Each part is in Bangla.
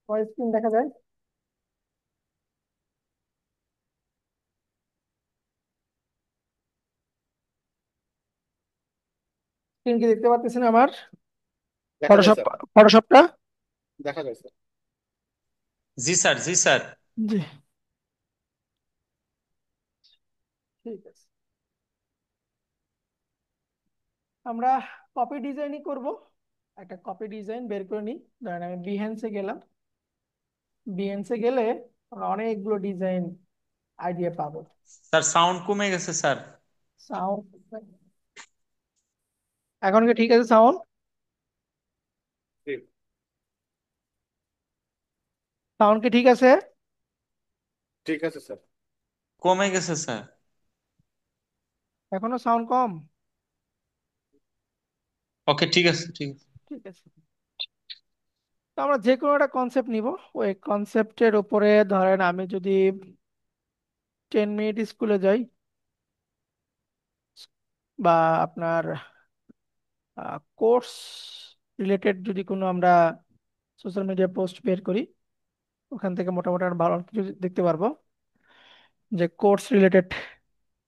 কয় স্ক্রিন দেখা যায়? স্ক্রিন কি দেখতে পাচ্ছেন আমার? দেখা যায় ফটোশপ, স্যার। ফটোশপটা। দেখা যায় স্যার। জি স্যার, জি স্যার। জি, ঠিক আছে। আমরা কপি ডিজাইনই করব। একটা কপি ডিজাইন বের করে নিই। ধরেন আমি বিহেন্সে গেলাম। বিহেন্সে গেলে আমরা অনেকগুলো ডিজাইন আইডিয়া পাবো। স্যার সাউন্ড কমে গেছে স্যার। সাউন্ড, এখন কি ঠিক আছে সাউন্ড? ঠিক। সাউন্ড কি ঠিক আছে? ঠিক আছে স্যার। কমে গেছে স্যার। এখনো সাউন্ড কম? ওকে, ঠিক আছে, ঠিক আছে। ঠিক আছে। তো আমরা যে কোনো একটা কনসেপ্ট নিব। ওই কনসেপ্টের উপরে ধরেন আমি যদি 10 মিনিট স্কুলে যাই, বা আপনার কোর্স রিলেটেড যদি কোনো আমরা সোশ্যাল মিডিয়া পোস্ট বের করি, ওখান থেকে মোটামুটি আমরা ভালো কিছু দেখতে পারবো যে কোর্স রিলেটেড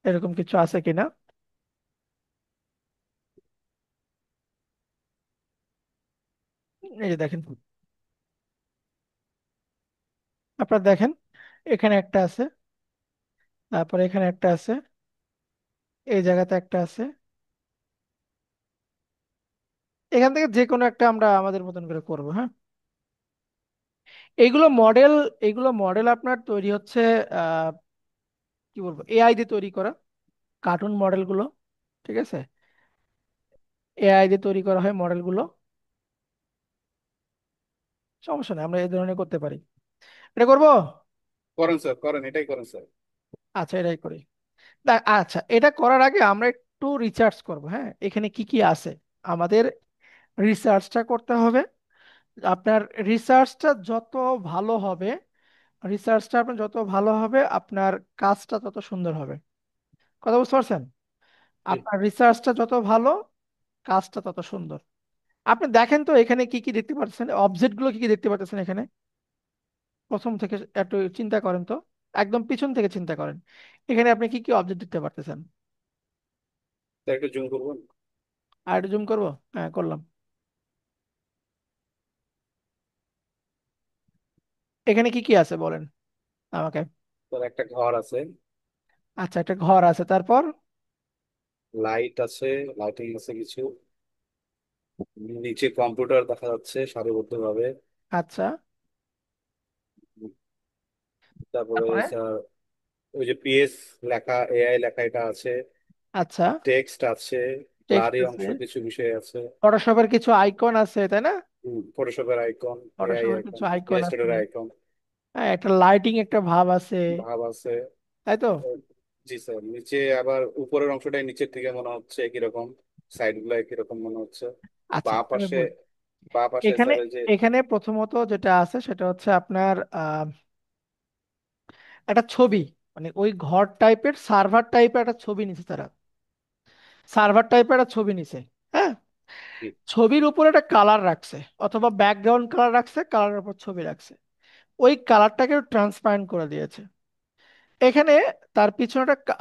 এরকম কিছু আছে কিনা। এই যে দেখেন, আপনারা দেখেন, এখানে একটা আছে, তারপরে এখানে একটা আছে, এই জায়গাতে একটা আছে। এখান থেকে যে কোনো একটা আমরা আমাদের মতন করে করব, হ্যাঁ। এইগুলো মডেল, এগুলো মডেল আপনার তৈরি হচ্ছে আহ কি বলবো, এআই দিয়ে তৈরি করা কার্টুন মডেলগুলো। ঠিক আছে, এআই দিয়ে তৈরি করা হয় মডেলগুলো। সমস্যা নেই, আমরা এই ধরনের করতে পারি। এটা করবো। করেন স্যার, করেন, এটাই করেন স্যার। আচ্ছা, এটাই করি। আচ্ছা, এটা করার আগে আমরা একটু রিসার্চ করব, হ্যাঁ, এখানে কি কি আছে আমাদের। রিসার্চটা করতে হবে। আপনার রিসার্চটা যত ভালো হবে, রিসার্চটা আপনার যত ভালো হবে, আপনার কাজটা তত সুন্দর হবে। কথা বুঝতে পারছেন? জি আপনার রিসার্চটা যত ভালো, কাজটা তত সুন্দর। আপনি দেখেন তো এখানে কি কি দেখতে পাচ্ছেন, অবজেক্ট গুলো কি কি দেখতে পাচ্ছেন এখানে। প্রথম থেকে একটু চিন্তা করেন তো, একদম পিছন থেকে চিন্তা করেন। এখানে আপনি কি কি অবজেক্ট দেখতে পারতেছেন? স্যার, একটু জুম করবেন। আর একটু জুম করবো? হ্যাঁ, করলাম। এখানে কি কি আছে বলেন আমাকে। স্যার, একটা ঘর আছে। আচ্ছা, একটা ঘর আছে, তারপর? লাইট আছে। লাইটিং আছে কিছু। নিচে কম্পিউটার দেখা যাচ্ছে সারিবদ্ধ ভাবে। আচ্ছা, তারপরে তারপরে? স্যার, ওই যে পিএস লেখা, এআই লেখা এটা আছে। আচ্ছা, টেক্সট আছে। টেক্সট ব্লারি আছে, অংশ কিছু বিষয় আছে। ফটোশপের কিছু আইকন আছে, তাই না? ফটোশপের আইকন। এআই ফটোশপের আইকন। কিছু আইকন আছে। Illustrator icon. হ্যাঁ, একটা লাইটিং একটা ভাব আছে, ভাব আছে। তাই তো? জি স্যার, নিচে আবার উপরের অংশটাই নিচের দিকে মনে হচ্ছে কিরকম। সাইড গুলো কিরকম মনে হচ্ছে। আচ্ছা, বা আমি পাশে। বলি। বা পাশে এখানে, স্যার, এই যে। এখানে প্রথমত যেটা আছে সেটা হচ্ছে আপনার একটা ছবি, মানে ওই ঘর টাইপের সার্ভার টাইপের একটা ছবি নিছে তারা। সার্ভার টাইপের একটা ছবি নিছে, হ্যাঁ। জি ছবির উপরে একটা কালার রাখছে, অথবা ব্যাকগ্রাউন্ড কালার রাখছে, কালারের উপর ছবি রাখছে। ওই কালারটাকে ট্রান্সপারেন্ট করে দিয়েছে এখানে। তার পিছনে একটা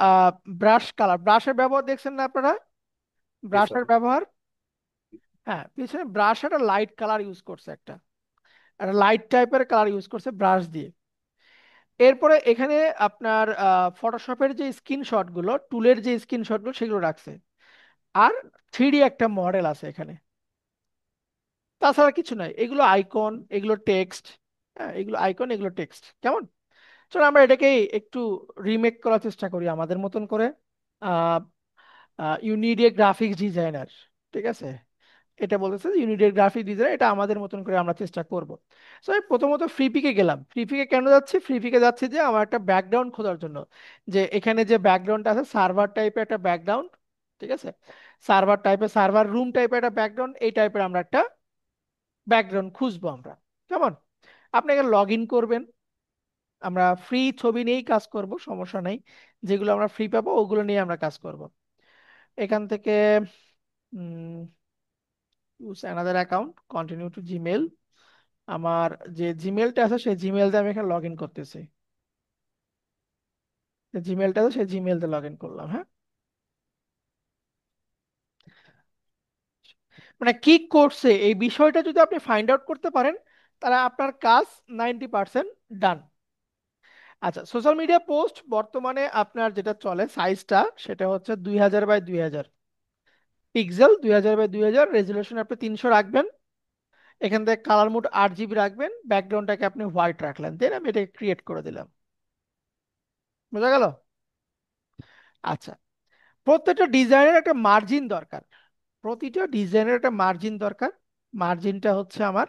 ব্রাশ কালার, ব্রাশের ব্যবহার দেখছেন না আপনারা? জি স্যার। ব্রাশের ব্যবহার, হ্যাঁ, পিছনে ব্রাশ একটা লাইট কালার ইউজ করছে, একটা একটা লাইট টাইপের কালার ইউজ করছে ব্রাশ দিয়ে। এরপরে এখানে আপনার ফটোশপের যে স্ক্রিনশট গুলো, টুলের যে স্ক্রিনশট গুলো সেগুলো রাখছে। আর 3D একটা মডেল আছে এখানে। তাছাড়া কিছু নাই, এগুলো আইকন, এগুলো টেক্সট। হ্যাঁ, এগুলো আইকন, এগুলো টেক্সট। কেমন? চলো আমরা এটাকে একটু রিমেক করার চেষ্টা করি আমাদের মতন করে। Ah you need a graphics designer, ঠিক আছে? এটা বলতেছে যে ইউনিটের গ্রাফিক ডিজাইন, এটা আমাদের মতন করে আমরা চেষ্টা করব। সো আমি প্রথমত ফ্রিপিকে গেলাম। ফ্রিপিকে কেন যাচ্ছি? ফ্রিপিকে যাচ্ছি যে আমার একটা ব্যাকগ্রাউন্ড খোঁজার জন্য, যে এখানে যে ব্যাকগ্রাউন্ডটা আছে সার্ভার টাইপের একটা ব্যাকগ্রাউন্ড। ঠিক আছে, সার্ভার টাইপের, সার্ভার রুম টাইপের একটা ব্যাকগ্রাউন্ড, এই টাইপের আমরা একটা ব্যাকগ্রাউন্ড খুঁজবো আমরা। কেমন? আপনাকে লগ ইন করবেন। আমরা ফ্রি ছবি নিয়েই কাজ করব, সমস্যা নেই। যেগুলো আমরা ফ্রি পাবো ওগুলো নিয়ে আমরা কাজ করব। এখান থেকে use another account, continue to Gmail. আমার যে জিমেলটা আছে সেই জিমেল দিয়ে আমি এখানে লগ ইন করতেছি। যে জিমেলটা আছে সেই জিমেল দিয়ে লগ ইন করলাম। হ্যাঁ, মানে কি করছে এই বিষয়টা যদি আপনি ফাইন্ড আউট করতে পারেন, তাহলে আপনার কাজ 90% ডান। আচ্ছা, সোশ্যাল মিডিয়া পোস্ট বর্তমানে আপনার যেটা চলে সাইজটা সেটা হচ্ছে 2000 বাই 2000 পিক্সেল, 2000 বাই 2000, রেজুলেশন আপনি 300 রাখবেন। এখান থেকে কালার মোড 8 জিবি রাখবেন, ব্যাকগ্রাউন্ডটাকে আপনি হোয়াইট রাখলেন, দেন আমি এটাকে ক্রিয়েট করে দিলাম। বোঝা গেল? আচ্ছা, প্রত্যেকটা ডিজাইনের একটা মার্জিন দরকার। প্রতিটা ডিজাইনের একটা মার্জিন দরকার। মার্জিনটা হচ্ছে আমার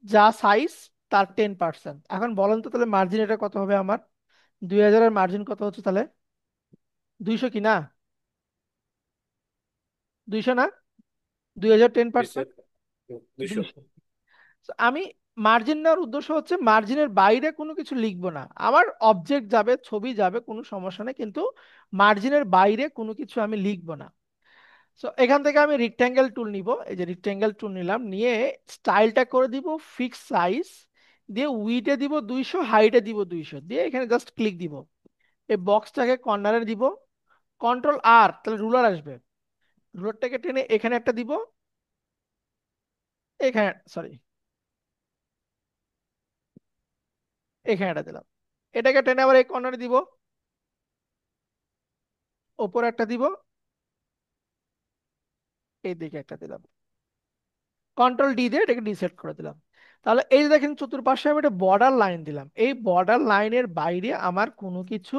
যা সাইজ তার 10%। এখন বলেন তো তাহলে মার্জিন এটা কত হবে আমার? 2000-এর মার্জিন কত হচ্ছে তাহলে? 200 কি না? 200 না? 2000 দুইশো। 10%। দুইশো। 200। আমি মার্জিন নেওয়ার উদ্দেশ্য হচ্ছে মার্জিনের বাইরে কোনো কিছু লিখবো না, আমার অবজেক্ট যাবে, ছবি যাবে, কোনো সমস্যা নেই, কিন্তু মার্জিনের বাইরে কোনো কিছু আমি লিখবো না। সো এখান থেকে আমি রেক্ট্যাঙ্গেল টুল নিব, এই যে রেক্ট্যাঙ্গেল টুল নিলাম, নিয়ে স্টাইলটা করে দিব ফিক্স সাইজ, দিয়ে উইডে দিব 200, হাইটে দিব 200, দিয়ে এখানে জাস্ট ক্লিক দিব। এই বক্সটাকে কর্নারে দিব, কন্ট্রোল আর, তাহলে রুলার আসবে, রুলারটাকে টেনে এখানে একটা দিব, এখানে সরি এখানে একটা দিলাম। এটাকে টেনে আবার এই কর্নারে দিব, ওপরে একটা দিব, এই দিকে একটা দিলাম, কন্ট্রোল ডি দিয়ে এটাকে ডিসেট করে দিলাম। তাহলে এই যে দেখেন চতুর্পাশে আমি একটা বর্ডার লাইন দিলাম, এই বর্ডার লাইনের বাইরে আমার কোনো কিছু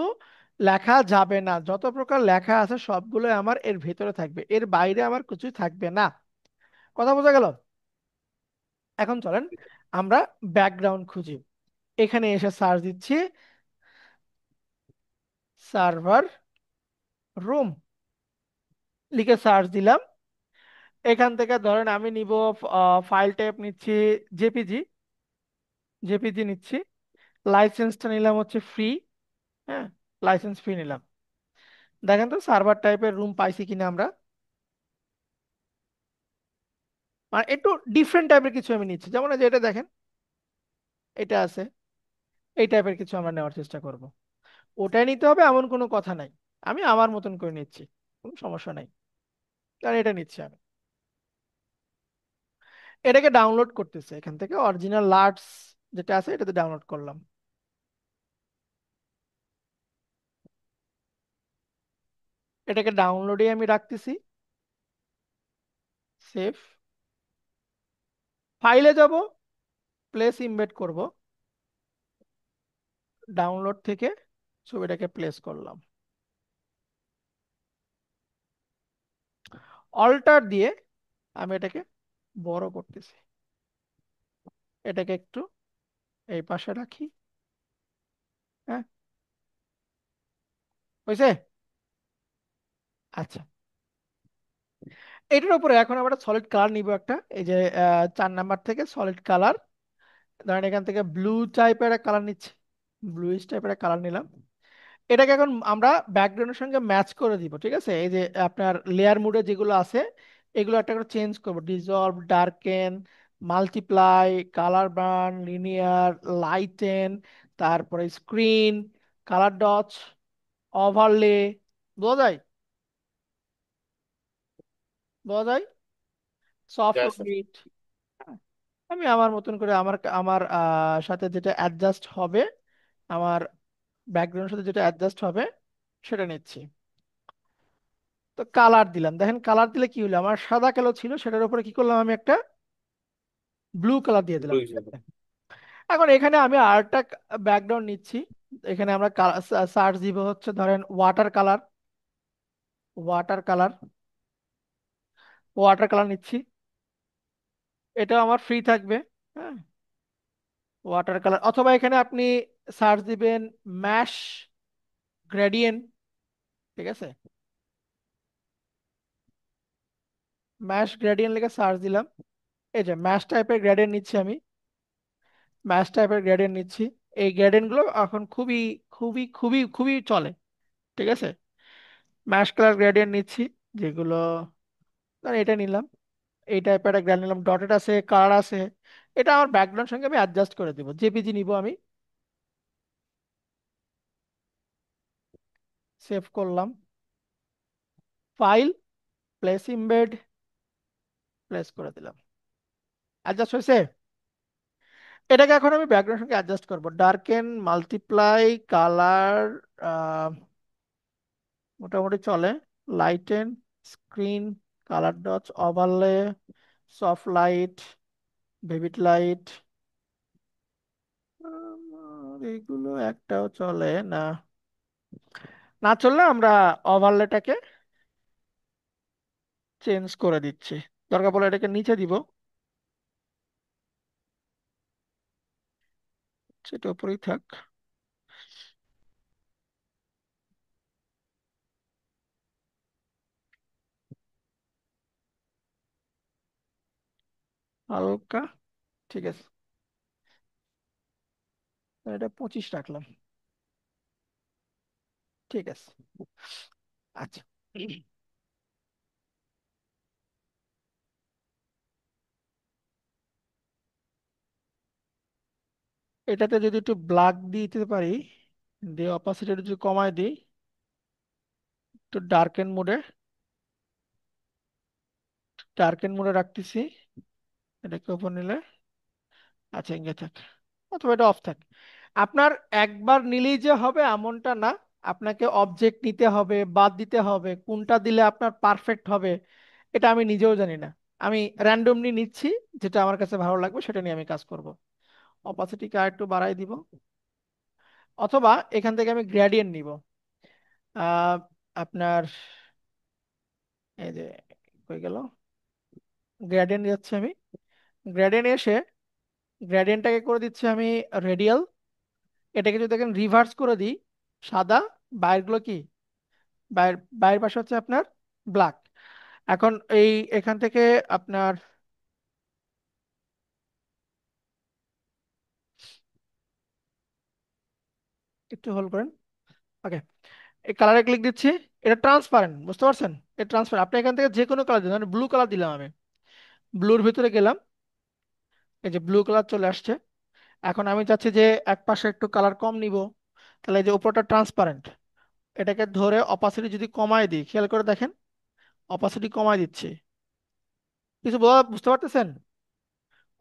লেখা যাবে না, যত প্রকার লেখা আছে সবগুলো আমার এর ভেতরে থাকবে, এর বাইরে আমার কিছুই থাকবে না। কথা বোঝা গেল? এখন চলেন আমরা ব্যাকগ্রাউন্ড খুঁজি। এখানে এসে সার্চ দিচ্ছি সার্ভার রুম, লিখে সার্চ দিলাম। এখান থেকে ধরেন আমি নিব ফাইল টাইপ নিচ্ছি জেপিজি, জেপিজি নিচ্ছি। লাইসেন্সটা নিলাম হচ্ছে ফ্রি। হ্যাঁ, লাইসেন্স ফ্রি নিলাম। দেখেন তো সার্ভার টাইপের রুম পাইছি কিনা আমরা। মানে একটু ডিফারেন্ট টাইপের কিছু আমি নিচ্ছি, যেমন এই যে এটা দেখেন, এটা আছে, এই টাইপের কিছু আমরা নেওয়ার চেষ্টা করব। ওটাই নিতে হবে এমন কোনো কথা নাই, আমি আমার মতন করে নিচ্ছি, কোনো সমস্যা নাই, কারণ এটা নিচ্ছি আমি। এটাকে ডাউনলোড করতেছে, এখান থেকে অরিজিনাল লার্টস যেটা আছে এটাতে ডাউনলোড করলাম। এটাকে ডাউনলোডে আমি রাখতেছি, সেভ, ফাইলে যাব, প্লেস ইমবেড করব, ডাউনলোড থেকে ছবিটাকে প্লেস করলাম, অল্টার দিয়ে আমি এটাকে বড় করতেছি, এটাকে একটু এই পাশে রাখি। হ্যাঁ, হয়েছে? আচ্ছা, এটার উপরে এখন আমরা সলিড কালার নিব একটা, এই যে 4 নাম্বার থেকে সলিড কালার, ধরেন এখান থেকে ব্লু টাইপের একটা কালার নিচ্ছি, ব্লুইশ টাইপের একটা কালার নিলাম। এটাকে এখন আমরা ব্যাকগ্রাউন্ডের সঙ্গে ম্যাচ করে দিব, ঠিক আছে? এই যে আপনার লেয়ার মুডে যেগুলো আছে এগুলো একটা করে চেঞ্জ করবো, dissolve, darken, multiply, colour burn, linear, lighten, তারপরে স্ক্রিন, কালার ডটস, ওভারলে। বোঝা যায়? বোঝা যায়? সফট হ্যাঁ স্যার। লাইট। আমি আমার মতন করে আমার আমার সাথে যেটা অ্যাডজাস্ট হবে, আমার ব্যাকগ্রাউন্ডের সাথে যেটা অ্যাডজাস্ট হবে সেটা নিচ্ছি। তো কালার দিলাম, দেখেন কালার দিলে কি হলো, আমার সাদা কালো ছিল সেটার উপরে কি করলাম, আমি একটা ব্লু কালার দিয়ে দিলাম, দুই ঠিক জন। আছে? এখন এখানে আমি আরেকটা ব্যাকগ্রাউন্ড নিচ্ছি, এখানে আমরা সার্চ দিব হচ্ছে ধরেন water colour, water colour, water colour নিচ্ছি, এটাও আমার ফ্রি থাকবে। হ্যাঁ, ওয়াটার কালার, অথবা এখানে আপনি সার্চ দিবেন ম্যাশ গ্রেডিয়েন্ট, ঠিক আছে? ম্যাশ গ্রেডিয়েন্ট লিখে সার্চ দিলাম, এই যে ম্যাশ টাইপের গ্রেডিয়েন্ট নিচ্ছি আমি, ম্যাশ টাইপের গ্রেডিয়েন্ট নিচ্ছি। এই গ্রেডিয়েন্ট গুলো এখন খুবই খুবই খুবই খুবই চলে, ঠিক আছে? ম্যাশ কালার গ্রেডিয়েন্ট নিচ্ছি, যেগুলো ধর এটা নিলাম, এই টাইপের একটা গ্রেডিয়েন্ট নিলাম, ডটেড আছে, কালার আছে, এটা আমার ব্যাকগ্রাউন্ড সঙ্গে আমি অ্যাডজাস্ট করে দিব, জেপিজি নিব আমি, সেভ করলাম, ফাইল, প্লেস ইমবেড, প্লেস করে দিলাম, অ্যাডজাস্ট হয়েছে। এটাকে এখন আমি ব্যাকগ্রাউন্ড সঙ্গে অ্যাডজাস্ট করব, ডার্কেন, মাল্টিপ্লাই, কালার, মোটামুটি চলে, lighten, screen, colour dots, overlay, soft light, vivid light, এগুলো একটাও চলে না। না চললে আমরা ওভারলেটাকে চেঞ্জ করে দিচ্ছি, দরকার পড়লে এটাকে নিচে দিব, সেটা উপরেই থাক। হালকা, ঠিক আছে, এটা 25 রাখলাম, ঠিক আছে। আচ্ছা, এটাতে যদি একটু ব্ল্যাক দিতে পারি, দিয়ে অপাসিটি যদি কমায় দিই, একটু ডার্কেন মোডে রাখতেছি, এটাকে উপর নিলে, আচ্ছা ইঙ্গে থাক, অথবা এটা অফ থাক। আপনার একবার নিলেই যে হবে এমনটা না, আপনাকে অবজেক্ট নিতে হবে, বাদ দিতে হবে, কোনটা দিলে আপনার পারফেক্ট হবে এটা আমি নিজেও জানি না। আমি র্যান্ডমলি নিচ্ছি, যেটা আমার কাছে ভালো লাগবে সেটা নিয়ে আমি কাজ করব। অপাসিটিকে আর একটু বাড়াই দিব, অথবা এখান থেকে আমি গ্রেডিয়েন্ট নিব। আহ, আপনার এই যে হয়ে গেল, গ্রেডিয়েন্ট যাচ্ছে আমি, গ্রেডিয়েন্ট এসে গ্রেডিয়েন্টটাকে করে দিচ্ছি আমি রেডিয়াল। এটাকে যদি দেখেন রিভার্স করে দিই, সাদা, বাইরগুলো কি, বাইরের বাইরের পাশে হচ্ছে আপনার ব্ল্যাক। এখন এই এখান থেকে আপনার একটু হোল্ড করেন, ওকে, এই কালারে ক্লিক দিচ্ছি, এটা ট্রান্সপারেন্ট, বুঝতে পারছেন? এটা ট্রান্সপারেন্ট, আপনি এখান থেকে যে কোনো কালার দিন, ব্লু কালার দিলাম আমি, ব্লুর ভিতরে গেলাম, এই যে ব্লু কালার চলে আসছে। এখন আমি চাচ্ছি যে এক পাশে একটু কালার কম নিব, তাহলে এই যে উপরটা ট্রান্সপারেন্ট, এটাকে ধরে অপাসিটি যদি কমায় দিই, খেয়াল করে দেখেন, অপাসিটি কমায় দিচ্ছি, কিছু বুঝতে পারতেছেন?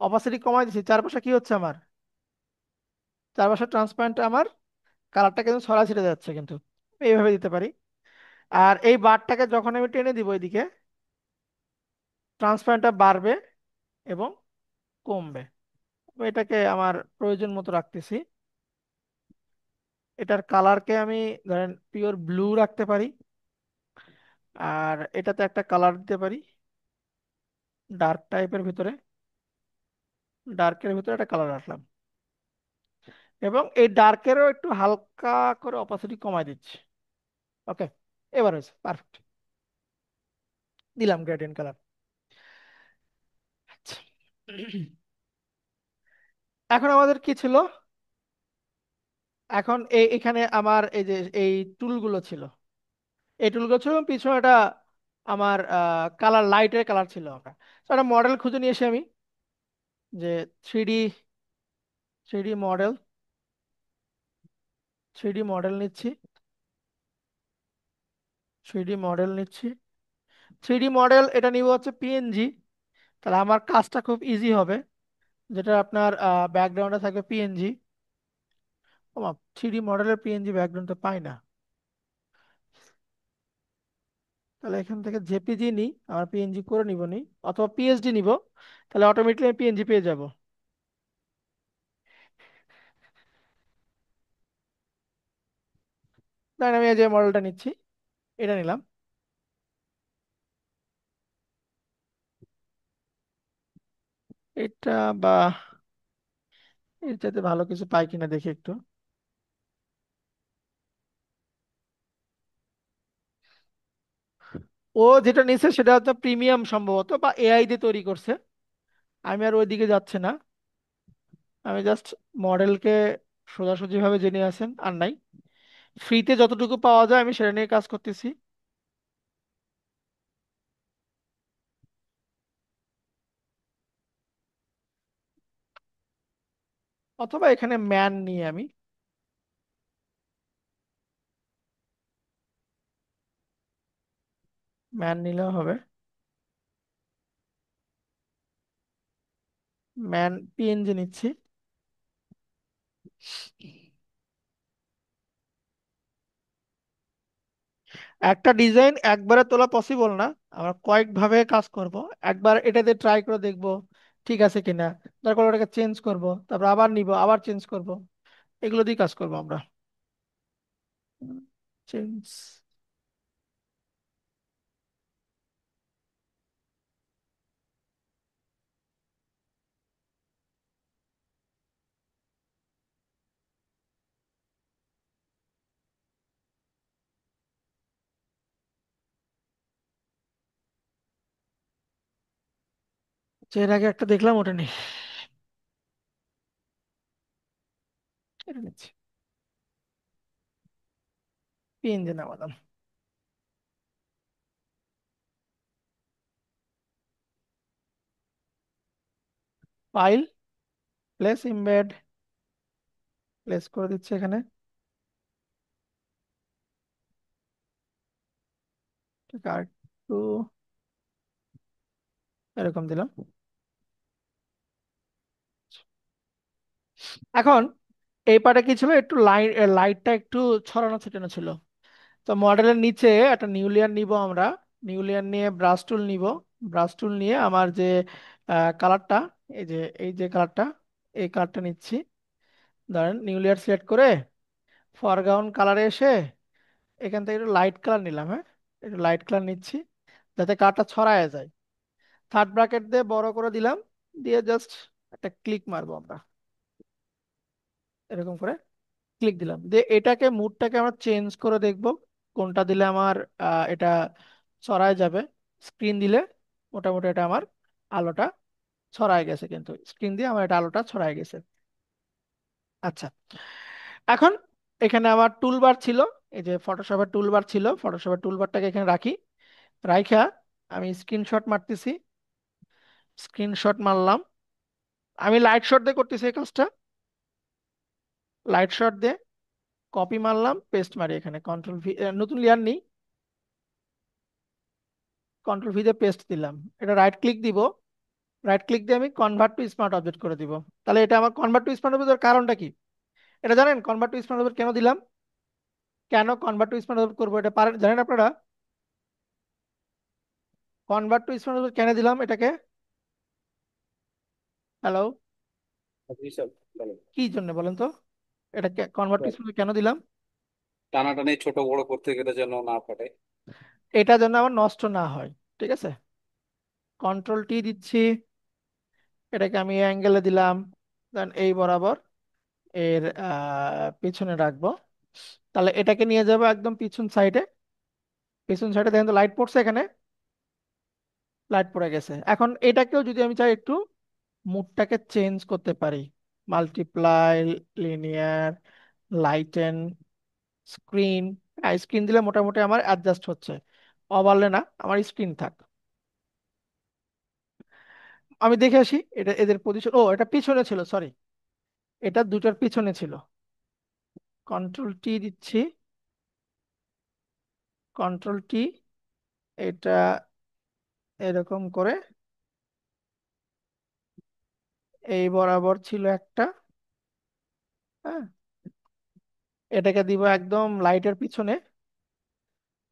অপাসিটি কমায় দিচ্ছি, চারপাশে কি হচ্ছে আমার, চারপাশে ট্রান্সপারেন্ট আমার কালারটা কিন্তু ছড়া ছিটে যাচ্ছে কিন্তু, এইভাবে দিতে পারি। আর এই বারটাকে যখন আমি টেনে দিব এদিকে, ট্রান্সপারেন্টটা বাড়বে এবং কমবে। তো এটাকে আমার প্রয়োজন মতো রাখতেছি। এটার কালারকে আমি ধরেন পিওর ব্লু রাখতে পারি, আর এটাতে একটা কালার দিতে পারি ডার্ক টাইপের ভিতরে, ডার্কের ভিতরে একটা কালার রাখলাম, এবং এই ডার্কেরও একটু হালকা করে অপাসিটি কমায় দিচ্ছি। ওকে, এবার হয়েছে পারফেক্ট, দিলাম গ্রেডিয়েন্ট কালার। আচ্ছা, এখন আমাদের কি ছিল, এখন এখানে আমার এই যে এই টুলগুলো ছিল, এই টুলগুলো ছিল এবং পিছনে একটা আমার কালার, লাইটের কালার ছিল। আমরা তো একটা মডেল খুঁজে নিয়ে এসে আমি, যে three D, three D model, three D model নিচ্ছি, থ্রি ডি মডেল নিচ্ছি, থ্রি ডি মডেল এটা নিব হচ্ছে পিএনজি, তাহলে আমার কাজটা খুব ইজি হবে, যেটা আপনার ব্যাকগ্রাউন্ডে থাকবে পিএনজি। ও, থ্রি ডি মডেলের পিএনজি ব্যাকগ্রাউন্ড তো পাই না, তাহলে এখান থেকে জেপিজি নিই, আমার পিএনজি করে নিব নি, অথবা পিএসডি নিব, তাহলে অটোমেটিক্যালি আমি পিএনজি পেয়ে যাব। তাই আমি এই যে মডেলটা নিচ্ছি, এটা নিলাম, এটা বা এর চাইতে ভালো কিছু পাই কিনা দেখি একটু। ও যেটা নিচ্ছে সেটা হচ্ছে প্রিমিয়াম সম্ভবত, বা এআই দিয়ে তৈরি করছে, আমি আর ওইদিকে যাচ্ছে না, আমি জাস্ট মডেলকে সোজাসুজি ভাবে জেনে আছেন আর নাই, ফ্রিতে যতটুকু পাওয়া যায় আমি সেটা নিয়ে কাজ করতেছি। অথবা এখানে ম্যান নিয়ে আমি ম্যান নিলেও হবে। ম্যান পিএনজি নিচ্ছি। একটা ডিজাইন একবারে তোলা পসিবল না, আমরা কয়েকভাবে কাজ করব। একবার এটাতে ট্রাই করে দেখব ঠিক আছে কিনা, তারপর ওটাকে চেঞ্জ করব, তারপর আবার নিব, আবার চেঞ্জ করব, এগুলো দিয়ে কাজ করব আমরা। চেঞ্জ। এর আগে একটা দেখলাম, ওটা নেই, এটা নিচ্ছি। পিএনজি নামালাম। ফাইল, প্লেস ইমবেড, প্লেস করে দিচ্ছি এখানে। ঠিক আর একটু এরকম দিলাম। এখন এই পার্টে কি ছিল, একটু লাইটটা একটু ছড়ানো ছিটানো ছিল। তো মডেলের নিচে একটা নিউ লেয়ার নিব আমরা। নিউ লেয়ার নিয়ে ব্রাশ টুল নিব। ব্রাশ টুল নিয়ে আমার যে কালারটা, এই যে কালারটা, এই কালারটা নিচ্ছি। ধরেন নিউ লেয়ার সিলেক্ট করে ফরগ্রাউন্ড কালারে এসে এখান থেকে একটু লাইট কালার নিলাম। হ্যাঁ, একটু লাইট কালার নিচ্ছি যাতে কালারটা ছড়ায় যায়। থার্ড ব্র্যাকেট দিয়ে বড় করে দিলাম, দিয়ে জাস্ট একটা ক্লিক মারবো আমরা, এরকম করে ক্লিক দিলাম। দিয়ে এটাকে মুডটাকে আমরা চেঞ্জ করে দেখব কোনটা দিলে আমার এটা ছড়ায় যাবে। স্ক্রিন দিলে মোটামুটি এটা আমার আলোটা ছড়ায় গেছে, কিন্তু স্ক্রিন দিয়ে আমার এটা আলোটা ছড়ায় গেছে। আচ্ছা, এখন এখানে আমার টুলবার ছিল, এই যে ফটোশপের টুলবার ছিল, ফটোশপের টুলবারটাকে এখানে রাখি। রাইখা আমি স্ক্রিনশট মারতেছি। স্ক্রিনশট মারলাম। আমি লাইট শট দিয়ে করতেছি এই কাজটা। লাইট শট দিয়ে কপি মারলাম, পেস্ট মারি এখানে, কন্ট্রোল ভি, নতুন লেয়ার নিই, কন্ট্রোল ভি দিয়ে পেস্ট দিলাম। এটা রাইট ক্লিক দিব। রাইট ক্লিক দিয়ে আমি কনভার্ট টু স্মার্ট অবজেক্ট করে দিব। তাহলে এটা আমার কনভার্ট টু স্মার্ট অবজেক্টের কারণটা কি, এটা জানেন? কনভার্ট টু স্মার্ট অবজেক্ট কেন দিলাম, কেন কনভার্ট টু স্মার্ট অবজেক্ট করবো, এটা পারেন জানেন আপনারা? কনভার্ট টু স্মার্ট অবজেক্ট কেন দিলাম এটাকে? হ্যালো, জি স্যার, বলেন। কি জন্য বলেন তো, এটা কনভার্ট টু স্যার, স্মার্ট কেন দিলাম? টানাটানি ছোট বড় করতে গেলে যেন না ফাটে। এটা যেন আমার নষ্ট না হয়। ঠিক আছে, কন্ট্রোল টি দিচ্ছি, এটাকে আমি অ্যাঙ্গেলে দিলাম, দেন এই বরাবর এর পিছনে রাখবো। তাহলে এটাকে নিয়ে যাবো একদম পিছন সাইডে। পিছন সাইডে দেখেন তো লাইট পড়ছে এখানে, লাইট পড়ে গেছে। এখন এটাকেও যদি আমি চাই একটু মুডটাকে চেঞ্জ করতে পারি, multiply, linear, lighten, screen. Screen দিলে মোটামুটি আমার অ্যাডজাস্ট হচ্ছে, ওভারলে না, আমার স্ক্রিন থাক। আমি দেখে আসি এটা এদের পজিশন। ও, এটা পিছনে ছিল, সরি, এটা দুটার পিছনে ছিল। কন্ট্রোল টি দিচ্ছি, কন্ট্রোল টি, এটা এরকম করে এই বরাবর ছিল একটা। হ্যাঁ, এটাকে দিব একদম লাইটের পিছনে।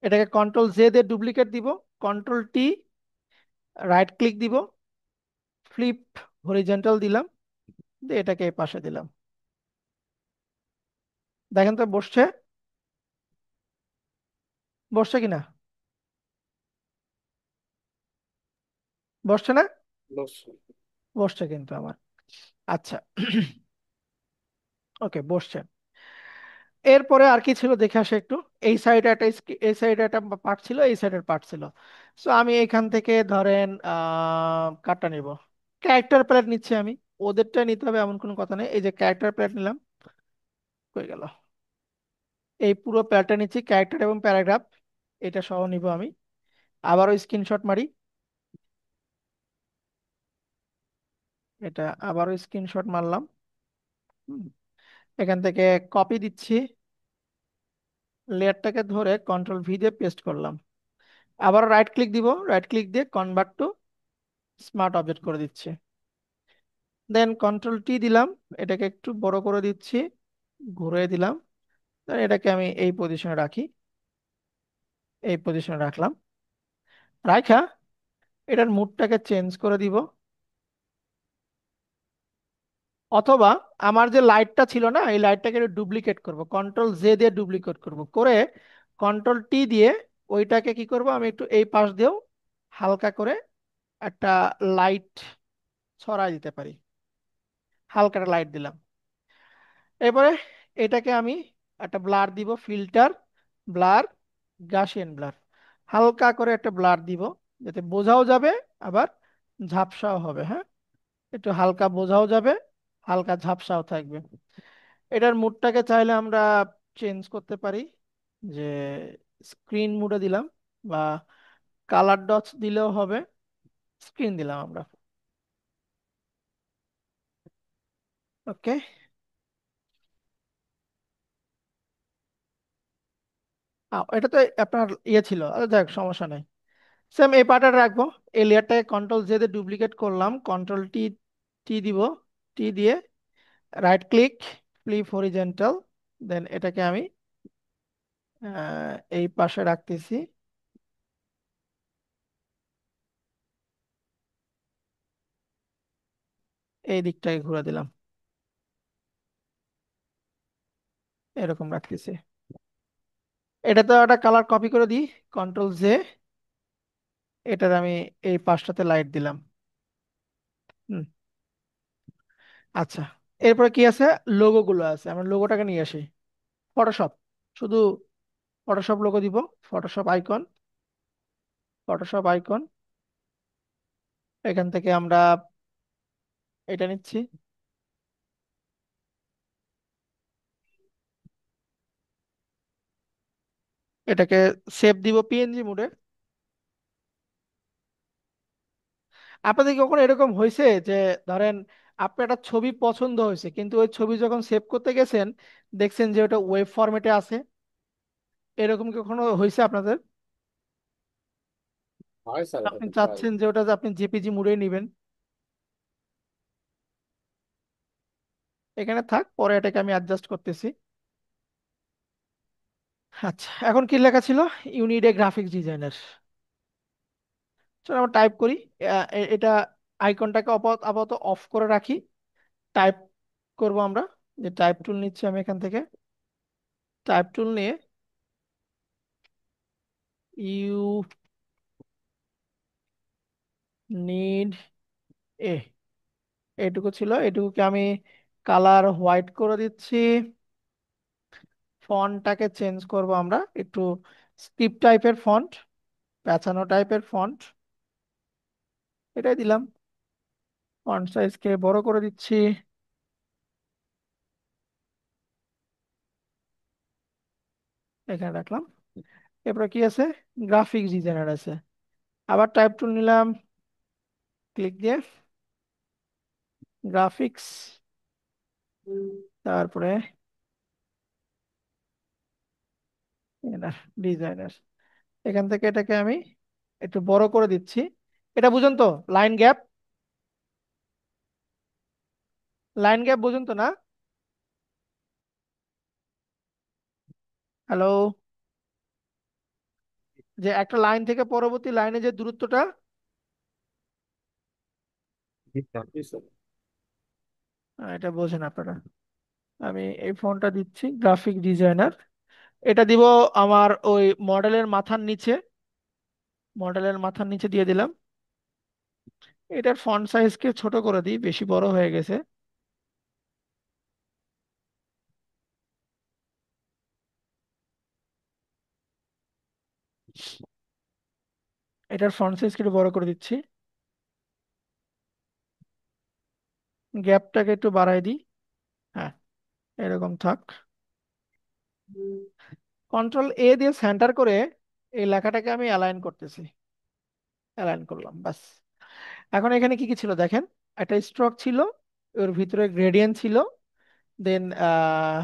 এটাকে কন্ট্রোল জে দিয়ে ডুপ্লিকেট দিব। কন্ট্রোল টি, রাইট ক্লিক দিব, ফ্লিপ হরিজন্টাল দিলাম, দিয়ে এটাকে এই পাশে দিলাম। দেখেন তো বসছে, বসছে কিনা? বসছে না? অবশ্যই। বসছে কিন্তু আমার। আচ্ছা, ওকে, বসছে। এরপরে আর কি ছিল দেখে আসে একটু। এই সাইডে একটা এই সাইডে একটা পার্ট ছিল, এই সাইডের পার্ট ছিল। সো আমি এখান থেকে ধরেন কাটটা নিব। ক্যারেক্টার প্যালেট নিচ্ছি আমি, ওদেরটা নিতে হবে এমন কোনো কথা নেই। এই যে ক্যারেক্টার প্যালেট নিলাম, হয়ে গেল। এই পুরো প্যালেটটা নিচ্ছি, ক্যারেক্টার এবং প্যারাগ্রাফ এটা সহ নিব আমি। আবারও স্ক্রিনশট মারি, এটা আবারও স্ক্রিনশট মারলাম। হুম, এখান থেকে কপি দিচ্ছি, লেয়ারটাকে ধরে কন্ট্রোল ভি দিয়ে পেস্ট করলাম। আবার রাইট ক্লিক দিব, রাইট ক্লিক দিয়ে কনভার্ট টু স্মার্ট অবজেক্ট করে দিচ্ছি। দেন কন্ট্রোল টি দিলাম, এটাকে একটু বড় করে দিচ্ছি, ঘুরিয়ে দিলাম। Then এটাকে আমি এই পজিশনে রাখি, এই পজিশনে রাখলাম। রাখা এটার মুডটাকে চেঞ্জ করে দিব, অথবা আমার যে লাইটটা ছিল না, এই লাইটটাকে ডুপ্লিকেট করব, কন্ট্রোল জে দিয়ে ডুপ্লিকেট করব, করে কন্ট্রোল টি দিয়ে ওইটাকে কি করব, আমি একটু এই পাশ দিয়েও হালকা করে একটা লাইট ছড়াই দিতে পারি। হালকা একটা লাইট দিলাম। এরপরে এটাকে আমি একটা ব্লার দিব, ফিল্টার, ব্লার, গাসিয়ান ব্লার, হালকা করে একটা ব্লার দিব, যাতে বোঝাও যাবে, আবার ঝাপসাও হবে। হ্যাঁ, একটু হালকা বোঝাও যাবে, হালকা ঝাপসাও থাকবে। এটার মুডটাকে চাইলে আমরা চেঞ্জ করতে পারি, যে স্ক্রিন মুডে দিলাম, বা কালার ডটস দিলেও হবে। স্ক্রিন দিলাম আমরা। ওকে, এটা তো আপনার ইয়ে ছিল, আচ্ছা যাক সমস্যা নাই। সেম এই পার্টটা রাখবো। এই লেয়ারটাকে কন্ট্রোল জে দিয়ে ডুপ্লিকেট করলাম, কন্ট্রোল টি, টি দিব, টি দিয়ে রাইট ক্লিক, ফ্লিপ হরিজেন্টাল। দেন এটাকে আমি এই পাশে রাখতেছি, এই দিকটাকে ঘুরে দিলাম, এরকম রাখতেছি। এটা তো একটা কালার কপি করে দিই, কন্ট্রোল জে, এটার আমি এই পাশটাতে লাইট দিলাম। হুম, আচ্ছা। এরপরে কি আছে, লোগো গুলো আছে, আমরা লোগোটাকে নিয়ে আসি। ফটোশপ, শুধু ফটোশপ লোগো দিব, ফটোশপ আইকন, ফটোশপ আইকন। এখান থেকে আমরা এটা নিচ্ছি, এটাকে সেভ দিব পিএনজি মোডে। আপনাদের কি কখনো এরকম হয়েছে যে, ধরেন আপনার একটা ছবি পছন্দ হয়েছে, কিন্তু ওই ছবি যখন সেভ করতে গেছেন দেখছেন যে ওটা ওয়েব ফরম্যাটে আছে? এরকম কি কখনো হয়েছে আপনাদের? হয় স্যার, আপনি এরকম হয়। চাচ্ছেন যে ওটা যে আপনি জেপিজি মুডে নেবেন, এখানে থাক, পরে এটাকে আমি অ্যাডজাস্ট করতেছি। আচ্ছা, এখন কি লেখা ছিল, ইউনিড এ গ্রাফিক্স ডিজাইনার। চলো আমরা টাইপ করি। এটা আইকনটাকে আপাতত অফ করে রাখি, টাইপ করব আমরা। যে টাইপ টুল নিচ্ছি আমি এখান থেকে, টাইপ টুল নিয়ে ইউ নিড এ, এটুকু ছিল, এটুকুকে আমি কালার হোয়াইট করে দিচ্ছি। ফন্টটাকে চেঞ্জ করব আমরা একটু, স্ক্রিপ্ট টাইপের ফন্ট, পেঁচানো টাইপের ফন্ট, এটাই দিলাম। ফন্ট সাইজকে বড় করে দিচ্ছি, এখানে রাখলাম। এরপরে কি আছে, গ্রাফিক্স ডিজাইনার আছে। আবার টাইপ টুল নিলাম, ক্লিক দিয়ে গ্রাফিক্স, তারপরে ডিজাইনার। এখান থেকে এটাকে আমি একটু বড় করে দিচ্ছি। এটা বুঝুন তো, লাইন গ্যাপ, লাইন গ্যাপ বুঝুন তো না? হ্যালো, যে একটা লাইন থেকে পরবর্তী লাইনে যে দূরত্বটা, জি স্যার। এটা বোঝেন আপনারা। আমি এই ফোনটা দিচ্ছি গ্রাফিক ডিজাইনার, এটা দিব আমার ওই মডেলের মাথার নিচে, মডেলের মাথার নিচে দিয়ে দিলাম। এটার ফন্ট সাইজকে ছোট করে দিই, বেশি বড় হয়ে গেছে। এটার ফন্ট সাইজকে একটু বড় করে দিচ্ছি, গ্যাপটাকে একটু বাড়াই দিই। হ্যাঁ, এরকম থাক। কন্ট্রোল এ দিয়ে সেন্টার করে এই লেখাটাকে আমি অ্যালাইন করতেছি, অ্যালাইন করলাম, বাস। এখন এখানে কি কি ছিল দেখেন, একটা স্ট্রোক ছিল, ওর ভিতরে গ্রেডিয়েন্ট ছিল, দেন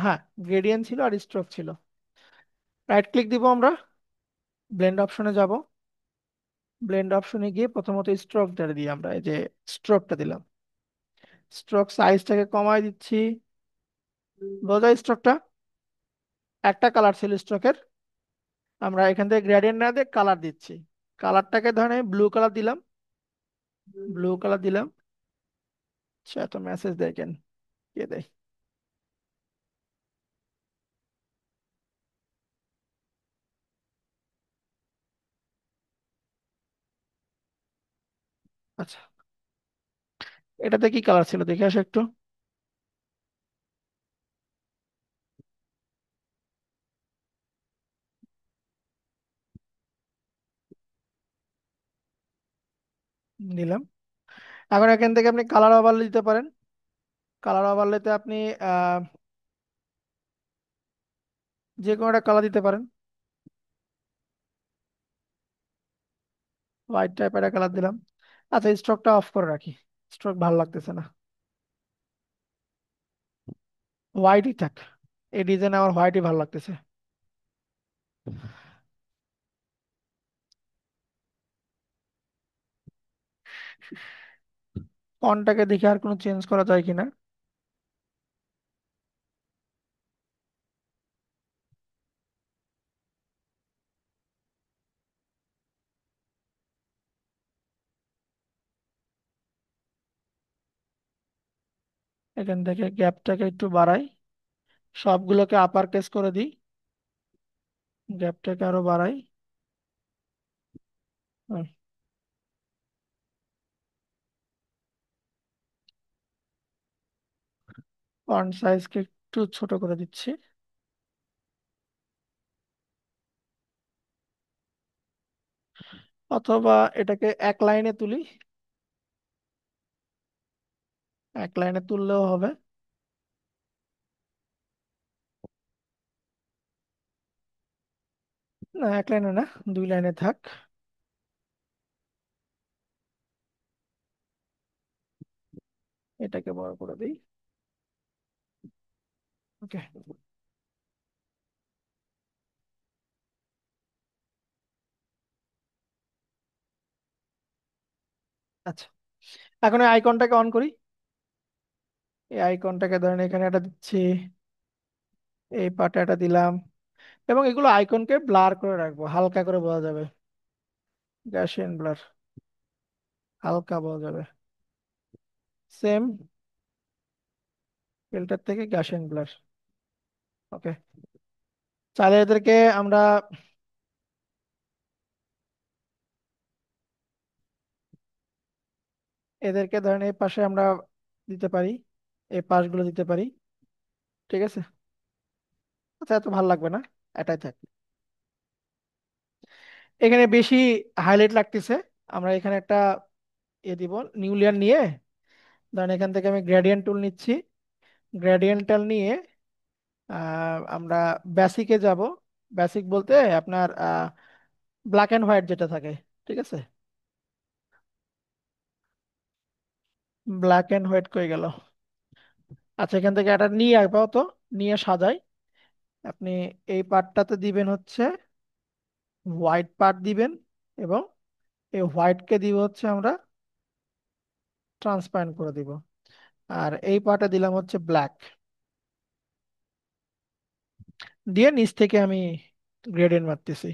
হ্যাঁ, গ্রেডিয়েন্ট ছিল আর স্ট্রোক ছিল। রাইট ক্লিক দিব আমরা, ব্লেন্ড অপশনে যাব। ব্লেন্ড অপশনে গিয়ে প্রথমত স্ট্রোকটা দিই আমরা, এই যে স্ট্রোকটা দিলাম। স্ট্রোক সাইজটাকে কমায় দিচ্ছি। বোঝা স্ট্রোকটা? একটা কালার ছিল স্ট্রোকের, আমরা এখান থেকে গ্রেডিয়েন্ট না দিয়ে কালার দিচ্ছি। কালারটাকে ধরেন আমি ব্লু কালার দিলাম। ব্লু কালার দিলাম। সে এত মেসেজ দেয় কেন? কে দেয়? আচ্ছা, এটাতে কি কালার ছিল দেখে আসো একটু। দিলাম। এখন এখান থেকে আপনি কালার ওভারলে দিতে পারেন। কালার ওভারলেতে আপনি আহ যে কোনো একটা কালার দিতে পারেন। হোয়াইট টাইপের একটা কালার দিলাম। আচ্ছা, স্ট্রোকটা অফ করে রাখি, স্ট্রোক ভালো লাগতেছে না, হোয়াইটই থাক। এই ডিজাইন আমার হোয়াইটই ভালো লাগতেছে। ফন্টটাকে দেখে আর কোনো চেঞ্জ করা যায় কিনা। এখান থেকে গ্যাপটাকে একটু বাড়াই, সবগুলোকে আপার কেস করে দিই, গ্যাপটাকে আরো বাড়াই। ফন্ট সাইজকে একটু ছোট করে দিচ্ছি। অথবা এটাকে এক লাইনে তুলি, এক লাইনে তুললেও হবে। না, এক লাইনে না, দুই লাইনে থাক। এটাকে বড় করে দিই। ওকে। আচ্ছা, এখন এই আইকনটাকে অন করি। এই আইকনটাকে ধরেন এখানে একটা দিচ্ছি, এই পাটে একটা দিলাম। এবং এগুলো আইকনকে ব্লার করে রাখবো, হালকা করে বোঝা যাবে। গ্যাসিয়ান ব্লার, হালকা বোঝা যাবে। সেম, ফিল্টার থেকে গ্যাসিয়ান ব্লার। ওকে। চাইলে এদেরকে আমরা এদেরকে ধরেন এই পাশে আমরা দিতে পারি, এই পাশগুলো দিতে পারি। ঠিক আছে। আচ্ছা, এত ভালো লাগবে না, এটাই থাক। এখানে বেশি হাইলাইট লাগতেছে, আমরা এখানে একটা দিব, নিউ লেয়ার নিয়ে ধরেন এখান থেকে আমি গ্রেডিয়েন্ট টুল নিচ্ছি। গ্রেডিয়েন্ট টুল নিয়ে আমরা বেসিকে যাব। বেসিক বলতে আপনার ব্ল্যাক অ্যান্ড হোয়াইট যেটা থাকে। ঠিক আছে। ব্ল্যাক অ্যান্ড হোয়াইট কই গেল? আচ্ছা, এখান থেকে একটা নিয়ে আসবো, তো নিয়ে সাজাই। আপনি এই পার্টটাতে দিবেন হচ্ছে হোয়াইট পার্ট দিবেন, এবং এই হোয়াইটকে দিব হচ্ছে আমরা ট্রান্সপারেন্ট করে দিব। আর এই পার্টে দিলাম হচ্ছে ব্ল্যাক, দিয়ে নিচ থেকে আমি গ্রেডিয়েন্ট মারতেছি।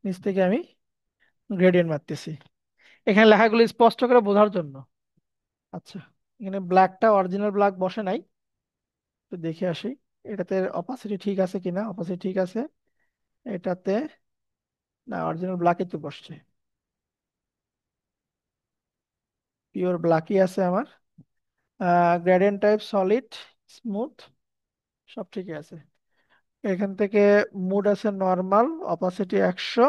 নিচ থেকে আমি গ্রেডিয়েন্ট মারতেছি, এখানে লেখাগুলো স্পষ্ট করে বোঝার জন্য। আচ্ছা, এখানে ব্ল্যাকটা অরিজিনাল ব্ল্যাক বসে নাই, তো দেখে আসি এটাতে অপাসিটি ঠিক আছে কিনা। অপাসিটি ঠিক আছে এটাতে, না অরিজিনাল ব্ল্যাকই তো বসছে, পিওর ব্ল্যাকই আছে আমার। গ্রেডিয়েন্ট টাইপ সলিড, স্মুথ, সব ঠিকই আছে। এখান থেকে মুড আছে নর্মাল, অপাসিটি 100,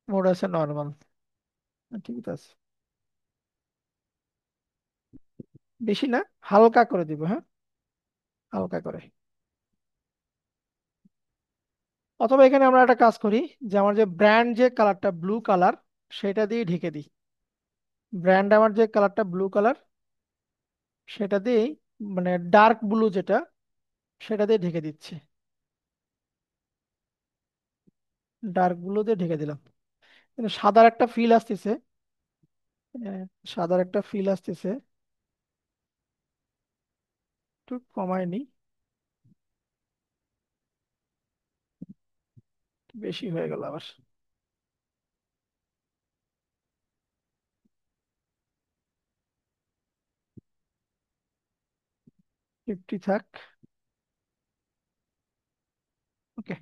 মুড আছে নর্মাল। ঠিক আছে, বেশি না, হালকা করে দিব, হ্যাঁ, হালকা করে। অথবা এখানে আমরা একটা কাজ করি, যে আমার যে ব্র্যান্ড যে কালারটা ব্লু কালার, সেটা দিয়ে ঢেকে দিই। ব্র্যান্ড আমার যে কালারটা ব্লু কালার, সেটা দিয়েই, মানে ডার্ক ব্লু যেটা, সেটা দিয়ে ঢেকে দিচ্ছি। ডার্ক ব্লু দিয়ে ঢেকে দিলাম, কিন্তু সাদার একটা ফিল আসতেছে। আহ, সাদার একটা ফিল আসতেছে, একটু কমায় নি, বেশি হয়ে গেল আবার। 50 থাক। ওকে,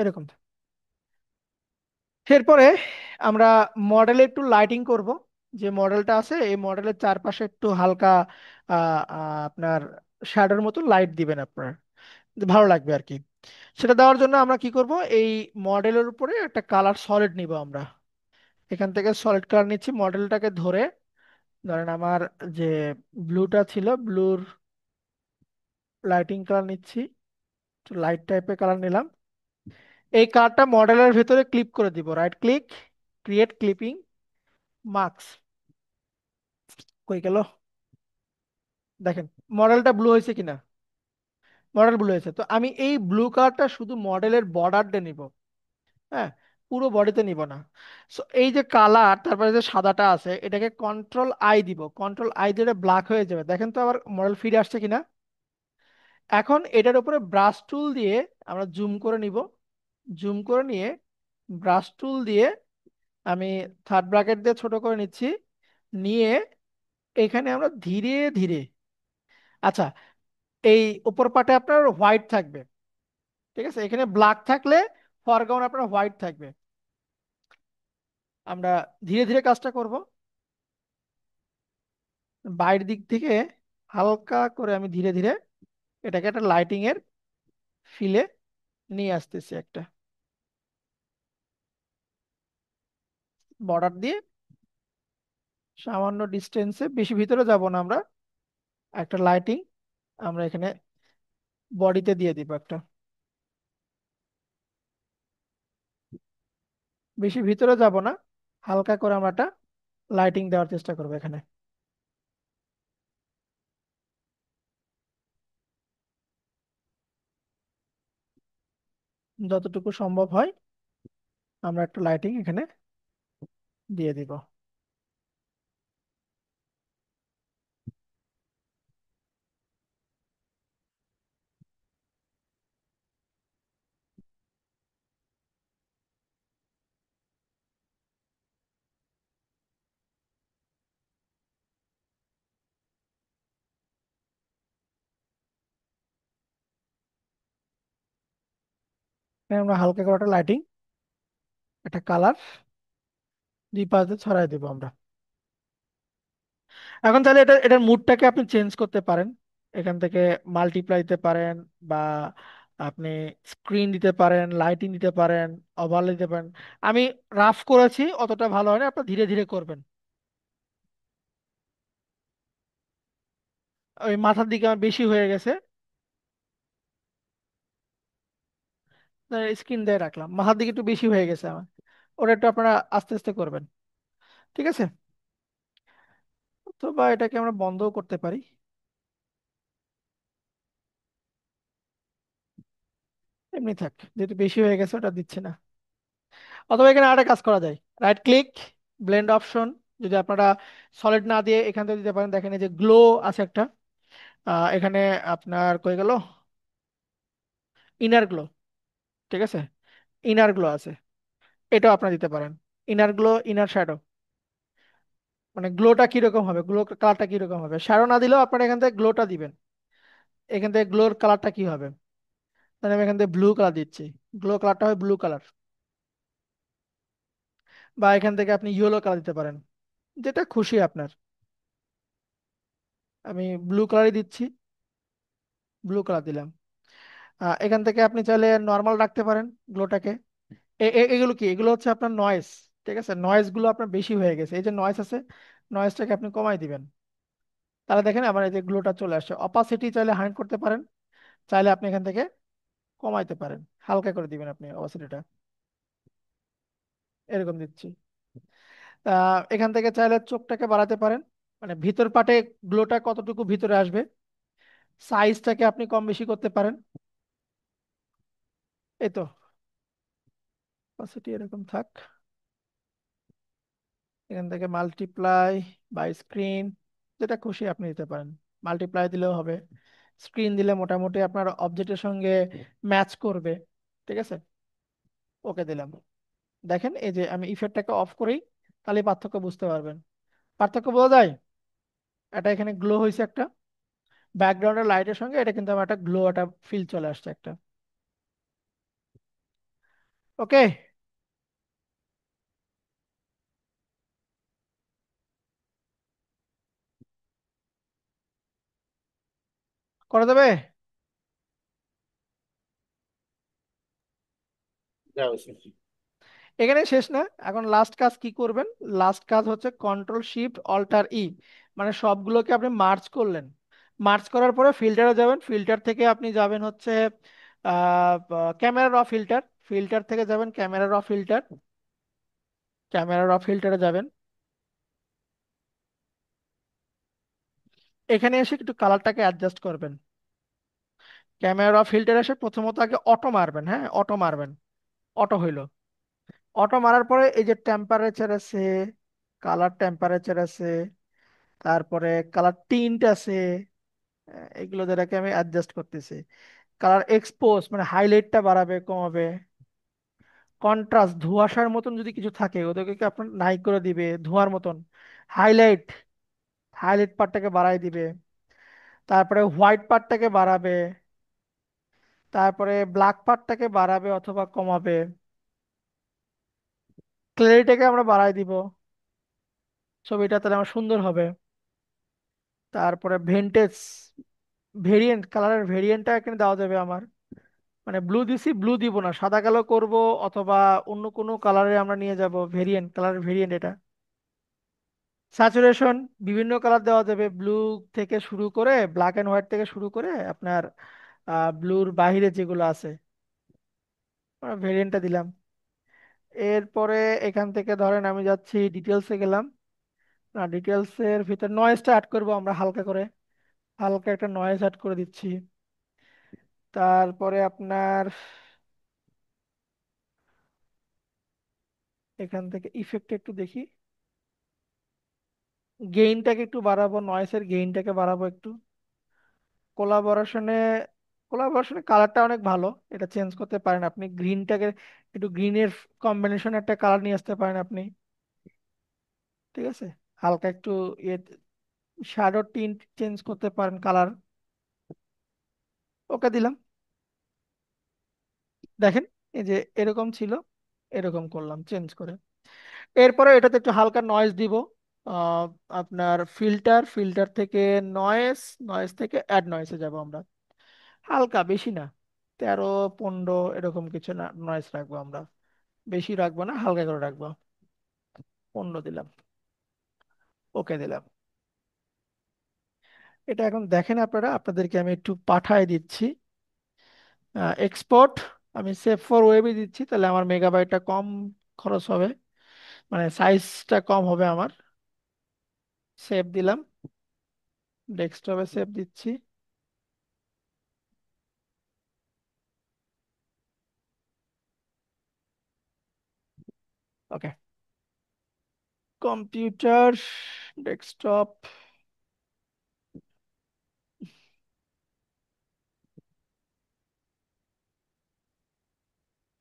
এরকম থাক। এরপরে আমরা মডেলে একটু লাইটিং করব। যে মডেলটা আছে এই মডেলের চারপাশে একটু হালকা আপনার শ্যাডোর মতো লাইট দিবেন আপনার, ভালো লাগবে আর কি। সেটা দেওয়ার জন্য আমরা কি করব, এই মডেলের উপরে একটা কালার সলিড নিব আমরা। এখান থেকে সলিড কালার নিচ্ছি, মডেলটাকে ধরে, ধরেন আমার যে ব্লুটা ছিল, ব্লুর লাইটিং কালার নিচ্ছি, লাইট টাইপের কালার নিলাম। এই কালারটা মডেলের ভেতরে ক্লিপ করে দিব, right click, create clipping marks. কই গেল, দেখেন মডেলটা ব্লু হয়েছে কিনা। মডেল ব্লু হয়েছে, তো আমি এই ব্লু কালারটা শুধু মডেলের বর্ডারটা নিব। হ্যাঁ, পুরো বডিতে নিব না। সো এই যে কালার, তারপরে যে সাদাটা আছে, এটাকে কন্ট্রোল আই দিব, কন্ট্রোল আই দিলে ব্ল্যাক হয়ে যাবে। দেখেন তো আবার মডেল ফিরে আসছে কিনা। এখন এটার উপরে ব্রাশ টুল দিয়ে আমরা জুম করে নিব। জুম করে নিয়ে ব্রাশ টুল দিয়ে আমি থার্ড ব্র্যাকেট দিয়ে ছোট করে নিচ্ছি। নিয়ে এখানে আমরা ধীরে ধীরে, আচ্ছা, এই উপর পাটে আপনার হোয়াইট থাকবে, ঠিক আছে, এখানে ব্ল্যাক থাকলে ফরগ্রাউন্ড আপনার হোয়াইট থাকবে। আমরা ধীরে ধীরে কাজটা করব। বাইরের দিক থেকে হালকা করে আমি ধীরে ধীরে এটাকে একটা লাইটিং এর ফিলে নিয়ে আসতেছি একটা বর্ডার দিয়ে। সামান্য ডিস্টেন্সে, বেশি ভিতরে যাব না আমরা। একটা লাইটিং আমরা এখানে বডিতে দিয়ে দিব একটা, বেশি ভিতরে যাব না। হালকা করে আমরা একটা লাইটিং দেওয়ার চেষ্টা করবো এখানে, যতটুকু সম্ভব হয় আমরা একটা লাইটিং এখানে দিয়ে দিব। এখানে আমরা হালকা করে একটা লাইটিং, একটা কালার দুই পাশে ছড়াই দেবো আমরা। এখন তাহলে এটার মুডটাকে আপনি চেঞ্জ করতে পারেন। এখান থেকে মাল্টিপ্লাই দিতে পারেন, বা আপনি স্ক্রিন দিতে পারেন, লাইটিং দিতে পারেন, ওভারলে দিতে পারেন। আমি রাফ করেছি, অতটা ভালো হয় না, আপনার ধীরে ধীরে করবেন। ওই মাথার দিকে আমার বেশি হয়ে গেছে, স্ক্রিন দিয়ে রাখলাম। মাথার দিকে একটু বেশি হয়ে গেছে আমার, ওটা একটু আপনারা আস্তে আস্তে করবেন, ঠিক আছে। তো বা এটাকে আমরা বন্ধও করতে পারি, এমনি থাক, যেহেতু বেশি হয়ে গেছে ওটা দিচ্ছে না। অথবা এখানে আরেকটা কাজ করা যায়, রাইট ক্লিক, ব্লেন্ড অপশন, যদি আপনারা সলিড না দিয়ে এখান থেকে দিতে পারেন। দেখেন এই যে গ্লো আছে একটা, এখানে আপনার কই গেল, ইনার গ্লো, ঠিক আছে, ইনার গ্লো আছে, এটাও আপনারা দিতে পারেন। ইনার গ্লো, ইনার শ্যাডো, মানে গ্লোটা কিরকম হবে, গ্লো কালারটা কিরকম হবে। শ্যাডো না দিলেও আপনারা এখান থেকে গ্লোটা দিবেন। এখান থেকে গ্লোর কালারটা কি হবে, তাহলে আমি এখান থেকে ব্লু কালার দিচ্ছি, গ্লো কালারটা হবে ব্লু কালার। বা এখান থেকে আপনি ইয়েলো কালার দিতে পারেন, যেটা খুশি আপনার। আমি ব্লু কালারই দিচ্ছি, ব্লু কালার দিলাম। এখান থেকে আপনি চাইলে নর্মাল রাখতে পারেন গ্লোটাকে। এগুলো কি, এগুলো হচ্ছে আপনার নয়েজ, ঠিক আছে। নয়েজ গুলো আপনার বেশি হয়ে গেছে, এই যে নয়েজ আছে, নয়েজটাকে আপনি কমাই দিবেন। তাহলে দেখেন আমার এই যে গ্লোটা চলে আসছে। অপাসিটি চাইলে হাইড করতে পারেন, চাইলে আপনি এখান থেকে কমাইতে পারেন, হালকা করে দিবেন আপনি অপাসিটিটা, এরকম দিচ্ছি। এখান থেকে চাইলে চোখটাকে বাড়াতে পারেন, মানে ভিতর পাটে গ্লোটা কতটুকু ভিতরে আসবে, সাইজটাকে আপনি কম বেশি করতে পারেন। এই তো, অপাসিটি এরকম থাক। এখান থেকে মাল্টিপ্লাই বাই স্ক্রিন, যেটা খুশি আপনি দিতে পারেন, মাল্টিপ্লাই দিলেও হবে, স্ক্রিন দিলে মোটামুটি আপনার অবজেক্টের সঙ্গে ম্যাচ করবে। ঠিক আছে, ওকে দিলাম। দেখেন এই যে আমি ইফেক্টটাকে অফ করি, তাহলে পার্থক্য বুঝতে পারবেন। পার্থক্য বোঝা যায়, এটা এখানে গ্লো হয়েছে একটা, ব্যাকগ্রাউন্ডের লাইটের সঙ্গে এটা কিন্তু আমার একটা গ্লো, একটা ফিল চলে আসছে একটা। ওকে, করা যাবে। যাও। এখানে শেষ না, এখন লাস্ট কাজ কি করবেন? লাস্ট কাজ হচ্ছে কন্ট্রোল শিফট অল্টার ই, মানে সবগুলোকে আপনি মার্জ করলেন। মার্জ করার পরে ফিল্টারে যাবেন, ফিল্টার থেকে আপনি যাবেন হচ্ছে ক্যামেরা র ফিল্টার, ফিল্টার থেকে যাবেন ক্যামেরা র ফিল্টার, ক্যামেরা র ফিল্টারে যাবেন। এখানে এসে একটু কালারটাকে অ্যাডজাস্ট করবেন। ক্যামেরা র ফিল্টার এসে প্রথমত আগে অটো মারবেন, হ্যাঁ অটো মারবেন, অটো হইলো। অটো মারার পরে এই যে টেম্পারেচার আছে, কালার টেম্পারেচার আছে, তারপরে কালার টিন্ট আছে, এগুলো দ্বারাকে আমি অ্যাডজাস্ট করতেছি। কালার এক্সপোজ মানে হাইলাইটটা বাড়াবে কমাবে, কন্ট্রাস্ট ধোঁয়াশার মতন যদি কিছু থাকে ওদেরকে কি আপনার নাই করে দিবে ধোঁয়ার মতন, হাইলাইট, হাইলাইট পার্টটাকে বাড়াই দিবে, তারপরে হোয়াইট পার্টটাকে বাড়াবে, তারপরে ব্ল্যাক পার্টটাকে বাড়াবে অথবা কমাবে, ক্ল্যারিটিটাকে আমরা বাড়াই দিব, ছবিটা তাহলে আমার সুন্দর হবে। তারপরে ভেন্টেজ ভেরিয়েন্ট, কালারের ভেরিয়েন্টটা এখানে দেওয়া যাবে আমার, মানে ব্লু দিছি, ব্লু দিব না, সাদা কালো করব, অথবা অন্য কোনো কালারে আমরা নিয়ে যাব, ভেরিয়েন্ট, কালারের ভেরিয়েন্ট এটা। স্যাচুরেশন বিভিন্ন কালার দেওয়া যাবে, ব্লু থেকে শুরু করে ব্ল্যাক অ্যান্ড হোয়াইট থেকে শুরু করে আপনার ব্লুর বাইরে যেগুলো আছে, ভেরিয়েন্টটা দিলাম। এরপরে এখান থেকে ধরেন আমি যাচ্ছি ডিটেলসে গেলাম, না ডিটেলসের ভিতর নয়েজটা অ্যাড করব আমরা হালকা করে, হালকা একটা নয়েজ অ্যাড করে দিচ্ছি। তারপরে আপনার এখান থেকে ইফেক্ট একটু দেখি, গেইনটাকে একটু বাড়াবো, নয়েসের গেইনটাকে বাড়াবো একটু। কোলাবোরেশনে, কোলাবোরেশনে কালারটা অনেক ভালো, এটা চেঞ্জ করতে পারেন আপনি, গ্রিনটাকে একটু গ্রিনের কম্বিনেশন একটা কালার নিয়ে আসতে পারেন আপনি। ঠিক আছে, হালকা একটু ইয়ে শ্যাডো টিন্ট চেঞ্জ করতে পারেন কালার। ওকে দিলাম। দেখেন এই যে এরকম ছিল, এরকম করলাম চেঞ্জ করে। এরপরে এটাতে একটু হালকা নয়েজ দিব। আহ, আপনার ফিল্টার, ফিল্টার থেকে নয়েজ, নয়েজ থেকে অ্যাড নয়েজে যাব আমরা, হালকা বেশি না, 13 15 এরকম কিছু না নয়েজ রাখবো আমরা, বেশি রাখবো না, হালকা করে রাখবো। 15 দিলাম, ওকে দিলাম। এটা এখন দেখেন আপনারা, আপনাদেরকে আমি একটু পাঠায় দিচ্ছি এক্সপোর্ট, আমি সেভ ফর ওয়েবই দিচ্ছি, তাহলে আমার মেগাবাইটটা কম খরচ হবে, মানে সাইজটা কম হবে আমার। সেভ দিলাম, ডেস্কটপে সেভ দিচ্ছি। ওকে, কম্পিউটার, ডেস্কটপ,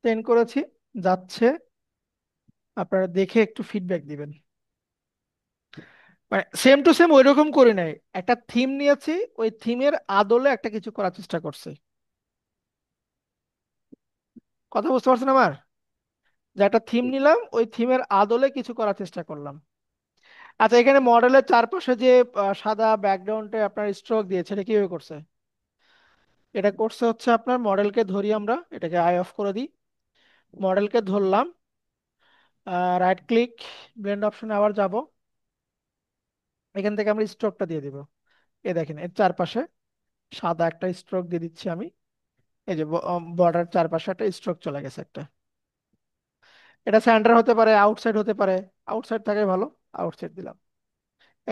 সেন্ড করেছি, যাচ্ছে, আপনারা দেখে একটু ফিডব্যাক দিবেন। মানে সেম টু সেম ওই রকম করে নাই, একটা থিম নিয়েছি, ওই থিমের আদলে একটা কিছু করার চেষ্টা করছে। কথা বুঝতে পারছেন আমার? যে একটা থিম নিলাম, ওই থিমের আদলে কিছু করার চেষ্টা করলাম। আচ্ছা, এখানে মডেলের চারপাশে যে সাদা ব্যাকগ্রাউন্ডে আপনার স্ট্রোক দিয়েছে, এটা কিভাবে করছে? এটা করছে হচ্ছে আপনার মডেলকে ধরি, আমরা এটাকে আই অফ করে দিই, মডেলকে ধরলাম, রাইট ক্লিক, ব্লেন্ড অপশনে আবার যাব, এখান থেকে আমরা স্ট্রোকটা দিয়ে দিব। এ দেখেন এর চারপাশে সাদা একটা স্ট্রোক দিয়ে দিচ্ছি আমি। এই যে বর্ডার চারপাশে একটা স্ট্রোক চলে গেছে একটা। এটা সেন্টার হতে পারে, আউটসাইড হতে পারে। আউটসাইড থাকে ভালো, আউটসাইড দিলাম।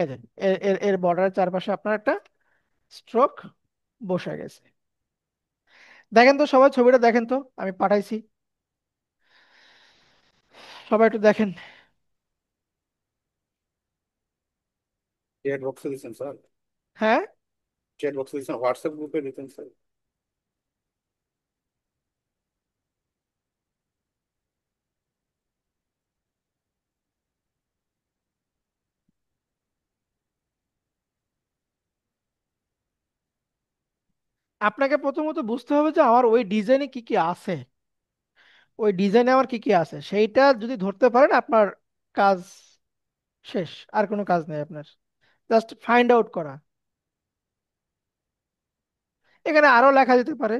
এই যে এর এর এর বর্ডারের চারপাশে আপনার একটা স্ট্রোক বসে গেছে। দেখেন তো সবাই, ছবিটা দেখেন তো, আমি পাঠাইছি, সবাই একটু দেখেন। চ্যাট বক্সে দিচ্ছেন স্যার? হ্যাঁ, চ্যাট বক্সে দিচ্ছেন, হোয়াটসঅ্যাপ গ্রুপে দিচ্ছেন স্যার? আপনাকে প্রথমত বুঝতে হবে যে আমার ওই ডিজাইনে কি কি আছে। ওই ডিজাইনে আমার কি কি আছে সেইটা যদি ধরতে পারেন, আপনার কাজ শেষ। আর কোনো কাজ নেই আপনার, জাস্ট ফাইন্ড আউট করা। এখানে আরো লেখা যেতে পারে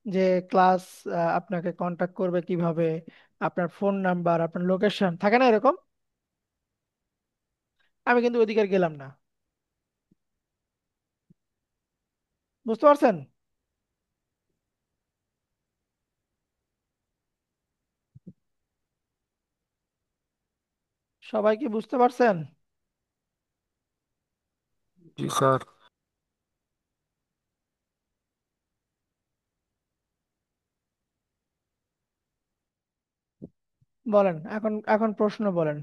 যে ক্লাস আপনাকে কন্টাক্ট করবে কিভাবে, আপনার ফোন নাম্বার, আপনার লোকেশন, থাকে না এরকম? আমি কিন্তু ওইদিকে আর গেলাম না। বুঝতে পারছেন? সবাই কি বুঝতে পারছেন? জি স্যার। বলেন, এখন এখন প্রশ্ন বলেন।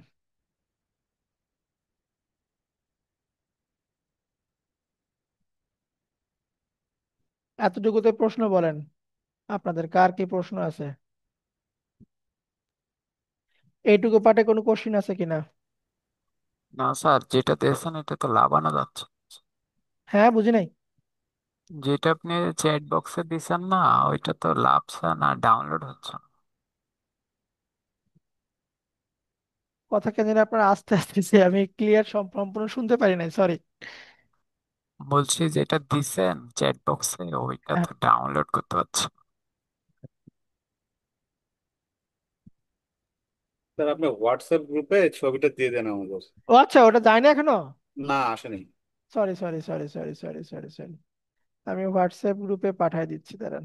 এতটুকুতে প্রশ্ন বলেন, আপনাদের কার কি প্রশ্ন আছে? এইটুকু পাঠে কোনো কোশ্চিন আছে কিনা? না স্যার, যেটা দিয়েছেন এটা তো লাগানো যাচ্ছে। হ্যাঁ, বুঝি নাই। যেটা আপনি চ্যাট বক্সে দিছেন না, ওইটা তো লাভছে না, ডাউনলোড হচ্ছে না। কথা কেন জানি আপনার আস্তে আসতেছে, আমি ক্লিয়ার সম্পূর্ণ শুনতে পারি নাই, সরি। বলছি যেটা দিছেন চ্যাট বক্সে ওইটা তো ডাউনলোড করতে পারছি না। স্যার আপনি হোয়াটসঅ্যাপ গ্রুপে ছবিটা দিয়ে দেন আমাদের। ও আচ্ছা, ওটা যায় না এখনো। না, আসেনি। Sorry sorry sorry sorry sorry sorry sorry. আমি হোয়াটসঅ্যাপ গ্রুপে পাঠিয়ে দিচ্ছি, দাঁড়ান।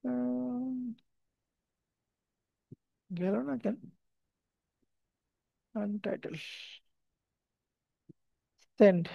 উম, গেল না কেন? Untitled, send.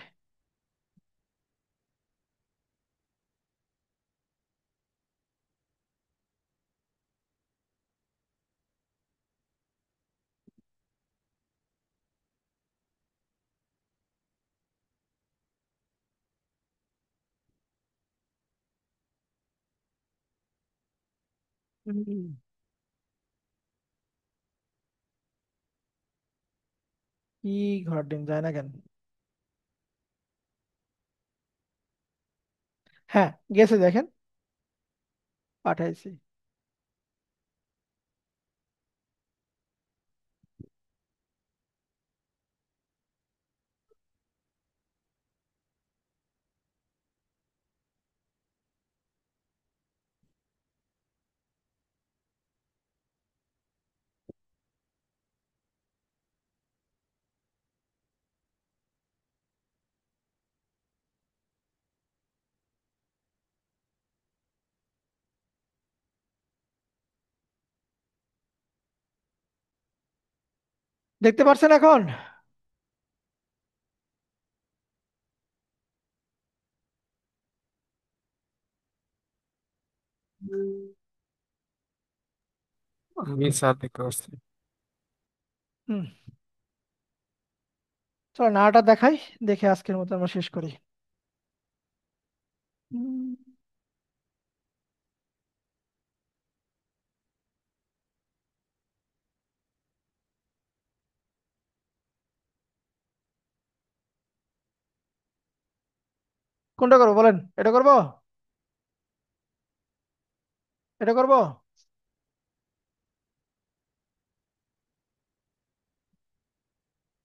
কি ঘর ডিম যায় না কেন? হ্যাঁ, গেছে দেখেন, পাঠাইছি। দেখতে পারছেন এখন? জি স্যার, দেখতে পাচ্ছি। হুম, চলো নাড়াটা দেখাই, দেখে আজকের মতো আমরা শেষ করি। হুম, কোনটা করবো বলেন? এটা করবো, এটা করবো?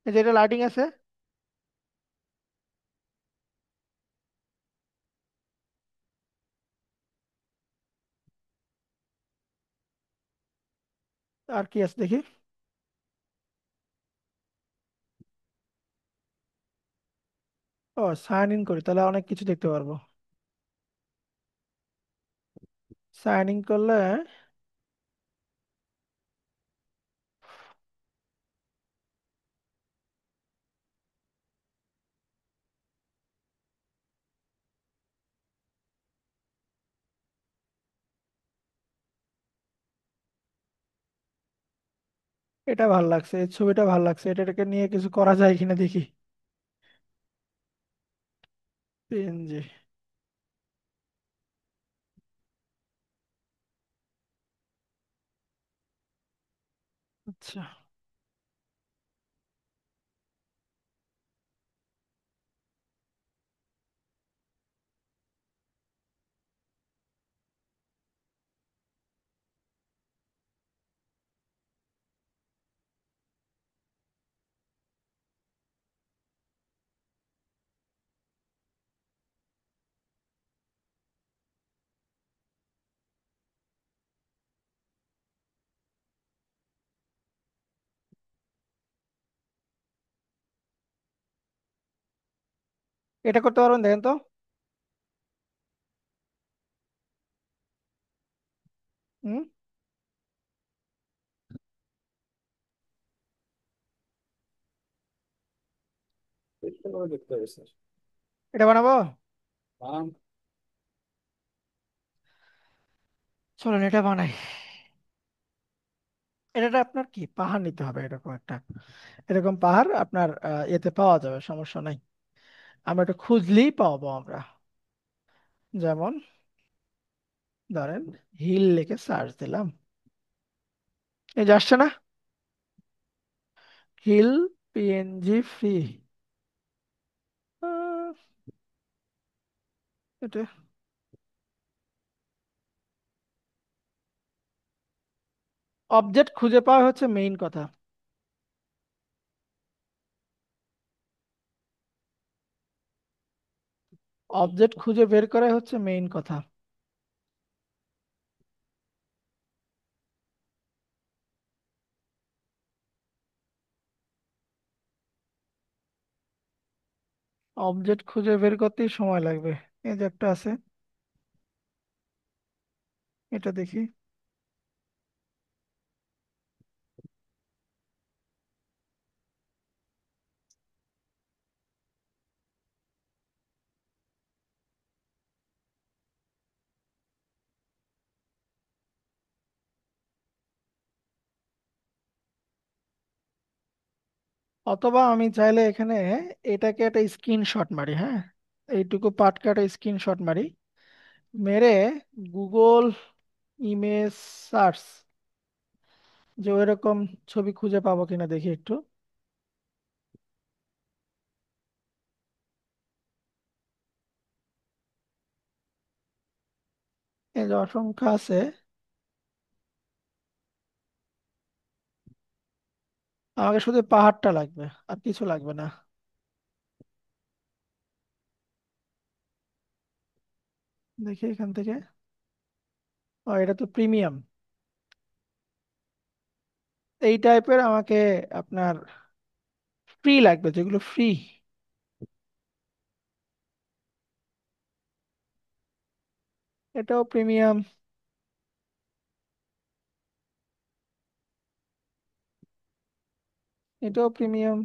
এই যে এটা লাইটিং আছে। আর কি আছে দেখি। ও, সাইন ইন করি তাহলে অনেক কিছু দেখতে পারবো। সাইন ইন করলে এটা ভাল লাগছে, এই ছবিটা ভাল লাগছে, এটাকে নিয়ে কিছু করা যায় কিনা দেখি। পিএনজি। আচ্ছা, এটা করতে পারবেন, দেখেন তো। হুম। দেখতে হবে, দেখতে হবে স্যার। এটা বানাবো। আম, চলুন এটা বানাই। এটা আপনার কি পাহাড় নিতে হবে, এরকম একটা, এরকম পাহাড় আপনার এতে পাওয়া যাবে, সমস্যা নাই। আমরা এটা খুঁজলেই পাবো আমরা। যেমন ধরেন হিল লিখে সার্চ দিলাম, এই যে আসছে না, হিল পিএনজি ফ্রি। এটা অবজেক্ট খুঁজে পাওয়া হচ্ছে মেইন কথা। অবজেক্ট খুঁজে বের করাই হচ্ছে মেইন কথা। অবজেক্ট খুঁজে বের করতেই সময় লাগবে। এই যে একটা আছে, এটা দেখি। অথবা আমি চাইলে এখানে এটাকে একটা স্ক্রিনশট মারি, হ্যাঁ, এইটুকু পার্টকে একটা স্ক্রিনশট মারি, মেরে গুগল ইমেজ সার্চ, যে ওইরকম ছবি খুঁজে পাবো কিনা দেখি একটু। এই যে অসংখ্য আছে, আমাকে শুধু পাহাড়টা লাগবে, আর কিছু লাগবে না। দেখি এখান থেকে। ও, এটা তো প্রিমিয়াম। এই টাইপের আমাকে আপনার ফ্রি লাগবে, যেগুলো ফ্রি। এটাও প্রিমিয়াম, এটাও প্রিমিয়াম।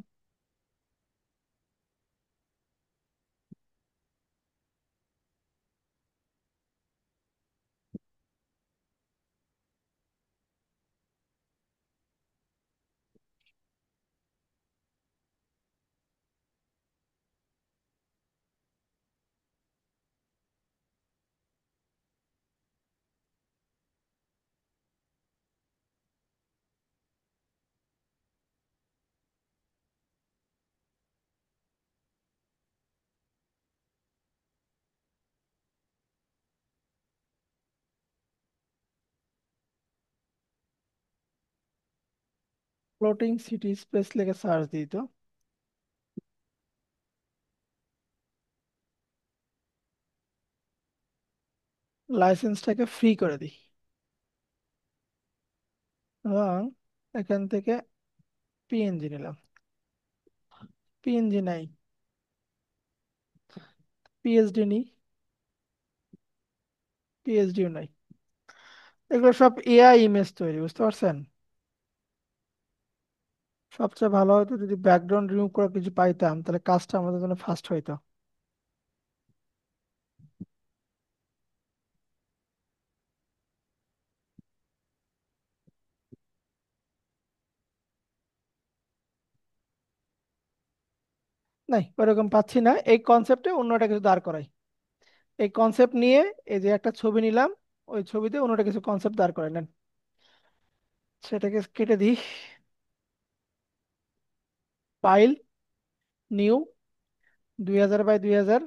ফ্লোটিং সিটি স্পেস লিখে সার্চ দিই তো। লাইসেন্সটাকে ফ্রি করে দিই, এবং এখান থেকে পিএনজি নিলাম। পিএনজি নাই, পিএইচডি নি, পিএইচডিও নাই। এগুলো সব এআই ইমেজ তৈরি, বুঝতে পারছেন? সবচেয়ে ভালো হতো যদি ব্যাকগ্রাউন্ড রিমুভ করে কিছু পাইতাম, তাহলে কাজটা আমাদের জন্য ফাস্ট হইতো। নাই, ওরকম পাচ্ছি না। এই কনসেপ্টে অন্যটা কিছু দাঁড় করাই। এই কনসেপ্ট নিয়ে এই যে একটা ছবি নিলাম, ওই ছবিতে অন্যটা কিছু কনসেপ্ট দাঁড় করাই নেন। সেটাকে কেটে দিই। ফাইল, নিউ, 2000 বাই 2000,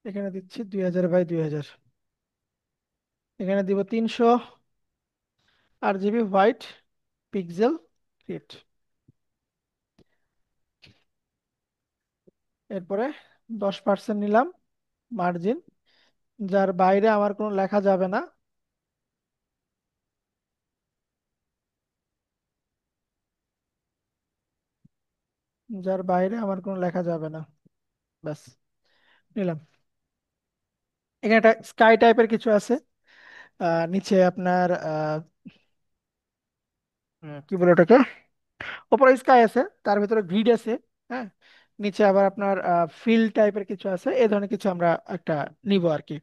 এখানে দিচ্ছি 2000 বাই 2000। এখানে দিব 300 RGB হোয়াইট পিক্সেল ক্রিয়েট। এরপরে 10% নিলাম মার্জিন, যার বাইরে আমার কোনো লেখা যাবে না। যার বাইরে আমার কোনো লেখা যাবে না, ব্যাস নিলাম। এখানে একটা স্কাই টাইপের কিছু আছে। নিচে আপনার কি বলে ওটাকে, উপরে স্কাই আছে, তার ভিতরে গ্রিড আছে। হ্যাঁ, নিচে আবার আপনার ফিল্ড টাইপের কিছু আছে। এই ধরনের কিছু আমরা একটা নিব আর কি,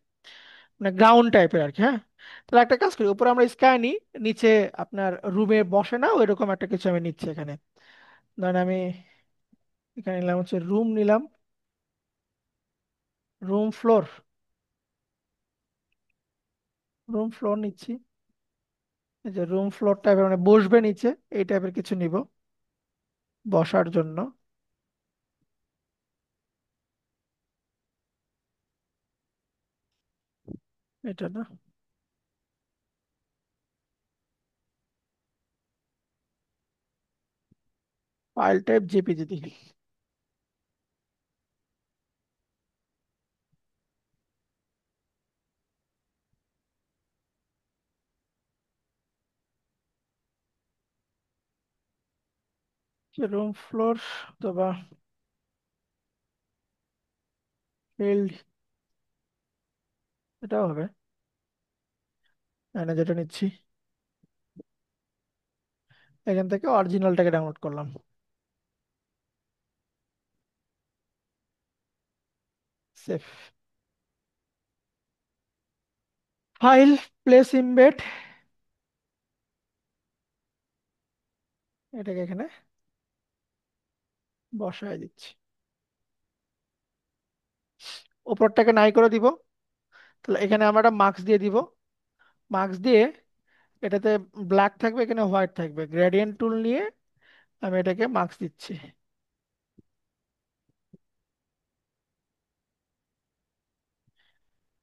মানে গ্রাউন্ড টাইপের আর কি। হ্যাঁ, তাহলে একটা কাজ করি, উপরে আমরা স্কাই নিই, নিচে আপনার রুমে বসে না ওইরকম একটা কিছু আমি নিচ্ছি এখানে। ধরেন আমি এখানে নিলাম হচ্ছে রুম, নিলাম রুম ফ্লোর, রুম ফ্লোর নিচ্ছি। এই যে রুম ফ্লোর টাইপের, মানে বসবে নিচে, এই টাইপের কিছু নিব বসার জন্য। এটা না, ফাইল টাইপ জেপিজি দিই। রুম ফ্লোর অথবা ফিল্ড, এটাও হবে। এখানে যেটা নিচ্ছি, এখান থেকে অরিজিনালটাকে ডাউনলোড করলাম। সেভ। ফাইল, প্লেস ইমবেড, এটাকে এখানে বসায় দিচ্ছি। উপরটাকে নাই করে দিব। তাহলে এখানে আমরা একটা মার্কস দিয়ে দিব। মার্কস দিয়ে এটাতে ব্ল্যাক থাকবে, এখানে হোয়াইট থাকবে। গ্রেডিয়েন্ট টুল নিয়ে আমি এটাকে মার্কস দিচ্ছি।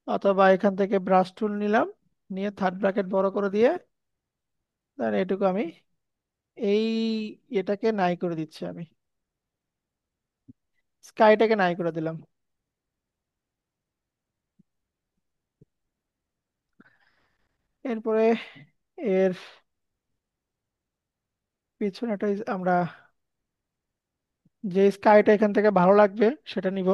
অথবা এখান থেকে ব্রাশ টুল নিলাম, নিয়ে থার্ড ব্র্যাকেট বড় করে দিয়ে তাহলে এটুকু আমি এই এটাকে নাই করে দিচ্ছি। আমি স্কাইটাকে নাই করে দিলাম। এরপরে এর পিছনেটা আমরা যে স্কাইটা এখান থেকে ভালো লাগবে সেটা নিব।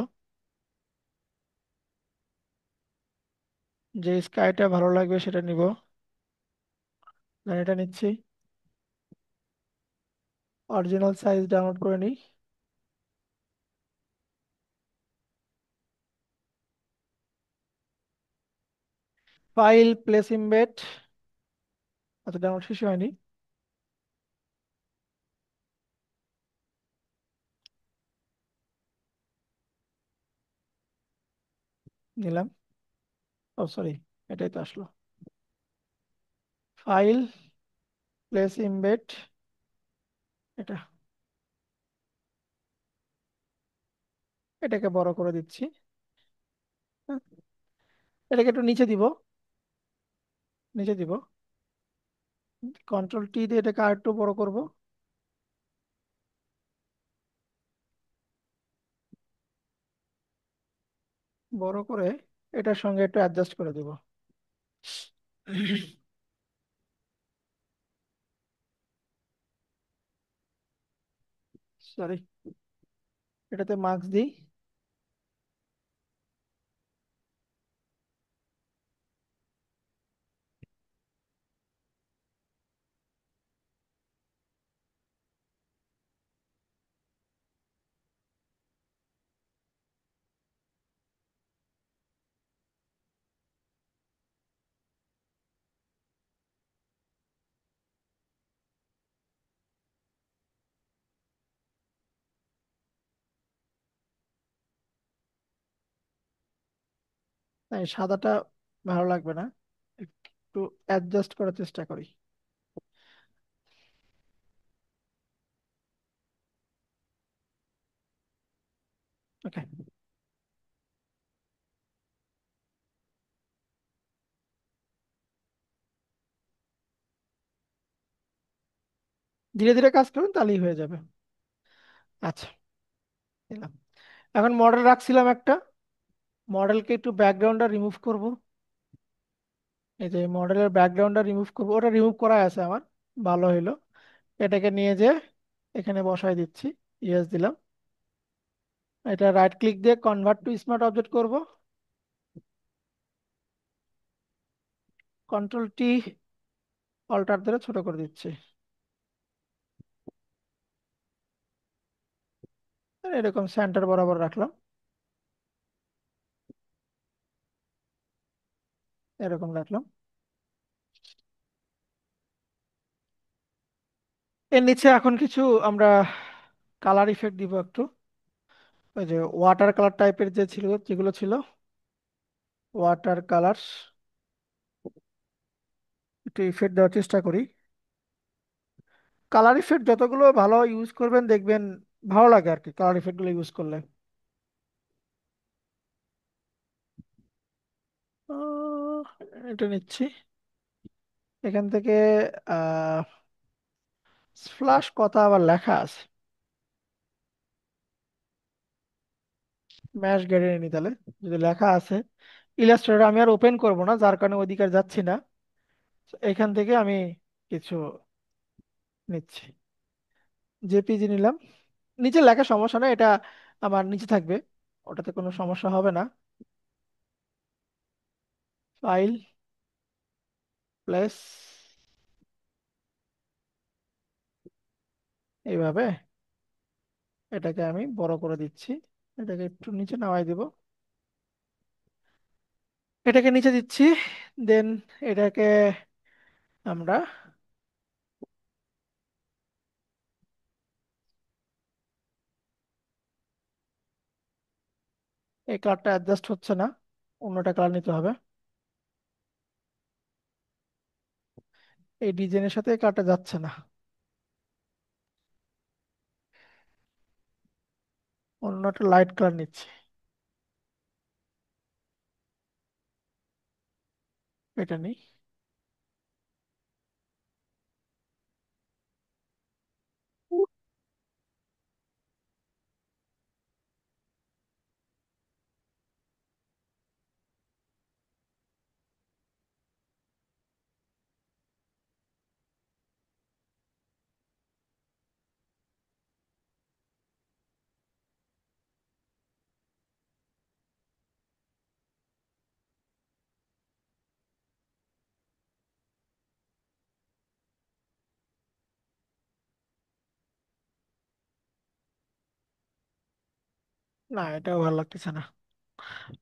যে স্কাইটা ভালো লাগবে সেটা নিব। এটা নিচ্ছি। অরিজিনাল সাইজ ডাউনলোড করে নিই। ফাইল, প্লেস ইমবেড, আচ্ছা ডাউনলোড শেষ হয়নি, নিলাম। ও সরি, এটাই তো আসলো। ফাইল, প্লেস ইমবেড, এটা, এটাকে বড় করে দিচ্ছি। হ্যাঁ, এটাকে একটু নিচে দিব, নিচে দিব। কন্ট্রোল টি দিয়ে এটাকে আর একটু বড় করব। বড় করে এটার সঙ্গে একটু অ্যাডজাস্ট করে দিব। সরি, এটাতে মার্কস দিই। না, এই সাদাটা ভালো লাগবে না, একটু অ্যাডজাস্ট করার চেষ্টা করি। ওকে। ধীরে ধীরে কাজ করুন, তাহলেই হয়ে যাবে। আচ্ছা, দিলাম। এখন মডেল রাখছিলাম একটা, মডেলকে একটু ব্যাকগ্রাউন্ডটা রিমুভ করব। এই যে মডেলের ব্যাকগ্রাউন্ডটা রিমুভ করব, ওটা রিমুভ করা আছে আমার, ভালো হইলো। এটাকে নিয়ে যে এখানে বসাই দিচ্ছি, ইয়েস দিলাম। এটা রাইট ক্লিক দিয়ে কনভার্ট টু স্মার্ট অবজেক্ট করব, কন্ট্রোল টি, অল্টার ধরে ছোট করে দিচ্ছি। এরকম সেন্টার বরাবর রাখলাম, এরকম রাখলাম। এর নিচে এখন কিছু আমরা কালার ইফেক্ট দিব একটু। ওই যে ওয়াটার কালার টাইপের যে ছিল, যেগুলো ছিল ওয়াটার কালার, একটু ইফেক্ট দেওয়ার চেষ্টা করি। কালার ইফেক্ট যতগুলো ভালো ইউজ করবেন দেখবেন ভালো লাগে আর কি, কালার ইফেক্ট গুলো ইউজ করলে। আহ, এটা নিচ্ছি এখান থেকে। আহ ফ্লাশ কথা আবার লেখা আছে, ম্যাশ গ্যালারি নি তাহলে, যদি লেখা আছে। ইলাস্ট্রেটর আমি আর ওপেন করব না, যার কারণে ওইদিকে আর যাচ্ছি না। এখান থেকে আমি কিছু নিচ্ছি, জেপিজি নিলাম। নিচে লেখা সমস্যা না, এটা আমার নিচে থাকবে, ওটাতে কোনো সমস্যা হবে না। ফাইল, প্লেস, এইভাবে এটাকে আমি বড় করে দিচ্ছি। এটাকে একটু নিচে নামাই দিব, এটাকে নিচে দিচ্ছি। দেন এটাকে আমরা এই কালারটা অ্যাডজাস্ট হচ্ছে না, অন্যটা কালার নিতে হবে। এই ডিজাইনের সাথে এই কালারটা যাচ্ছে না, অন্যটা লাইট কালার নিচ্ছি। এটা নেই। না, এটাও ভালো লাগতেছে না।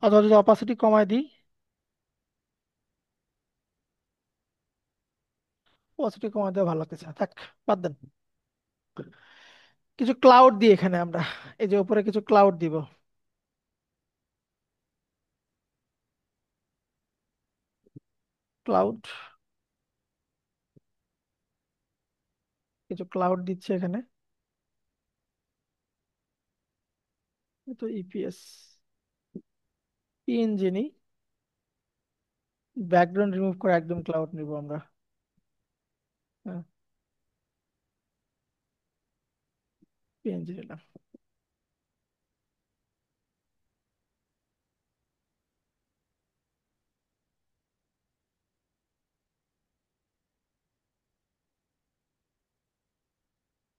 অথবা যদি অপাসিটি কমাই দিই, অপাসিটি কমাই দেওয়া ভালো লাগতেছে না, থাক, বাদ দেন। কিছু ক্লাউড দিই এখানে আমরা, এই যে উপরে কিছু ক্লাউড দিব। ক্লাউড, কিছু ক্লাউড দিচ্ছি এখানে। তো ইপিএস, পিএনজি নিই, ব্যাকগ্রাউন্ড রিমুভ করে একদম ক্লাউড নিব আমরা। হ্যাঁ, পিএনজি নিলাম।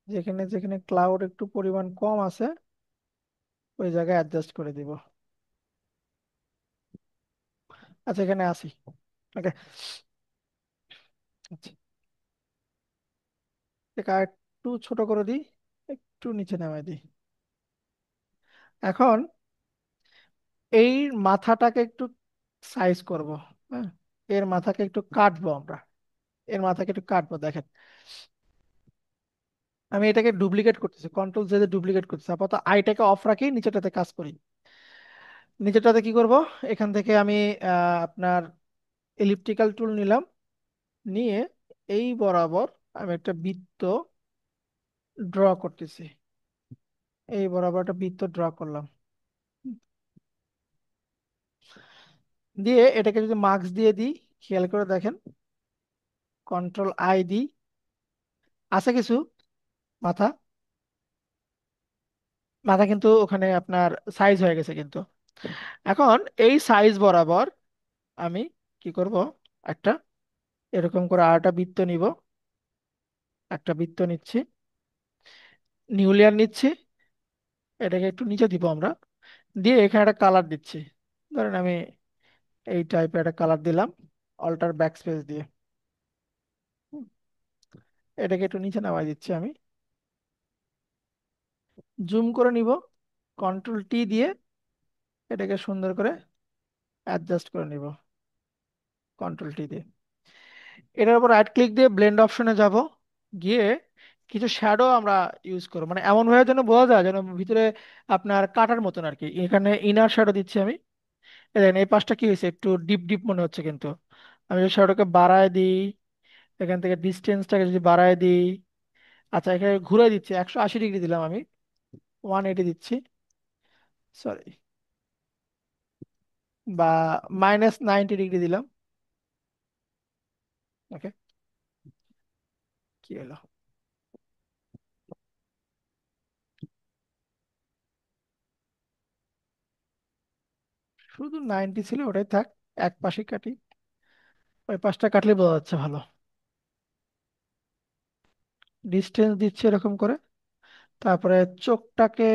যেখানে যেখানে ক্লাউড একটু পরিমাণ কম আছে ওই জায়গায় অ্যাডজাস্ট করে দিব। আচ্ছা, এখানে আসি। ওকে। আচ্ছা, এটা একটু ছোট করে দিই, একটু নিচে নামাই দিই। এখন এই মাথাটাকে একটু সাইজ করব। হ্যাঁ, এর মাথাকে একটু কাটবো আমরা। এর মাথাকে একটু কাটবো, দেখেন। আমি এটাকে ডুপ্লিকেট করতেছি, কন্ট্রোল জেড ডুপ্লিকেট করতেছি। আপাতত আইটাকে অফ রাখি, নিচেটাতে কাজ করি। নিচেটাতে কি করব, এখান থেকে আমি আপনার এলিপ্টিক্যাল টুল নিলাম, নিয়ে এই বরাবর আমি একটা বৃত্ত ড্র করতেছি। এই বরাবর একটা বৃত্ত ড্র করলাম, দিয়ে এটাকে যদি মার্কস দিয়ে দিই, খেয়াল করে দেখেন, কন্ট্রোল আই দিই, আছে কিছু মাথা, মাথা কিন্তু ওখানে আপনার সাইজ হয়ে গেছে কিন্তু। এখন এই সাইজ বরাবর আমি কি করব, একটা এরকম করে আরেকটা বৃত্ত নিব। একটা বৃত্ত নিচ্ছি, নিউ লেয়ার নিচ্ছি, এটাকে একটু নিচে দিব আমরা, দিয়ে এখানে একটা কালার দিচ্ছি। ধরেন আমি এই টাইপের একটা কালার দিলাম, অল্টার ব্যাক স্পেস দিয়ে। হুম, এটাকে একটু নিচে নামাই দিচ্ছি আমি, জুম করে নিব, কন্ট্রোল টি দিয়ে এটাকে সুন্দর করে অ্যাডজাস্ট করে নিব, কন্ট্রোল টি দিয়ে। এটার উপর রাইট ক্লিক দিয়ে ব্লেন্ড অপশনে যাব, গিয়ে কিছু শ্যাডো আমরা ইউজ করব, মানে এমন ভাবে যেন বোঝা যায় যেন ভিতরে আপনার কাটার মতন আর কি। এখানে ইনার শ্যাডো দিচ্ছি আমি। এই দেখেন, এই পাশটা কি হয়েছে, একটু ডিপ ডিপ মনে হচ্ছে কিন্তু। আমি যদি শ্যাডোকে বাড়ায় দিই, এখান থেকে ডিস্টেন্সটাকে যদি বাড়ায় দিই, আচ্ছা এখানে ঘুরে দিচ্ছি, 180 ডিগ্রি দিলাম আমি, 180 দিচ্ছি, সরি, বা -90 ডিগ্রি দিলাম। ওকে, কি হলো, শুধু 90 ছিল, ওটাই থাক। এক পাশে কাটি, ওই পাশটা কাটলে বোঝা যাচ্ছে ভালো। ডিস্টেন্স দিচ্ছি এরকম করে, তারপরে চোখটাকে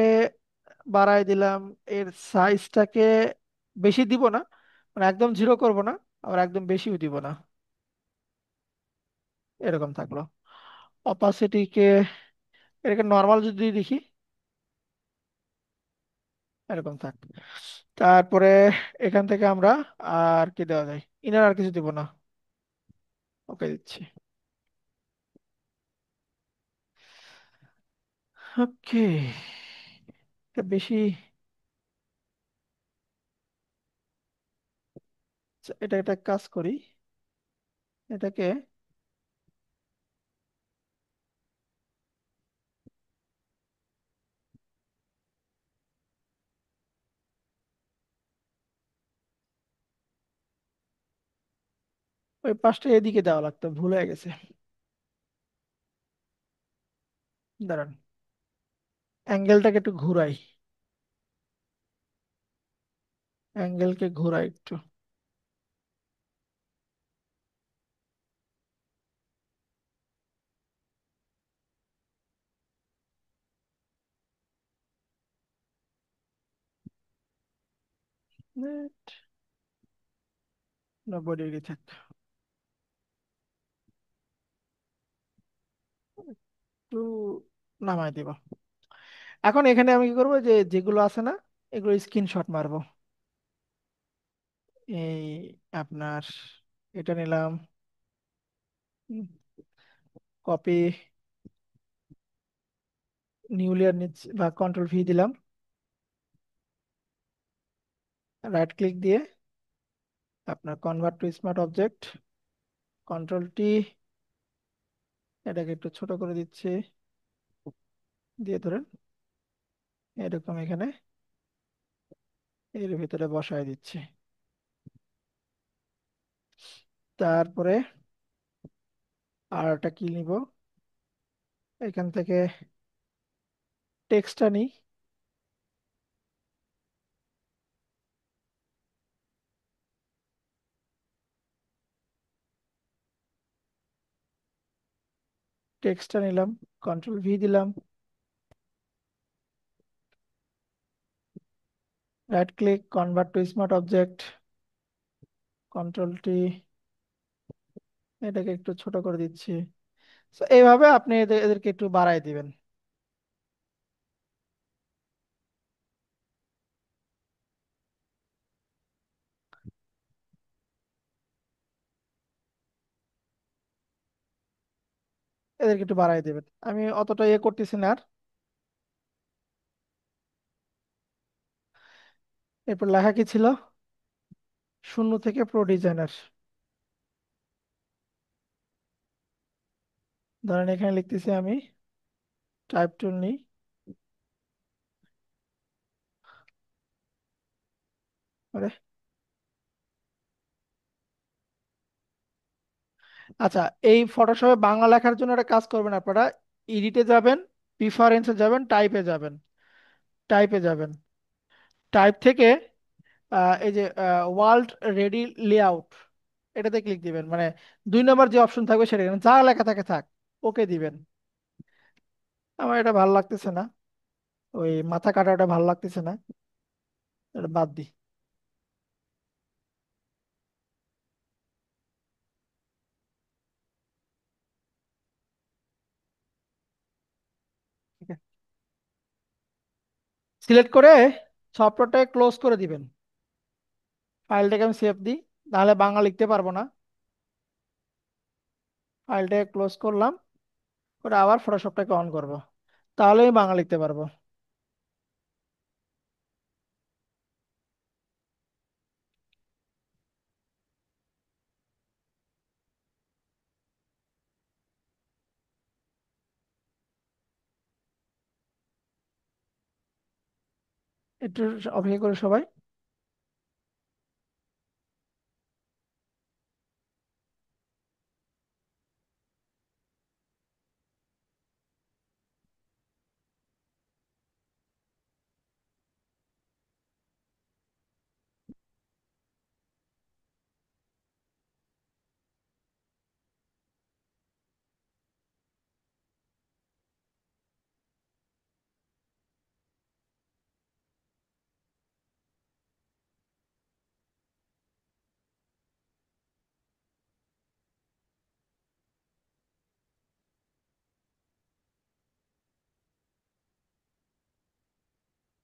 বাড়ায় দিলাম। এর সাইজটাকে বেশি দিব না, মানে একদম জিরো করব না, আবার একদম বেশিও দিব না, এরকম থাকলো। অপাসিটিকে এটাকে নর্মাল যদি দেখি, এরকম থাক। তারপরে এখান থেকে আমরা আর কি দেওয়া যায়, ইনার আর কিছু দিব না, ওকে দিচ্ছি। ওকে, এটা বেশি, আচ্ছা, এটা একটা কাজ করি, এটাকে ওই পাশটা এদিকে দেওয়া লাগতো, ভুল হয়ে গেছে। দাঁড়ান, অ্যাঙ্গেলটাকে একটু ঘুরাই, অ্যাঙ্গেলকে ঘুরাই একটু। Net, 90 ডিগ্রি থাক, একটু নামাই দিব। এখন এখানে আমি কি করবো, যে যেগুলো আছে না, এগুলো স্ক্রিনশট মারবো। এই আপনার এটা নিলাম, কপি, নিউ লেয়ার নিচ্ছি বা কন্ট্রোল ভি দিলাম, রাইট ক্লিক দিয়ে আপনার convert to smart object, control T, এটাকে একটু ছোট করে দিচ্ছি, দিয়ে ধরেন এরকম এখানে এর ভিতরে বসায় দিচ্ছি। তারপরে আর একটা কি নিব, এখান থেকে টেক্সটটা নিই, টেক্সটটা নিলাম, কন্ট্রোল ভি দিলাম, right click, convert to smart object, control T, এটাকে একটু ছোট করে দিচ্ছি। So, এইভাবে আপনি এদেরকে একটু বাড়াই দিবেন। এদেরকে একটু বাড়াই দিবেন, আমি অতটা ইয়ে করতেছি না আর। এরপর লেখা কি ছিল, শূন্য থেকে প্রো ডিজাইনার। ধরেন এখানে লিখতেছি আমি, টাইপ টুল নিই। আরে, আচ্ছা, এই ফটোশপে বাংলা লেখার জন্য একটা কাজ করবেন আপনারা। এডিটে যাবেন, প্রিফারেন্সে যাবেন, টাইপে যাবেন। টাইপ থেকে এই যে ওয়ার্ল্ড রেডি লেআউট, এটাতে ক্লিক দিবেন। মানে 2 নম্বর যে অপশন থাকবে সেটা এখানে যা লেখা থাকে থাক, ওকে দিবেন। আমার এটা ভালো লাগতেছে না, ওই মাথা কাটাটা ভালো লাগতেছে না, এটা বাদ দিই। সিলেক্ট করে সফটওয়্যারটাকে ক্লোজ করে দিবেন। ফাইলটাকে আমি সেভ দিই, নাহলে বাংলা লিখতে পারবো না। ফাইলটাকে ক্লোজ করলাম, করে আবার ফটোশপটাকে অন করব, তাহলে আমি বাংলা লিখতে পারবো। একটু অপেক্ষা করে সবাই।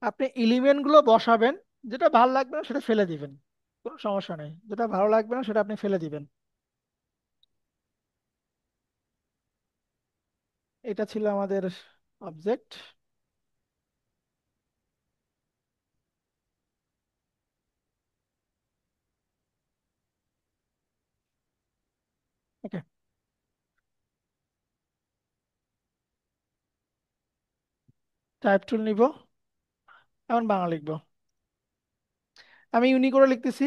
আপনি এলিমেন্ট গুলো বসাবেন, যেটা ভালো লাগবে না সেটা ফেলে দিবেন, কোনো সমস্যা নেই। যেটা ভালো লাগবে না সেটা আপনি ফেলে দিবেন। এটা ছিল আমাদের অবজেক্ট। ওকে, টাইপ টুল নিব, এখন বাংলা লিখবো। আমি ইউনিকোডে লিখতেছি,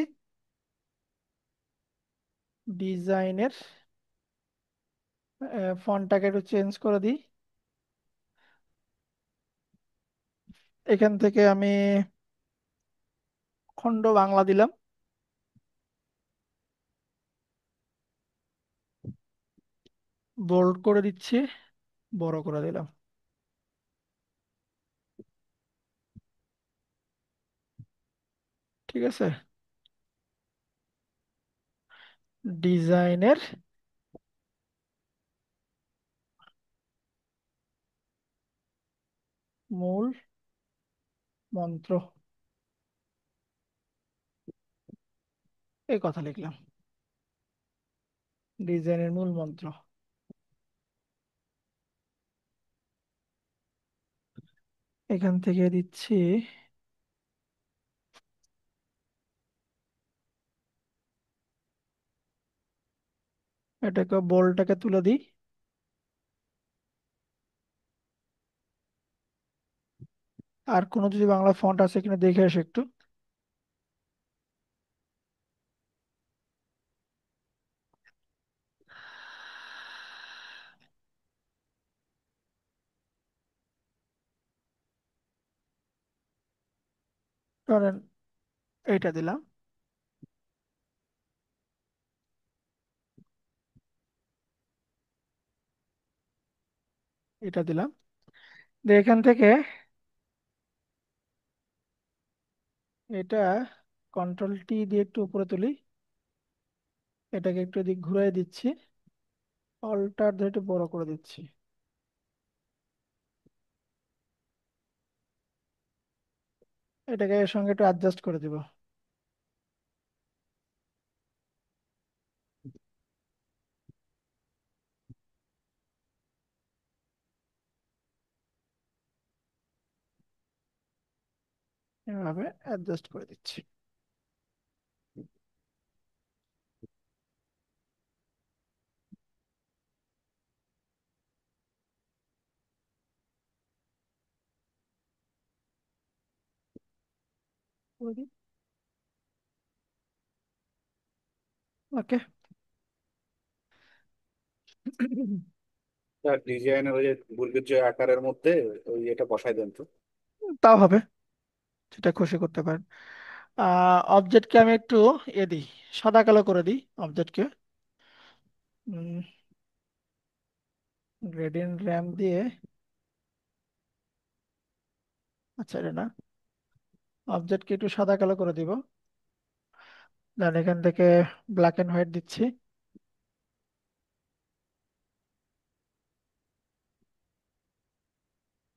ডিজাইনের ফন্টটাকে একটু চেঞ্জ করে দিই। এখান থেকে আমি খণ্ড বাংলা দিলাম, বোল্ড করে দিচ্ছি, বড় করে দিলাম। ঠিক আছে, ডিজাইনের মূল মন্ত্র, এই কথা লিখলাম, ডিজাইনের মূল মন্ত্র। এখান থেকে দিচ্ছি, এটাকে বোল্ডটাকে তুলে দিই। আর কোনো যদি বাংলা ফন্ট আছে কিনা দেখে আসি একটু। ধরেন এইটা দিলাম, এটা দিলাম। দিয়ে এখান থেকে এটা কন্ট্রোল টি দিয়ে একটু উপরে তুলি, এটাকে একটু দিক ঘুরাই দিচ্ছি, অল্টার দিয়ে একটু বড় করে দিচ্ছি। এটাকে এর সঙ্গে একটু অ্যাডজাস্ট করে দিব। এভাবে অ্যাডজাস্ট করে দিচ্ছি। ওকে। তার ডিজাইনের ওই যে বুলগির যে আকারের মধ্যে ওই এটা বসাই দেন তো। তাও হবে, সেটা খুশি করতে পারেন। অবজেক্টকে আমি একটু দিই, সাদা কালো করে দিই অবজেক্টকে। গ্রেডিয়েন্ট র্যাম দিয়ে, আচ্ছা এটা না, অবজেক্টকে একটু সাদা কালো করে দিব। দেন এখান থেকে ব্ল্যাক এন্ড হোয়াইট দিচ্ছি,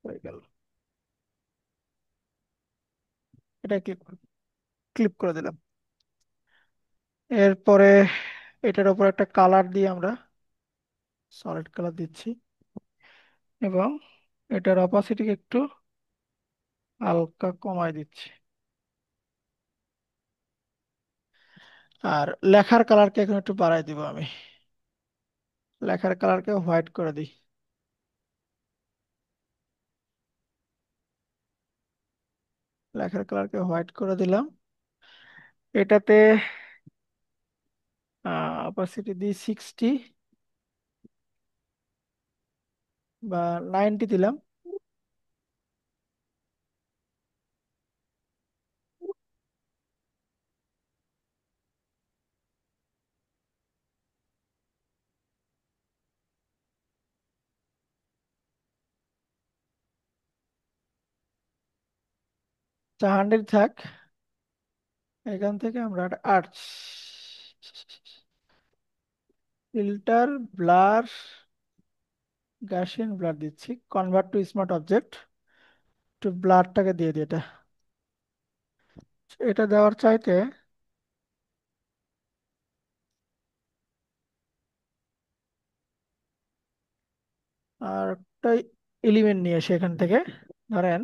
হয়ে গেল। এটা ক্লিপ করে দিলাম। এরপরে এটার উপর একটা কালার দিয়ে আমরা সলিড কালার দিচ্ছি, এবং এটার অপাসিটিকে একটু হালকা কমায় দিচ্ছি। আর লেখার কালারকে এখন একটু বাড়াই দিব আমি, লেখার কালারকে হোয়াইট করে দিই। লেখার কালারকে হোয়াইট করে দিলাম। এটাতে অপাসিটি দিই 60 বা 90 দিলাম। আচ্ছা 100 থাক। এখান থেকে আমরা আর্টস, ফিল্টার, ব্লার, গাসিয়ান ব্লার দিচ্ছি, কনভার্ট টু স্মার্ট অবজেক্ট, একটু ব্লারটাকে দিয়ে দিই এটা। এটা দেওয়ার চাইতে আর একটা এলিমেন্ট নিয়ে এসে এখান থেকে, ধরেন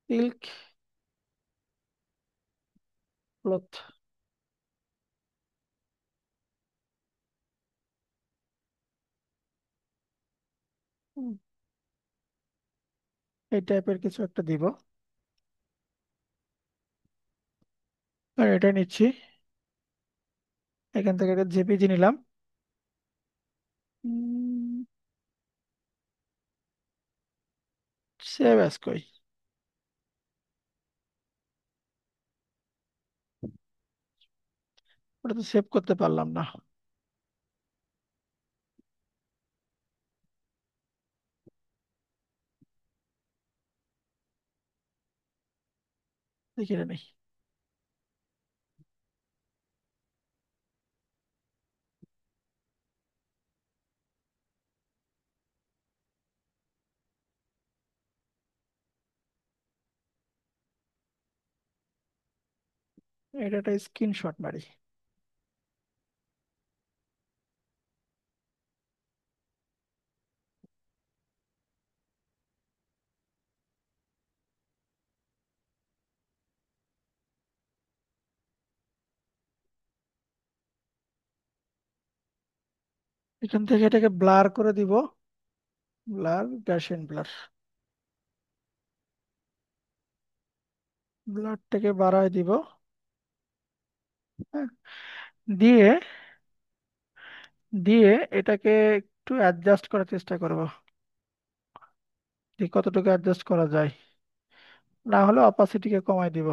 সিল্ক ক্লথ, এই টাইপের কিছু একটা দিব। আর এটা নিচ্ছি, এখান থেকে একটা জেপিজি নিলাম। সেভ অ্যাজ কই, ওটা তো সেভ করতে পারলাম না। দেখি রে নেই। এটা একটা স্ক্রিনশট মারি। এখান থেকে এটাকে ব্লার করে দিব, ব্লার, গ্যাসিয়ান ব্লার, ব্লারটাকে বাড়ায় দিব। হ্যাঁ, দিয়ে দিয়ে এটাকে একটু অ্যাডজাস্ট করার চেষ্টা করব, যে কতটুকু অ্যাডজাস্ট করা যায়, না হলে অপাসিটিকে কমাই দিব।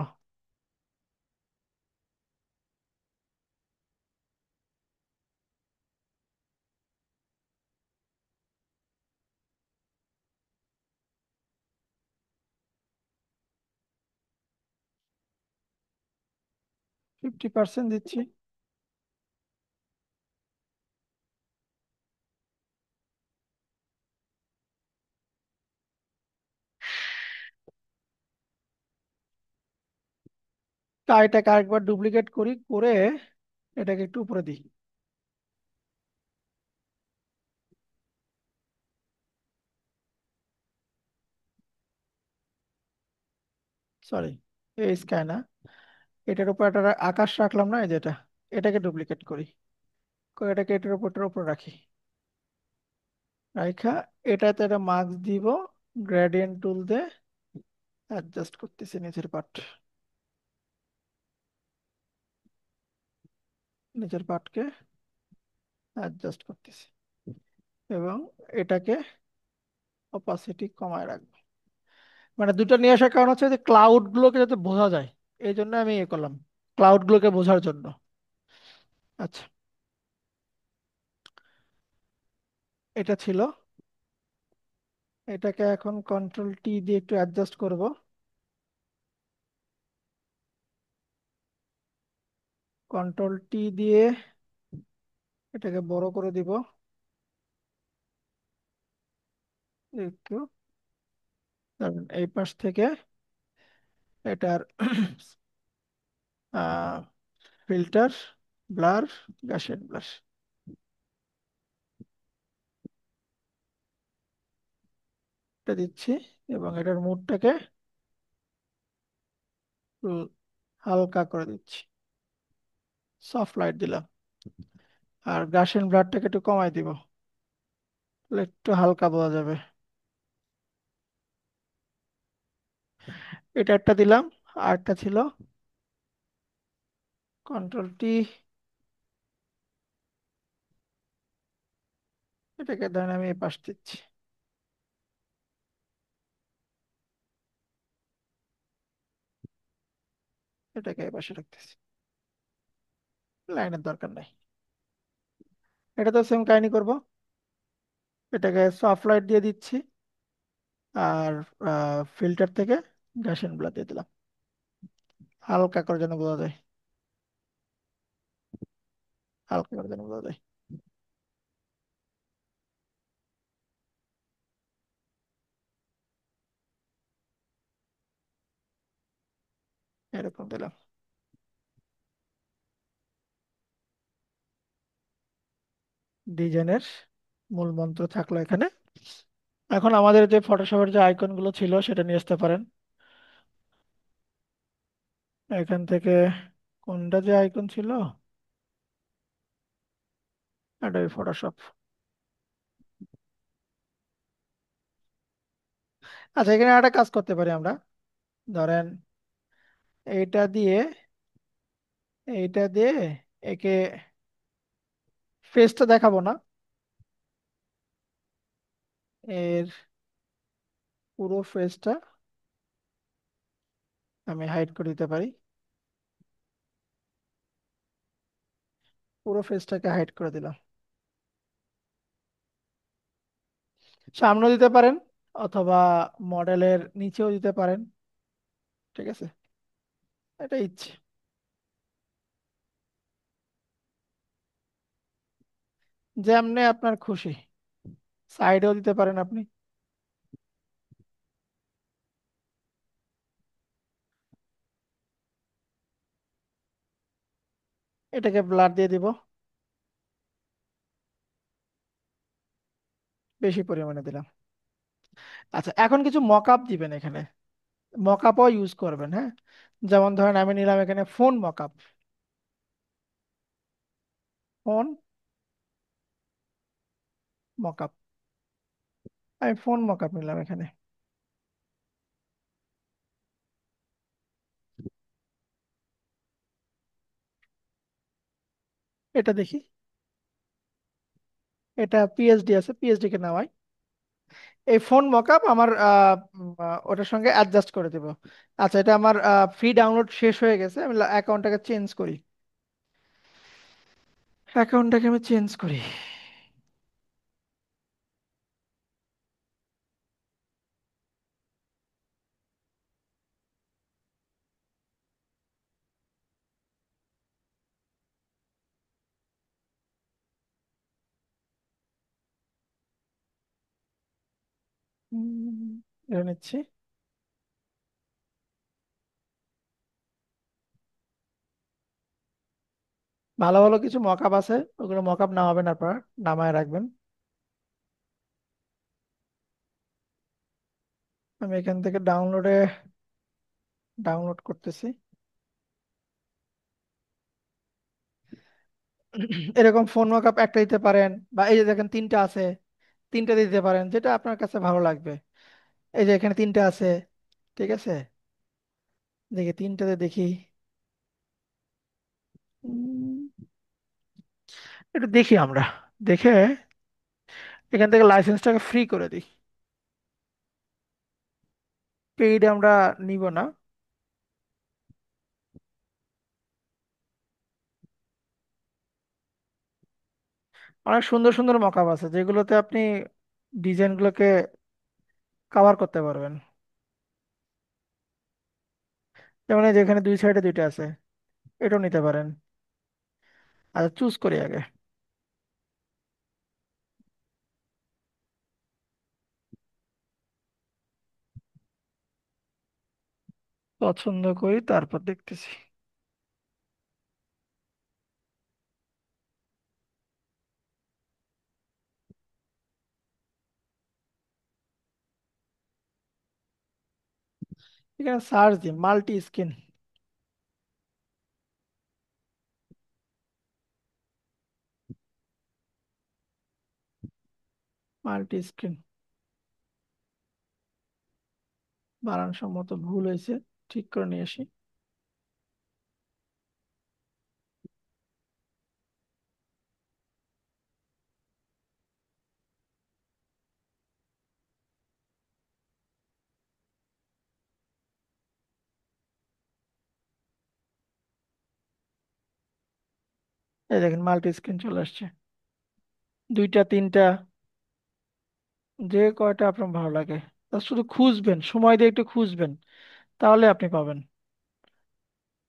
50% দিচ্ছি। এটাকে আরেকবার ডুপ্লিকেট করি, করে এটাকে একটু উপরে দিই। সরি, এই স্কাই না, এটার উপর একটা আকাশ রাখলাম না, এই যেটা, এটাকে ডুপ্লিকেট করি, করে এটাকে এটার উপর রাখি। রাইখা এটাতে একটা মার্কস দিব, গ্রেডিয়েন্ট টুল দিয়ে অ্যাডজাস্ট করতেছি নিচের পার্টকে অ্যাডজাস্ট করতেছি, এবং এটাকে অপাসিটি কমায় রাখবো। মানে দুটো নিয়ে আসার কারণ হচ্ছে যে ক্লাউড গুলোকে যাতে বোঝা যায়, এই জন্য আমি ইয়ে করলাম, ক্লাউড গুলোকে বোঝার জন্য। আচ্ছা, এটা ছিল। এটাকে এখন কন্ট্রোল টি দিয়ে একটু অ্যাডজাস্ট করব। কন্ট্রোল টি দিয়ে এটাকে বড় করে দিব একটু, কারণ এই পাশ থেকে এটার ফিল্টার, ব্লার, গ্যাসিয়ান ব্লার, এটা দিচ্ছি, এবং এটার মুডটাকে একটু হালকা করে দিচ্ছি, সফট লাইট দিলাম। আর গ্যাসিয়ান ব্লারটাকে একটু কমাই দিব, তাহলে একটু হালকা বোঝা যাবে। এটা একটা দিলাম। আর একটা ছিল কন্ট্রোল টি, এটাকে ধরেন আমি এই পাশ দিচ্ছি, এটাকে এই পাশে রাখতেছি, লাইনের দরকার নাই। এটা তো সেম কাহিনী করব, এটাকে সফট লাইট দিয়ে দিচ্ছি, আর ফিল্টার থেকে গ্যাসিয়ান ব্লার দিয়ে দিলাম, হালকা করে যেন বোঝা যায়, হালকা করে যেন বোঝা যায়। এরকম দিলাম। ডিজাইনের মূল মন্ত্র থাকলো এখানে। এখন আমাদের যে ফটোশপের যে আইকন গুলো ছিল সেটা নিয়ে আসতে পারেন। এখান থেকে কোনটা যে আইকন ছিল, অ্যাডোবি ফটোশপ। আচ্ছা, এখানে একটা কাজ করতে পারি আমরা, ধরেন এইটা দিয়ে, এইটা দিয়ে একে ফেসটা দেখাবো না, এর পুরো ফেসটা আমি হাইড করে দিতে পারি, পুরো ফেসটাকে হাইড করে দিলাম। সামনেও দিতে পারেন, অথবা মডেলের নিচেও দিতে পারেন, ঠিক আছে, এটা ইচ্ছে, যেমনি আপনার খুশি। সাইডেও দিতে পারেন আপনি। এটাকে ব্লার দিয়ে দিব, বেশি পরিমাণে দিলাম। আচ্ছা, এখন কিছু মকআপ দিবেন এখানে, মকআপও ইউজ করবেন, হ্যাঁ। যেমন ধরেন আমি নিলাম এখানে ফোন মকআপ, ফোন মকআপ, আমি ফোন মকআপ নিলাম এখানে। এটা দেখি, এটা পিএইচডি আছে, পিএইচডি কে নামাই। এই ফোন মকআপ আমার ওটার সঙ্গে অ্যাডজাস্ট করে দেব। আচ্ছা, এটা আমার ফ্রি ডাউনলোড শেষ হয়ে গেছে, আমি অ্যাকাউন্টটাকে চেঞ্জ করি, অ্যাকাউন্টটাকে আমি চেঞ্জ করি। এটা নিচ্ছি। ভালো ভালো কিছু মকআপ আছে, ওগুলো মকআপ না হবেন, আপনার নামায় রাখবেন। আমি এখান থেকে ডাউনলোড করতেছি। এরকম ফোন মকআপ একটা দিতে পারেন, বা এই যে দেখেন তিনটা আছে, তিনটা দিতে পারেন, যেটা আপনার কাছে ভালো লাগবে। এই যে এখানে তিনটা আছে, ঠিক আছে, দেখি তিনটাতে দেখি। উম, একটু দেখি আমরা, দেখে এখান থেকে লাইসেন্সটাকে ফ্রি করে দিই। পেইড আমরা নিব না। অনেক সুন্দর সুন্দর মকআপ আছে যেগুলোতে আপনি ডিজাইনগুলোকে কভার করতে পারবেন। যেমন এই যে এখানে দুই সাইডে দুইটা আছে, এটাও নিতে পারেন। আচ্ছা, চুজ করি আগে। পছন্দ করি, তারপর দেখতেছি। এখানে সার্চ দিই মাল্টি স্ক্রিন। মাল্টি স্ক্রিন বানান সম্মত ভুল হয়েছে, ঠিক করে নিয়ে আসি। এই দেখেন মাল্টি স্ক্রিন চলে আসছে, দুইটা তিনটা, যে কয়টা আপনার ভালো লাগে। তা শুধু খুঁজবেন, সময় দিয়ে একটু খুঁজবেন, তাহলে আপনি পাবেন।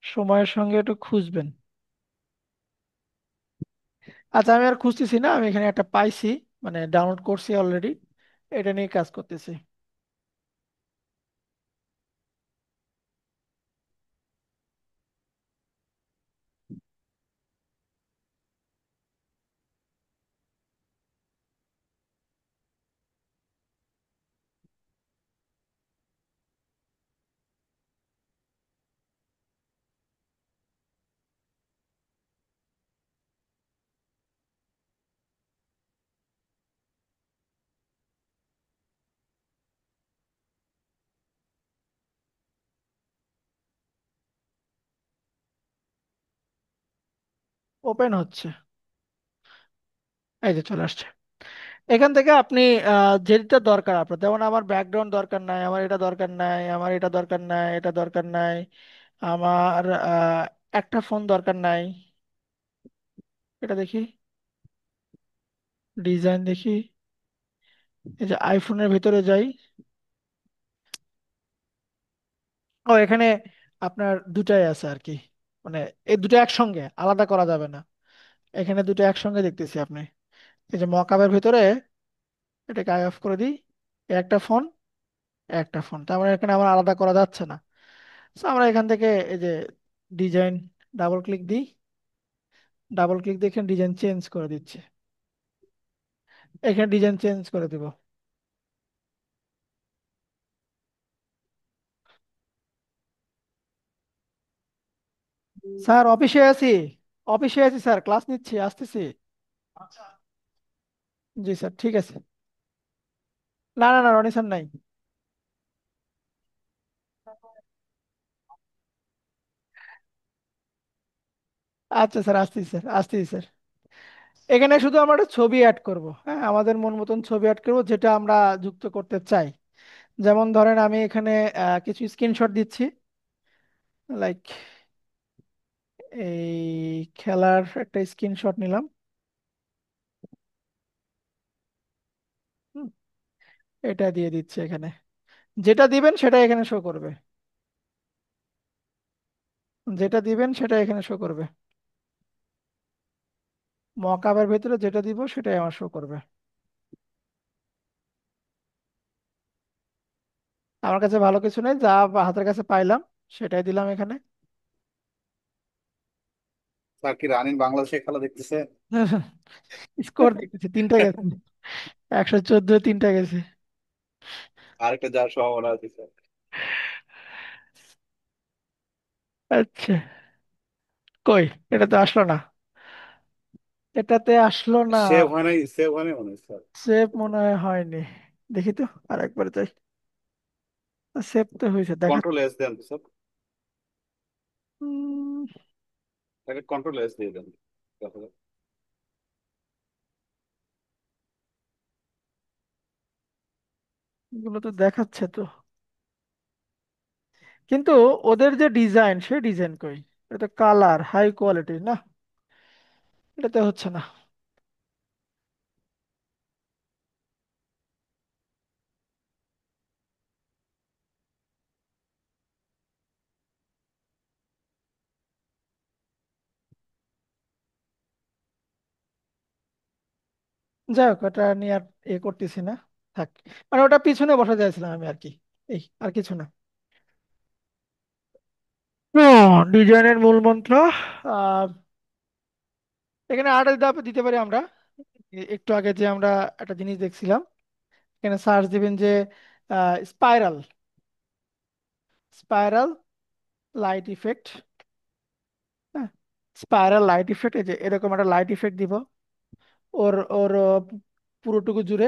সময়ের সঙ্গে একটু খুঁজবেন। আচ্ছা, আমি আর খুঁজতেছি না, আমি এখানে একটা পাইছি, মানে ডাউনলোড করছি অলরেডি, এটা নিয়ে কাজ করতেছি। ওপেন হচ্ছে, এই যে চলে আসছে। এখান থেকে আপনি যেটা দরকার আপনার, যেমন আমার ব্যাকগ্রাউন্ড দরকার নাই, আমার এটা দরকার নাই, আমার এটা দরকার নাই, এটা দরকার নাই, আমার একটা ফোন দরকার নাই। এটা দেখি, ডিজাইন দেখি, এই যে আইফোনের ভিতরে যাই। ও, এখানে আপনার দুটাই আছে আর কি, মানে এই দুটো একসঙ্গে আলাদা করা যাবে না। এখানে দুটো একসঙ্গে দেখতেছি আপনি, এই যে মকআপের ভিতরে, এটাকে আই অফ করে দিই। একটা ফোন, একটা ফোন, তার মানে এখানে আমার আলাদা করা যাচ্ছে না। তো আমরা এখান থেকে এই যে ডিজাইন, ডাবল ক্লিক দিই, ডাবল ক্লিক দিয়ে এখানে ডিজাইন চেঞ্জ করে দিচ্ছি। এখানে ডিজাইন চেঞ্জ করে দিব। স্যার অফিসে আছি, অফিসে আছি স্যার, ক্লাস নিচ্ছি, আসতেছি। জি স্যার, ঠিক আছে। না না না, রনি স্যার নাই। আচ্ছা স্যার, আসতেছি স্যার, আসতেছি স্যার। এখানে শুধু আমরা একটা ছবি অ্যাড করব, হ্যাঁ, আমাদের মন মতন ছবি অ্যাড করব যেটা আমরা যুক্ত করতে চাই। যেমন ধরেন আমি এখানে কিছু স্ক্রিনশট দিচ্ছি, লাইক এই খেলার একটা স্ক্রিনশট নিলাম। হুম, এটা দিয়ে দিচ্ছে এখানে, যেটা দিবেন সেটা এখানে শো করবে, যেটা দিবেন সেটা এখানে শো করবে। মকআপের ভিতরে যেটা দিব সেটাই আমার শো করবে। আমার কাছে ভালো কিছু নেই, যা হাতের কাছে পাইলাম সেটাই দিলাম এখানে। স্যার কি রানিং বাংলাদেশের খেলা দেখতেছে? স্কোর দেখতেছি, তিনটা গেছে, 114 তিনটা গেছে। আরেকটা যাওয়ার সম্ভাবনা আছে স্যার। আচ্ছা, কই, এটা তো আসলো না, এটাতে আসলো না। সেভ হয় নাই, সেভ হয় নাই মনে হয় স্যার। সেভ মনে হয় হয়নি, দেখি তো আর একবার যাই। সেভ তো হয়েছে দেখা। কন্ট্রোল এস দেন তো স্যার, উম, তাকে কন্ট্রোল এস দিয়ে দেন। দেখা যাক। এগুলো তো দেখাচ্ছে তো, কিন্তু ওদের যে ডিজাইন, সেই ডিজাইন কই? এটা কালার হাই কোয়ালিটি না, এটাতে হচ্ছে না। যাই হোক, ওটা নিয়ে আর করতেছি না, থাক। মানে ওটা পিছনে বসা যাচ্ছিলাম আমি আর কি, এই আর কিছু না। ডিজাইনের মূল মন্ত্র, আহ, এখানে আর্ট দিতে পারি আমরা। একটু আগে যে আমরা একটা জিনিস দেখছিলাম, এখানে সার্চ দিবেন যে স্পাইরাল, স্পাইরাল লাইট ইফেক্ট। হ্যাঁ, স্পাইরাল লাইট ইফেক্ট, এই যে এরকম একটা লাইট ইফেক্ট দিব ওর ওর পুরোটুকু জুড়ে।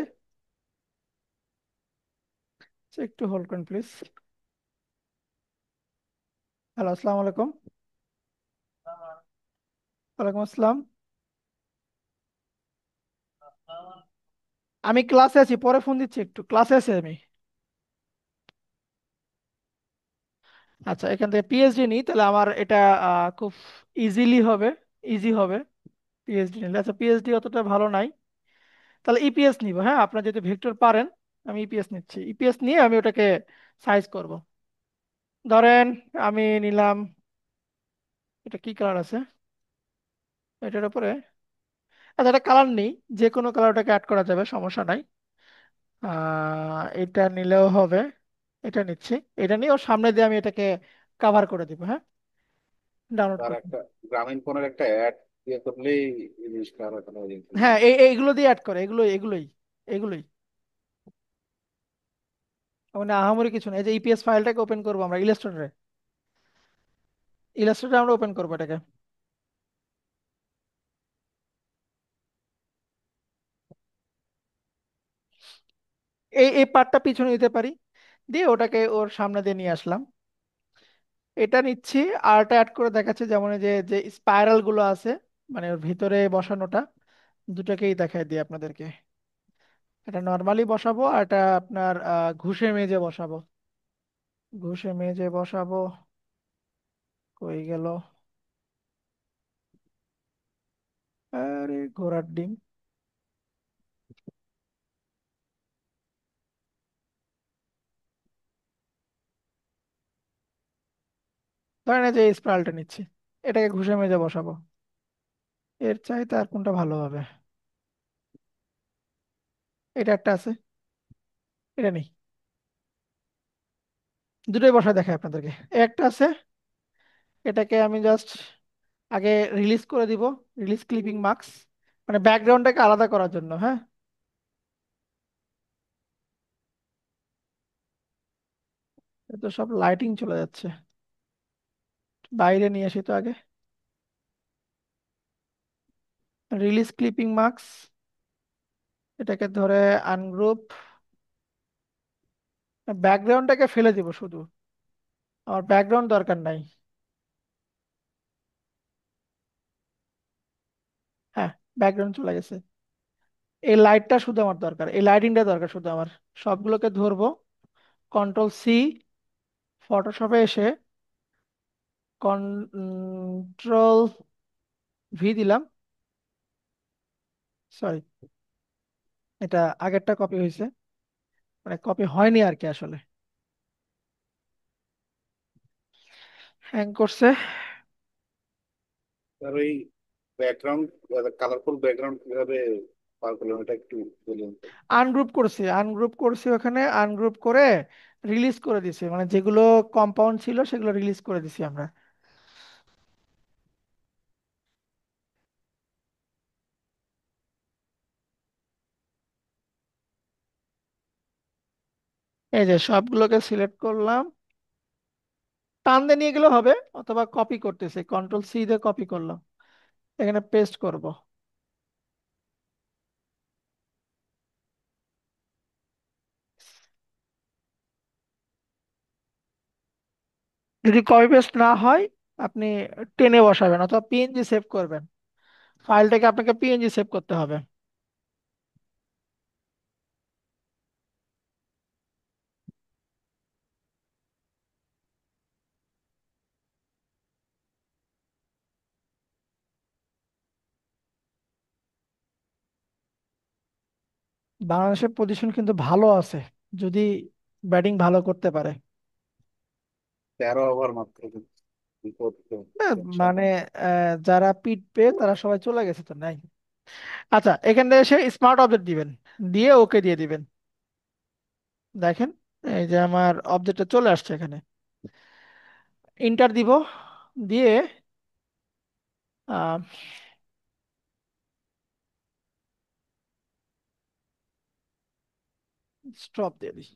একটু হোল্ড করেন প্লিজ। হ্যালো, আসসালামু আলাইকুম। ওয়ালাইকুম আসসালাম। আমি ক্লাসে আছি, পরে ফোন দিচ্ছি, একটু ক্লাসে আছি আমি। আচ্ছা, এখান থেকে পিএইচডি নিই তাহলে আমার এটা খুব ইজিলি হবে, ইজি হবে পিএইচডি নিলে। আচ্ছা, পিএইচডি অতটা ভালো নাই, তাহলে ইপিএস নিব। হ্যাঁ, আপনার যদি ভেক্টর পারেন, আমি ইপিএস নিচ্ছি। ইপিএস নিয়ে আমি ওটাকে সাইজ করব। ধরেন আমি নিলাম, এটা কি কালার আছে এটার উপরে? আচ্ছা, এটা কালার নেই, যে কোনো কালার ওটাকে অ্যাড করা যাবে, সমস্যা নাই। এটা নিলেও হবে, এটা নিচ্ছি। এটা নিয়ে ওর সামনে দিয়ে আমি এটাকে কাভার করে দিব। হ্যাঁ, ডাউনলোড তার করব। একটা গ্রামীণ ফোনের একটা অ্যাড দিয়ে করলেই এই জিনিসটা আরো ভালো হয়ে যেত। হ্যাঁ, এইগুলো দিয়ে অ্যাড করে, এগুলোই এগুলোই। মানে আহামরি কিছু না, এই যে ইপিএস ফাইলটাকে ওপেন করবো আমরা ইলাস্ট্রেটরে, ইলাস্ট্রেটরে আমরা ওপেন করবো এটাকে। এই এই পার্টটা পিছনে দিতে পারি, দিয়ে ওটাকে ওর সামনে দিয়ে নিয়ে আসলাম। এটা নিচ্ছি, আরটা অ্যাড করে দেখাচ্ছে, যেমন এই যে যে স্পাইরাল গুলো আছে, মানে ওর ভিতরে বসানোটা, দুটাকেই দেখাই দিই আপনাদেরকে। এটা নর্মালি বসাবো, আর এটা আপনার ঘুষে মেজে বসাবো। ঘুষে মেজে বসাবো, কই গেল? আরে ঘোড়ার ডিম। ধরেন এই যে স্পাইরালটা নিচ্ছি, এটাকে ঘুষে মেজে বসাবো। এর চাইতে আর কোনটা ভালো হবে? এটা একটা আছে, এটা নেই। দুটোই বসা দেখায় আপনাদেরকে, এই একটা আছে, এটাকে আমি জাস্ট আগে রিলিজ করে দিব, রিলিজ ক্লিপিং মার্কস, মানে ব্যাকগ্রাউন্ডটাকে আলাদা করার জন্য। হ্যাঁ, এ তো সব লাইটিং চলে যাচ্ছে, বাইরে নিয়ে আসি তো আগে। রিলিজ ক্লিপিং মার্কস, এটাকে ধরে আনগ্রুপ, ব্যাকগ্রাউন্ডটাকে ফেলে দিব শুধু, আমার ব্যাকগ্রাউন্ড দরকার নাই। হ্যাঁ, ব্যাকগ্রাউন্ড চলে গেছে, এই লাইটটা শুধু আমার দরকার, এই লাইটিংটা দরকার শুধু আমার। সবগুলোকে ধরবো, কন্ট্রোল সি, ফটোশপে এসে কন্ট্রোল ভি দিলাম। সরি, এটা আগেরটা কপি হয়েছে, মানে কপি হয়নি আর কি আসলে, হ্যাং করছে। আর ওই ব্যাকগ্রাউন্ড, কালারফুল ব্যাকগ্রাউন্ড কিভাবে পারগুলো এটা একটু বলুন তো। আনগ্রুপ করছি ওখানে, আনগ্রুপ করে রিলিজ করে দিছি, মানে যেগুলো কম্পাউন্ড ছিল সেগুলো রিলিজ করে দিছি আমরা। এই যে সবগুলোকে সিলেক্ট করলাম, টান দিয়ে নিয়ে গেলে হবে, অথবা কপি করতেছি, কন্ট্রোল C দিয়ে কপি করলাম, এখানে পেস্ট করব। যদি কপি পেস্ট না হয়, আপনি টেনে বসাবেন অথবা পিএনজি সেভ করবেন, ফাইলটাকে আপনাকে পিএনজি সেভ করতে হবে। বাংলাদেশের পজিশন কিন্তু ভালো আছে, যদি ব্যাটিং ভালো করতে পারে। 13 ওভার মাত্র, বিপদ তো না, টেনশন মানে নেই। যারা পিট পেয়ে তারা সবাই চলে গেছে তো নাই। আচ্ছা, এখানে এসে স্মার্ট অবজেক্ট দিবেন, দিয়ে ওকে দিয়ে দিবেন। দেখেন, এই যে আমার অবজেক্টটা চলে আসছে এখানে। ইন্টার দিব, দিয়ে স্টপ দিয়ে দিই।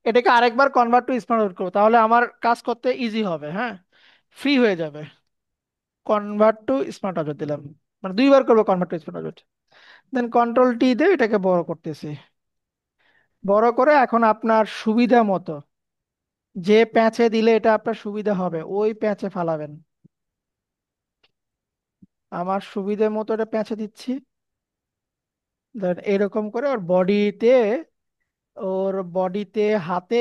এটাকে আরেকবার কনভার্ট টু স্মার্ট অবজেক্ট করবো, তাহলে আমার কাজ করতে ইজি হবে, হ্যাঁ, ফ্রি হয়ে যাবে। কনভার্ট টু স্মার্ট অবজেক্ট দিলাম, মানে দুইবার করবো convert to smart object. Then control T দিয়ে এটাকে বড় করতেছি। বড় করে এখন আপনার সুবিধা মতো যে প্যাচে দিলে এটা আপনার সুবিধা হবে ওই প্যাচে ফালাবেন। আমার সুবিধা মতো এটা প্যাচে দিচ্ছি। দেন এরকম করে ওর বডিতে হাতে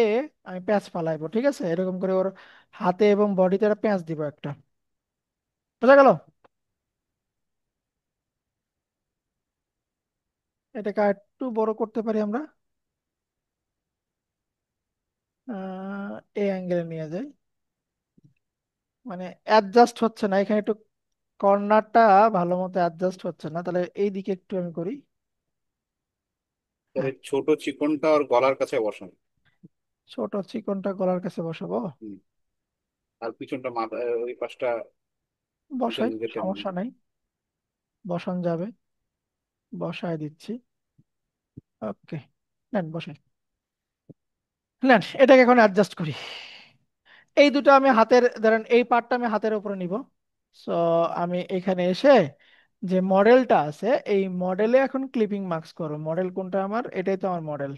আমি প্যাচ ফালাইবো, ঠিক আছে, এরকম করে ওর হাতে এবং বডিতে একটা প্যাচ দিব একটা। বোঝা গেল? এটাকে আর একটু বড় করতে পারি আমরা, এই অ্যাঙ্গেলে নিয়ে যাই। মানে অ্যাডজাস্ট হচ্ছে না এখানে, একটু কর্নারটা ভালো মতো অ্যাডজাস্ট হচ্ছে না, তাহলে এই দিকে একটু আমি করি। পরে হ্যাঁ, ছোট চিকনটা ওর গলার কাছে বসান। ছোট চিকনটা গলার কাছে বসাবো। হুম। আর পিছনটা মাথা, ওই পাশটা পিছন বসাই, দিকে টেনে সমস্যা নাই, বসান যাবে, বসায় দিচ্ছি। ওকে, নেন বসাই। নেন, এটাকে এখন অ্যাডজাস্ট করি। এই দুটো আমি হাতের, ধরেন এই পার্টটা আমি হাতের উপরে নিব। সো আমি এখানে এসে যে মডেলটা আছে এই মডেলে এখন ক্লিপিং মার্কস করো। মডেল কোনটা আমার? এটাই তো আমার মডেল।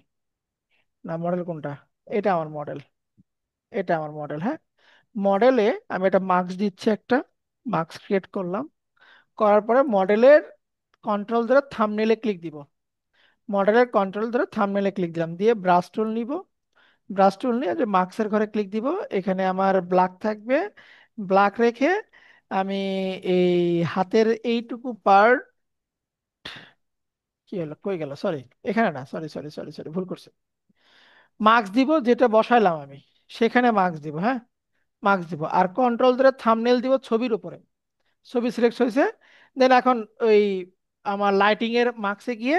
না, মডেল কোনটা? এটা আমার মডেল, এটা আমার মডেল, হ্যাঁ। মডেলে আমি একটা মার্কস দিচ্ছি, একটা মার্কস ক্রিয়েট করলাম। করার পরে মডেলের কন্ট্রোল ধরে থাম্বনেইলে ক্লিক দিব। মডেলের কন্ট্রোল ধরে থাম্বনেইলে ক্লিক দিলাম, দিয়ে ব্রাশ টুল নিব। ব্রাশ টুল নিয়ে যে মার্কসের ঘরে ক্লিক দিব, এখানে আমার ব্ল্যাক থাকবে। ব্ল্যাক রেখে আমি এই হাতের এইটুকু পার্ট, কি হলো, কই গেল, সরি, এখানে না, সরি সরি সরি সরি, ভুল করছি। মার্কস দিব যেটা বসাইলাম আমি, সেখানে মার্কস দিব, হ্যাঁ, মার্কস দিব। আর কন্ট্রোল ধরে থাম্বনেইল দিব ছবির উপরে। ছবি সিলেক্ট হয়েছে। দেন এখন ওই আমার লাইটিং এর মার্কসে গিয়ে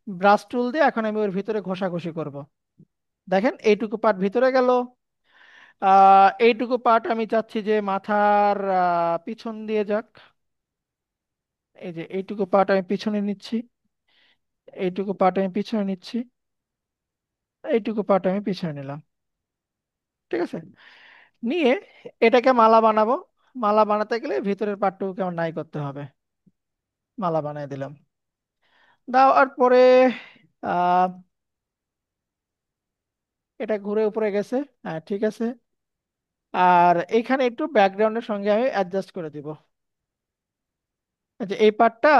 ব্রাশ টুল দিয়ে এখন আমি ওর ভিতরে ঘষাঘষি করব। দেখেন এইটুকু পার্ট ভিতরে গেল। এইটুকু পার্ট আমি চাচ্ছি যে মাথার পিছন দিয়ে যাক। এই যে এইটুকু পার্ট আমি পিছনে নিচ্ছি, এইটুকু পার্ট আমি পিছনে নিচ্ছি, এইটুকু পার্ট আমি পিছনে নিলাম, ঠিক আছে। নিয়ে এটাকে মালা বানাবো। মালা বানাতে গেলে ভিতরের পার্টটুকুকে আমার নাই করতে হবে। মালা বানিয়ে দিলাম। দেওয়ার পরে আহ এটা ঘুরে উপরে গেছে, হ্যাঁ ঠিক আছে। আর এখানে একটু ব্যাকগ্রাউন্ডের সঙ্গে আমি অ্যাডজাস্ট করে দিব। আচ্ছা, এই পার্টটা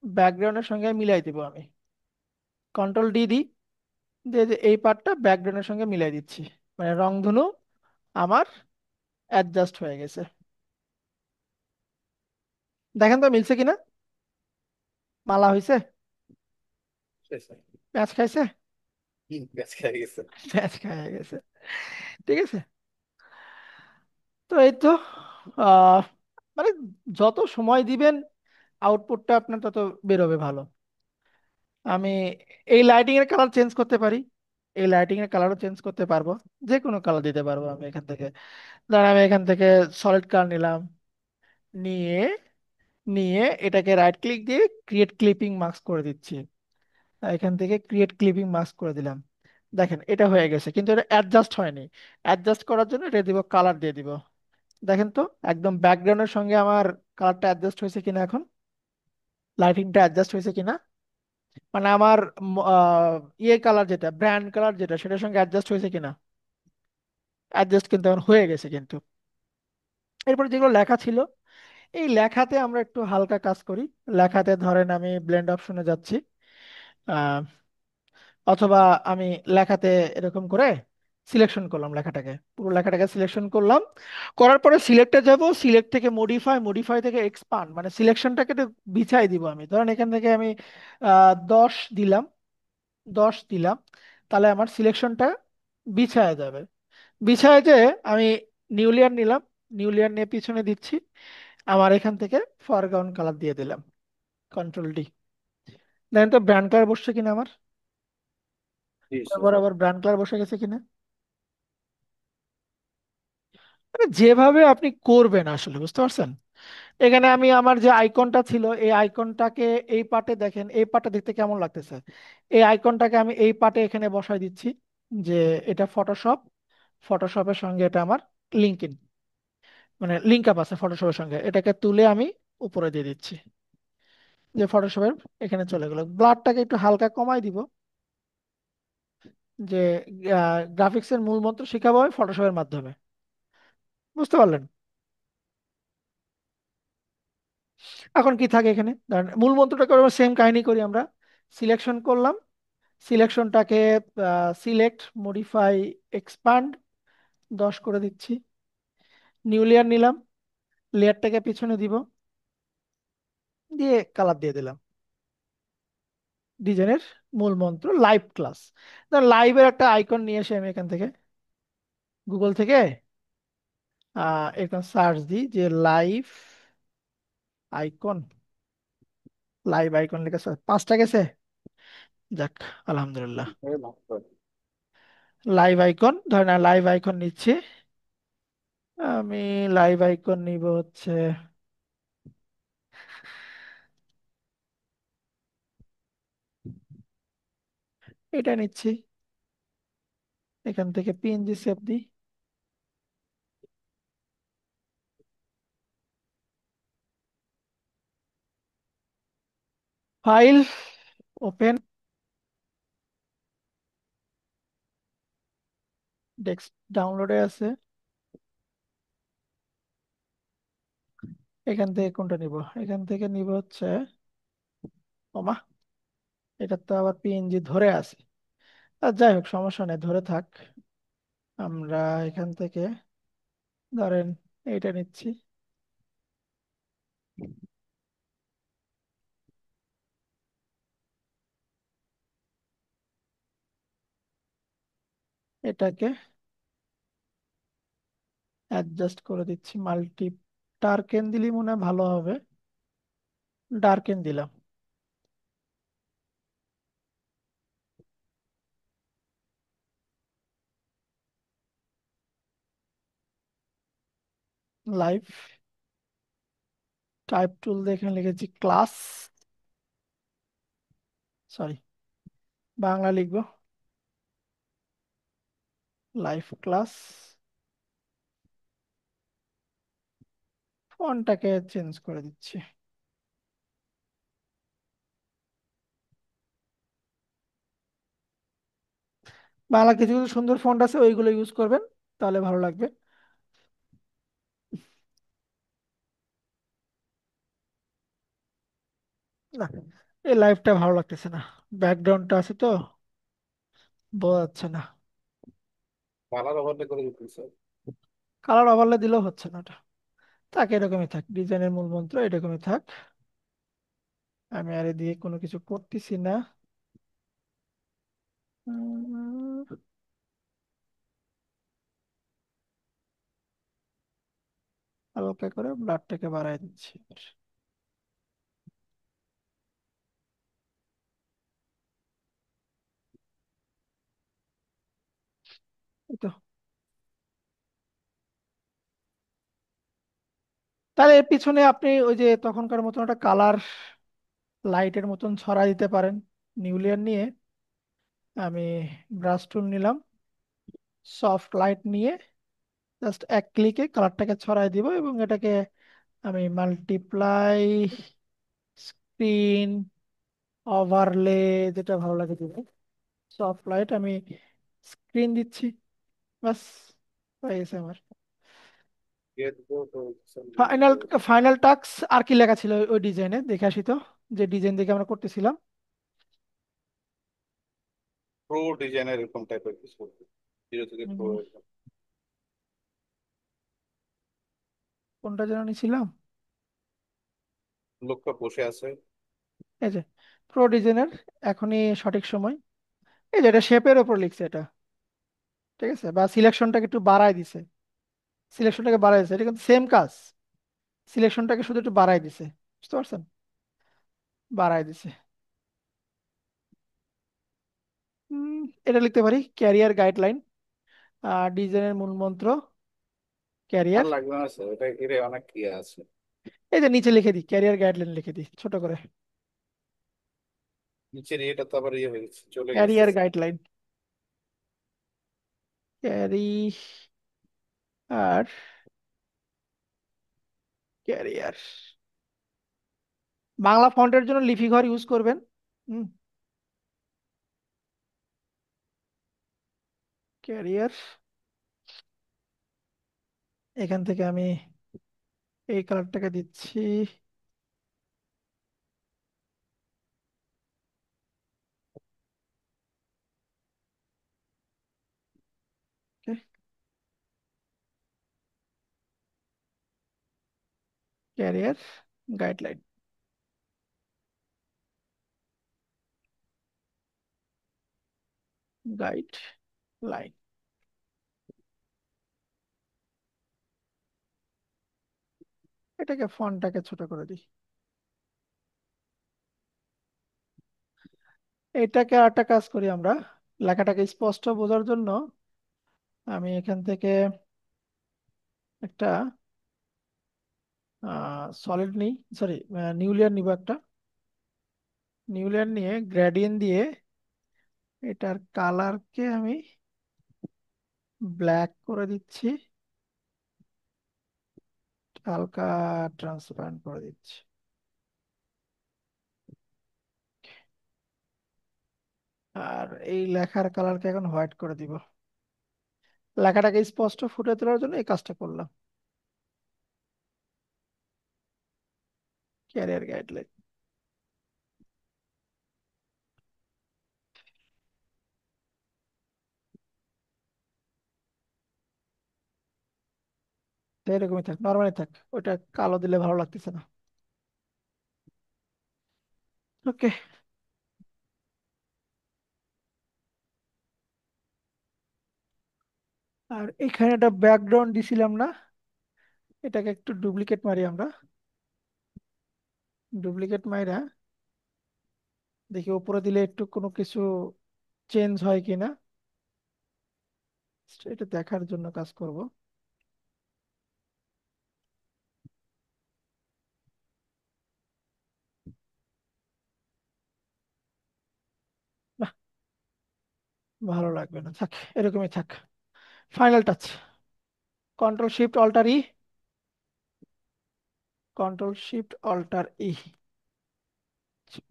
ব্যাকগ্রাউন্ডের সঙ্গে মিলাই দিব আমি। কন্ট্রোল D দিই, দিয়ে যে এই পার্টটা ব্যাকগ্রাউন্ডের সঙ্গে মিলাই দিচ্ছি, মানে রংধনু আমার অ্যাডজাস্ট হয়ে গেছে। দেখেন তো মিলছে কিনা, মালা হয়েছে, প্যাঁচ খাইছে, ব্যাস খেয়ে গেছে। প্যাঁচ খাইয়ে গেছে, ঠিক আছে। তো এই তো, আহ মানে যত সময় দিবেন আউটপুটটা আপনার তত বেরোবে ভালো। আমি এই লাইটিং এর কালার চেঞ্জ করতে পারি, এই লাইটিং এর কালারও চেঞ্জ করতে পারবো, যে কোনো কালার দিতে পারবো আমি এখান থেকে। ধর আমি এখান থেকে সলিড কালার নিলাম, নিয়ে নিয়ে এটাকে রাইট ক্লিক দিয়ে ক্রিয়েট ক্লিপিং মাস্ক করে দিচ্ছি। এখান থেকে ক্রিয়েট ক্লিপিং মাস্ক করে দিলাম। দেখেন এটা হয়ে গেছে, কিন্তু এটা অ্যাডজাস্ট হয়নি। অ্যাডজাস্ট করার জন্য এটা দিব, কালার দিয়ে দিব। দেখেন তো একদম ব্যাকগ্রাউন্ডের সঙ্গে আমার কালারটা অ্যাডজাস্ট হয়েছে কিনা, এখন লাইটিংটা অ্যাডজাস্ট হয়েছে কিনা, মানে আমার ইয়ে কালার যেটা, ব্র্যান্ড কালার যেটা, সেটার সঙ্গে অ্যাডজাস্ট হয়েছে কিনা। অ্যাডজাস্ট কিন্তু এখন হয়ে গেছে কিন্তু। এরপরে যেগুলো লেখা ছিল, এই লেখাতে আমরা একটু হালকা কাজ করি। লেখাতে ধরেন আমি ব্লেন্ড অপশনে যাচ্ছি, আহ, অথবা আমি লেখাতে এরকম করে সিলেকশন করলাম, লেখাটাকে পুরো লেখাটাকে সিলেকশন করলাম। করার পরে সিলেক্টে যাব, সিলেক্ট থেকে মডিফাই, মডিফাই থেকে এক্সপান্ড, মানে সিলেকশনটাকে একটু বিছাই দিব আমি। ধরেন এখান থেকে আমি 10 দিলাম, 10 দিলাম, তাহলে আমার সিলেকশনটা বিছায়া যাবে। বিছায় যে আমি নিউ লেয়ার নিলাম, নিউ লেয়ার নিয়ে পিছনে দিচ্ছি, আমার এখান থেকে ফরগ্রাউন্ড কালার দিয়ে দিলাম, কন্ট্রোল D। দেখেন তো ব্র্যান্ড কালার বসছে কিনা আমার, জি স্যার। তারপর আবার ব্র্যান্ড কালার বসে গেছে কিনা। মানে যেভাবে আপনি করবেন আসলে, বুঝতে পারছেন। এখানে আমি আমার যে আইকনটা ছিল, এই আইকনটাকে এই পার্টে দেখেন, এই পার্টটা দেখতে কেমন লাগতেছে। এই আইকনটাকে আমি এই পার্টে এখানে বসাই দিচ্ছি, যে এটা ফটোশপ, ফটোশপের সঙ্গে এটা আমার লিঙ্ক ইন, মানে লিঙ্ক আপ আছে ফটোশপের সঙ্গে, এটাকে তুলে আমি উপরে দিয়ে দিচ্ছি, যে ফটোশপের এখানে চলে গেল। ব্লারটাকে একটু হালকা কমাই দিব, যে গ্রাফিক্সের মূল মন্ত্র শেখাবো হয় ফটোশপের মাধ্যমে, বুঝতে পারলেন। এখন কি থাকে এখানে, ধরেন মূল মন্ত্রটাকে আমরা সেম কাহিনী করি আমরা। সিলেকশন করলাম, সিলেকশনটাকে সিলেক্ট, মডিফাই, এক্সপান্ড, 10 করে দিচ্ছি। নিউ লেয়ার নিলাম, লেয়ারটাকে পিছনে দিব, দিয়ে কালার দিয়ে দিলাম। ডিজাইনের মূল মন্ত্র লাইভ ক্লাস। লাইভের একটা আইকন নিয়ে এসে আমি এখান থেকে গুগল থেকে এখানে সার্চ দিই যে লাইভ আইকন, লাইভ আইকন লেখা 5টা গেছে, যাক আলহামদুলিল্লাহ। লাইভ আইকন, ধরেন লাইভ আইকন নিচ্ছি আমি, লাইভ আইকন নিব হচ্ছে এটা নিচ্ছি, এখান থেকে PNG সেভ দিই। ফাইল, ওপেন, ডেস্ক, ডাউনলোডে আছে। এখান থেকে কোনটা নিব, এখান থেকে নিব হচ্ছে, ওমা, এটা তো আবার PNG ধরে আছে। আর যাই হোক সমস্যা নেই, ধরে থাক। আমরা এখান থেকে ধরেন এইটা নিচ্ছি, এটাকে অ্যাডজাস্ট করে দিচ্ছি, মাল্টি ডার্কেন দিলে মনে হয় ভালো হবে। ডার্কেন দিলাম, লাইভ টাইপ টুল দিয়ে এখানে লিখেছি ক্লাস, সরি বাংলা লিখবো, লাইভ ক্লাস। ফন্টটাকে চেঞ্জ করে দিচ্ছি। বাংলা কিছু কিছু সুন্দর ফন্ট আছে, ওইগুলো ইউজ করবেন, তাহলে ভালো লাগবে। না, এই লাইভটা ভালো লাগতেছে না, ব্যাকগ্রাউন্ডটা আছে তো, বোঝা যাচ্ছে না। কালার ওভারলে করে দিচ্ছি স্যার। কালার ওভারলে দিলেও হচ্ছে না ওটা, থাক এরকমই থাক, ডিজাইনের মূল মন্ত্র এরকমই থাক। আমি আর দিয়ে কোনো কিছু করতেছি না। উম, হালকা করে ব্লাডটাকে বাড়ায় দিচ্ছি। এই তো। তাহলে এর পিছনে আপনি ওই যে তখনকার মতন একটা কালার লাইটের মতন ছড়া দিতে পারেন। নিউলিয়ার নিয়ে আমি ব্রাশ টুল নিলাম, সফট লাইট নিয়ে জাস্ট এক ক্লিকে কালারটাকে ছড়াই দিব, এবং এটাকে আমি মাল্টিপ্লাই স্ক্রিন ওভারলে, যেটা ভালো লাগে দিব, সফট লাইট আমি স্ক্রিন দিচ্ছি, বাস হয়ে গেছে আমার দিয়ে দেবো তো ফাইনাল। ফাইনাল টাস্ক আর কি লেখা ছিল ওই ডিজাইনে, দেখে আসি তো, যে ডিজাইন দেখে আমরা করতেছিলাম। প্রো ডিজাইনের এরকম টাইপের কিছু, 0 থেকে প্রো। উম, কোনটা যেন নিছিলাম, লোকটা বসে আছে। এই যে প্রো ডিজাইনের, এখনই সঠিক সময়। এই যে এটা শেপের ওপর লিখছে এটা, ঠিক আছে, বা সিলেকশনটাকে একটু বাড়ায় দিছে, সিলেকশনটাকে বাড়াই দিছে, এটা কিন্তু সেম কাজ, সিলেকশনটাকে শুধু একটু বাড়াই দিছে, বুঝতে পারছেন, বাড়াই দিছে। এটা লিখতে পারি ক্যারিয়ার গাইডলাইন, ডিজাইনের মূল মন্ত্র আর ক্যারিয়ার। লাগবে না স্যার, এটা এর অনেক ইয়ে আছে। এই যে নিচে লিখে দিই, ক্যারিয়ার গাইডলাইন লিখে দিই ছোট করে, নিচের ইয়েটা তো আবার ইয়ে হয়ে গেছে, চলে গেছে। ক্যারিয়ার গাইডলাইন, ক্যারি আর ক্যারিয়ার। বাংলা ফন্টের জন্য লিপি ঘর ইউজ করবেন। হুম, ক্যারিয়ার, এখান থেকে আমি এই কালারটাকে দিচ্ছি, ক্যারিয়ার গাইডলাইন, গাইড লাইন। এটাকে ফন্টটাকে ছোট করে দিই। এটাকে আরেকটা কাজ করি আমরা, লেখাটাকে স্পষ্ট বোঝার জন্য আমি এখান থেকে একটা সলিড নিই, সরি নিউলিয়ার নিব একটা, নিউলিয়ার নিয়ে গ্রেডিয়েন্ট দিয়ে এটার কালারকে আমি ব্ল্যাক করে দিচ্ছি, হালকা ট্রান্সপারেন্ট করে দিচ্ছি। আর এই লেখার কালারকে এখন হোয়াইট করে দিব। লেখাটাকে স্পষ্ট ফুটে তোলার জন্য এই কাজটা করলাম। ক্যারিয়ার গাইডলাইন, এরকমই থাক, নর্মালি থাক, ওটা কালো দিলে ভালো লাগতেছে না। ওকে। আর এখানে একটা ব্যাকগ্রাউন্ড দিছিলাম না, এটাকে একটু ডুপ্লিকেট মারি আমরা, ডুপ্লিকেট মাইরা দেখি উপরে দিলে একটু কোনো কিছু চেঞ্জ হয় কিনা, এটা দেখার জন্য কাজ করব। না, ভালো লাগবে না, থাক, এরকমই থাক। Final touch, control shift alter E, control shift alter E,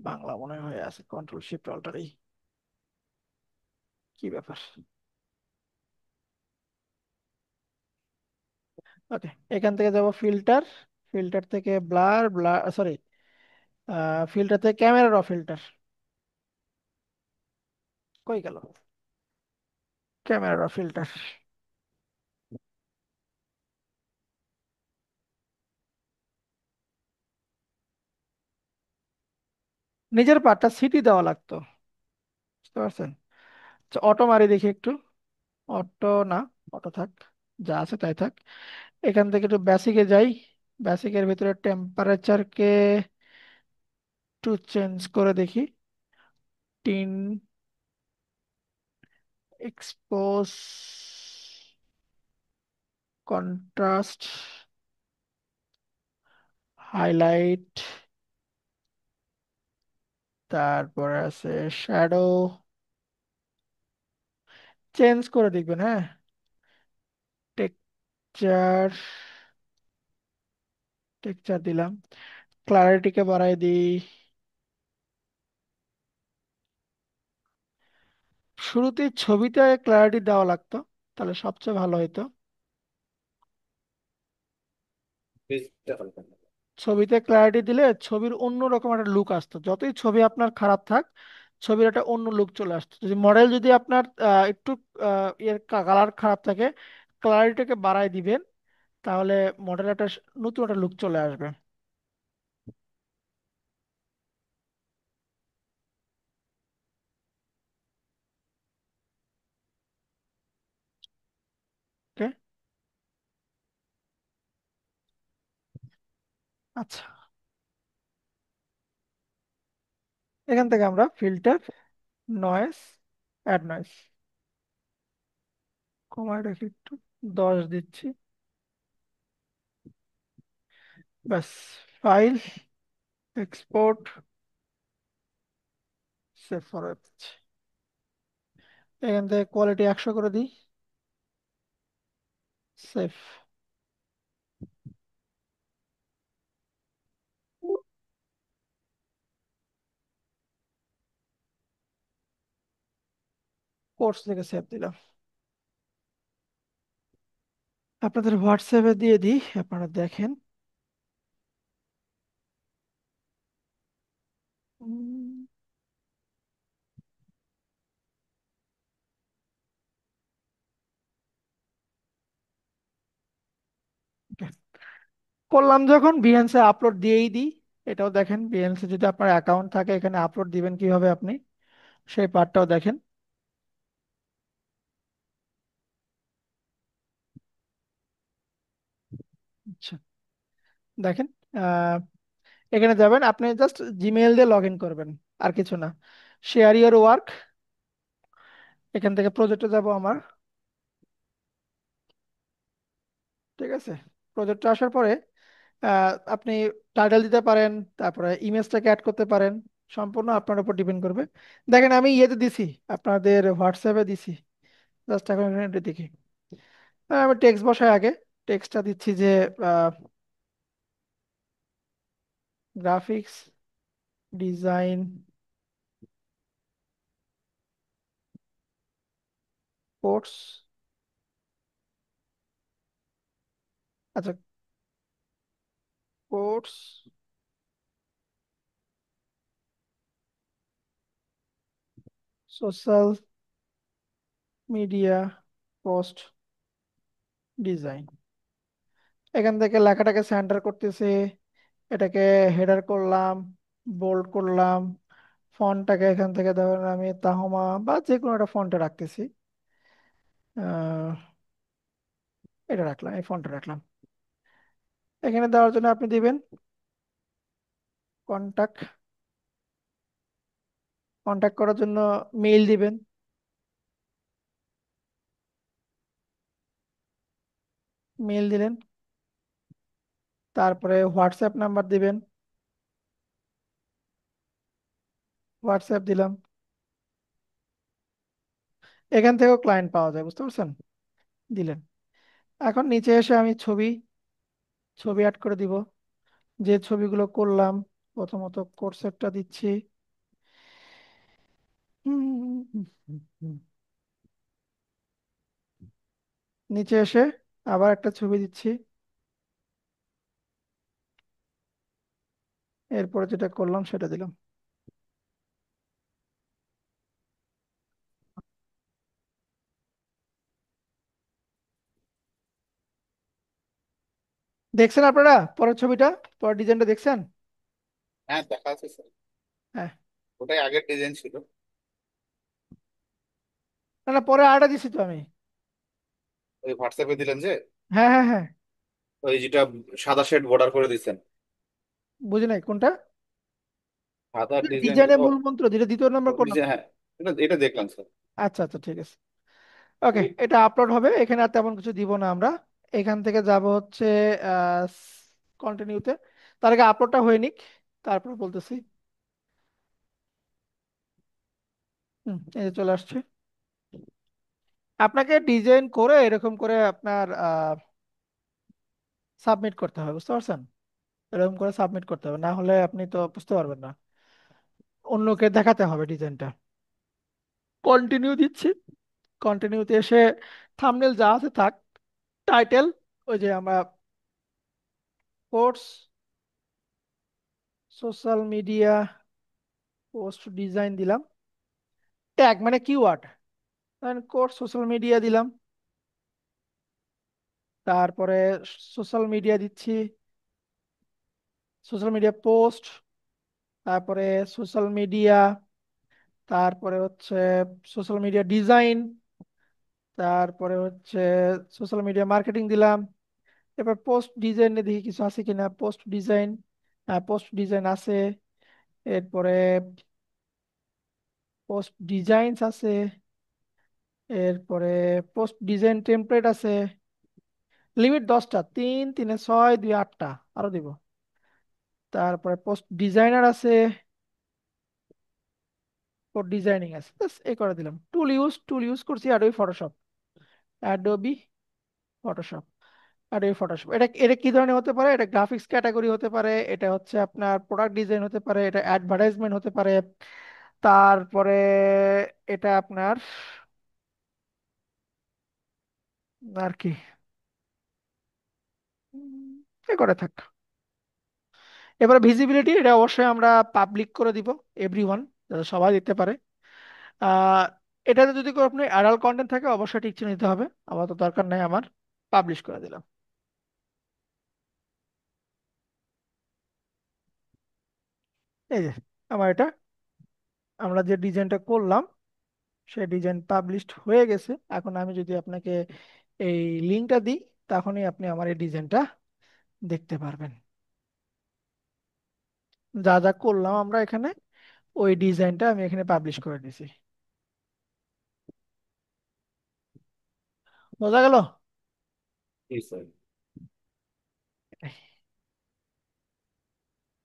Bangla মনে হয়ে আছে, কন্ট্রোল শিফট অল্টার ই, কি ব্যাপার। ওকে, এখান থেকে যাব ফিল্টার, ফিল্টার থেকে ব্লার, ব্লার সরি, ফিল্টার থেকে ক্যামেরা র ফিল্টার, কই গেল, ক্যামেরা র ফিল্টার। নিজের পার্টটা সিটি দেওয়া লাগতো, বুঝতে পারছেন। অটো মারি দেখি একটু, অটো না, অটো থাক, যা আছে তাই থাক। এখান থেকে একটু বেসিকে যাই, বেসিকের ভিতরে টেম্পারেচারকে একটু চেঞ্জ করে দেখি, তিন, এক্সপোজ কন্ট্রাস্ট, হাইলাইট, তারপরে আছে শ্যাডো, চেঞ্জ করে দেখবেন, হ্যাঁ। টেক্সচার, টেক্সচার দিলাম, ক্লারিটিকে বাড়াই দিই। শুরুতে ছবিতে ক্লারিটি দেওয়া লাগতো, তাহলে সবচেয়ে ভালো হতো। পেজটা হালকা। ছবিতে ক্লারিটি দিলে ছবির অন্যরকম একটা লুক আসতো, যতই ছবি আপনার খারাপ থাক ছবির একটা অন্য লুক চলে আসতো। যদি মডেল যদি আপনার একটু এর কালার খারাপ থাকে, ক্লারিটিকে বাড়ায় দিবেন, তাহলে মডেল একটা নতুন একটা লুক চলে আসবে। ওকে, আচ্ছা, এখান থেকে আমরা ফিল্টার, নয়েস, অ্যাড নয়েস কমায় রেখে একটু 10 দিচ্ছি, ব্যাস। ফাইল, এক্সপোর্ট, সেভ ফরওয়ার্ড দিচ্ছি। এখান থেকে কোয়ালিটি 100 করে দিই, সেভ। কোর্স থেকে সেভ দিলাম। আপনাদের হোয়াটসঅ্যাপে দিয়ে দিই, আপনারা দেখেন। উম, okay। করলাম যখন, বিহেন্সে আপলোড দিয়েই দিই। এটাও দেখেন, বিহেন্সে যদি আপনার অ্যাকাউন্ট থাকে এখানে আপলোড দিবেন কিভাবে আপনি, সেই পার্টটাও দেখেন। আচ্ছা, দেখেন, আহ, এখানে যাবেন, আপনি জাস্ট জিমেইল দিয়ে লগ ইন করবেন, আর কিছু না। শেয়ার ইওর ওয়ার্ক, এখান থেকে প্রজেক্টে যাব আমার। ঠিক আছে, প্রজেক্টে আসার পরে আপনি টাইটেল দিতে পারেন, তারপরে ইমেজটাকে অ্যাড করতে পারেন, সম্পূর্ণ আপনার উপর ডিপেন্ড করবে। দেখেন আমি ইয়েতে দিছি, আপনাদের হোয়াটসঅ্যাপে দিছি, জাস্ট এখন এখানে দেখি। আমি টেক্সট বসাই আগে, টেক্সটটা দিচ্ছি যে গ্রাফিক্স ডিজাইন কোর্স, আচ্ছা, course social media post design. এখান থেকে লেখাটাকে সেন্টার করতেছে, এটাকে হেডার করলাম, বোল্ড করলাম, ফন্টটাকে এখান থেকে ধরেন আমি তাহমা বা যে কোনো একটা ফন্টে রাখতেছি। আহ, এটা রাখলাম, এই ফন্টটা রাখলাম। এখানে দেওয়ার জন্য আপনি দিবেন কন্টাক্ট, কন্টাক্ট করার জন্য মেইল দিবেন, মেইল দিলেন, তারপরে হোয়াটসঅ্যাপ নাম্বার দিবেন, হোয়াটসঅ্যাপ দিলাম। এখান থেকেও ক্লায়েন্ট পাওয়া যায়, বুঝতে পারছেন, দিলেন। এখন নিচে এসে আমি ছবি, ছবি অ্যাড করে দিব, যে ছবিগুলো করলাম। প্রথমত কোর্সেরটা দিচ্ছি। হুম, হুম, হুম, হুম। নিচে এসে আবার একটা ছবি দিচ্ছি, এরপরে যেটা করলাম সেটা দিলাম। দেখছেন আপনারা পরের ছবিটা, পরের ডিজাইনটা দেখছেন? হ্যাঁ, দেখা আছে স্যার। হ্যাঁ, ওটাই আগের ডিজাইন ছিল। না না, পরে আরেকটা দিছি তো আমি। ওই হোয়াটসঅ্যাপে দিলেন যে, হ্যাঁ হ্যাঁ হ্যাঁ, ওই যেটা সাদা শেড বর্ডার করে দিচ্ছেন, বুঝি নাই কোনটা। সাদা ডিজাইন। ডিজাইনের ও, মূল মন্ত্র, যেটা দ্বিতীয় ও নম্বর কোন নিচে, নাম্বার? হ্যাঁ, এটা এটা দেখলাম স্যার। আচ্ছা আচ্ছা, ঠিক আছে। ওকে, এটা আপলোড হবে, এখানে আর তেমন কিছু দিব না আমরা। এখান থেকে যাব হচ্ছে কন্টিনিউতে। তার আগে আপলোডটা হয়ে নিক, তারপর বলতেছি। এই যে চলে আসছে। আপনাকে ডিজাইন করে এরকম করে আপনার সাবমিট করতে হবে, বুঝতে পারছেন? এরকম করে সাবমিট করতে হবে, না হলে আপনি তো বুঝতে পারবেন না। অন্যকে দেখাতে হবে ডিজাইনটা। কন্টিনিউ দিচ্ছি। কন্টিনিউতে এসে থাম্বনেল যা আছে থাক, টাইটেল ওই যে আমরা course social media post design দিলাম। ট্যাগ মানে কিওয়ার্ড, কোর্স সোশ্যাল মিডিয়া দিলাম। তারপরে সোশ্যাল মিডিয়া দিচ্ছি, সোশ্যাল মিডিয়া পোস্ট, তারপরে সোশ্যাল মিডিয়া, তারপরে হচ্ছে সোশ্যাল মিডিয়া ডিজাইন, তারপরে হচ্ছে সোশ্যাল মিডিয়া মার্কেটিং দিলাম। এবার পোস্ট ডিজাইনে দেখি কিছু আছে কিনা। পোস্ট ডিজাইন, হ্যাঁ পোস্ট ডিজাইন আছে। এরপরে পোস্ট ডিজাইনস আছে। এরপরে পোস্ট ডিজাইন টেমপ্লেট আছে। লিমিট 10টা, 3 3 6 2 8টা, আরো দিব। তারপরে পোস্ট ডিজাইনার আছে, পোস্ট ডিজাইনিং আছে, ব্যাস এই করে দিলাম। টুল ইউজ করছি Adobe Photoshop. Adobe Photoshop, Adobe Photoshop. এটা এটা কি ধরনের হতে পারে? এটা গ্রাফিক্স ক্যাটাগরি হতে পারে, এটা হচ্ছে আপনার প্রোডাক্ট ডিজাইন হতে পারে, এটা অ্যাডভার্টাইজমেন্ট হতে পারে। তারপরে এটা আপনার আর কি, এ করে থাক। এবার ভিজিবিলিটি, এটা অবশ্যই আমরা পাবলিক করে দিব, এভরিওয়ান, যাতে সবাই দেখতে পারে। আহ এটাতে যদি কোনো আপনি অ্যাডাল্ট কন্টেন্ট থাকে অবশ্যই টিক চিহ্ন দিতে হবে, আমার তো দরকার নাই, আমার পাবলিশ করে দিলাম। এই যে আমার এটা, আমরা যে ডিজাইনটা করলাম সেই ডিজাইন পাবলিশড হয়ে গেছে। এখন আমি যদি আপনাকে এই লিঙ্কটা দিই, তখনই আপনি আমার এই ডিজাইনটা দেখতে পারবেন। যা যা করলাম আমরা এখানে, ওই ডিজাইনটা আমি এখানে পাবলিশ করে দিছি। বোঝা গেল? জি স্যার।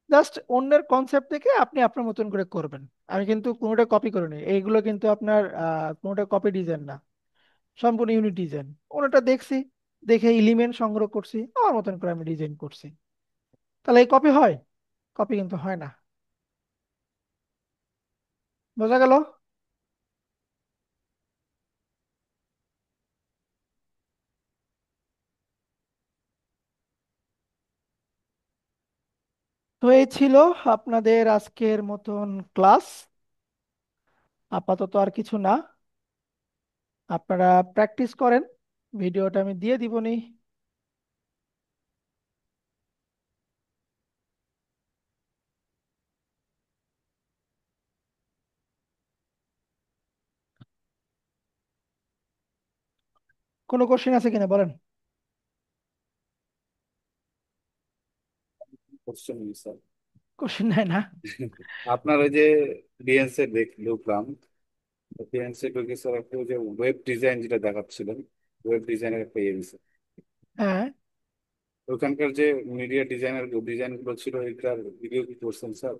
জাস্ট অন্যের কনসেপ্ট থেকে আপনি আপনার মতন করে করবেন। আমি কিন্তু কোনোটা কপি করিনি, এইগুলো কিন্তু আপনার কোনোটা কপি ডিজাইন না, সম্পূর্ণ ইউনিক ডিজাইন। ওনাটা দেখছি, দেখে এলিমেন্ট সংগ্রহ করছি, আমার মতন করে আমি ডিজাইন করছি। তাহলে এই কপি হয়? কপি কিন্তু হয় না। বোঝা গেল? তো এই ছিল আপনাদের আজকের মতন ক্লাস। আপাতত আর কিছু না, আপনারা প্র্যাকটিস করেন। ভিডিওটা আমি দিয়ে দিবনি। কোনো কোশ্চেন আছে কিনা বলেন? Question sir. কোশ্চেন নাই না? আপনার ওই যে বিএনসি ঢুকলাম, বিএনসি ঢুকে স্যার একটু ওই যে ওয়েব ডিজাইন যেটা দেখাচ্ছিলেন, ওয়েব ডিজাইনের একটা ইয়ে দিছে। হ্যাঁ। ওখানকার যে মিডিয়া ডিজাইনার ডিজাইন গুলো ছিল ওইটার ভিডিও কি করছেন স্যার?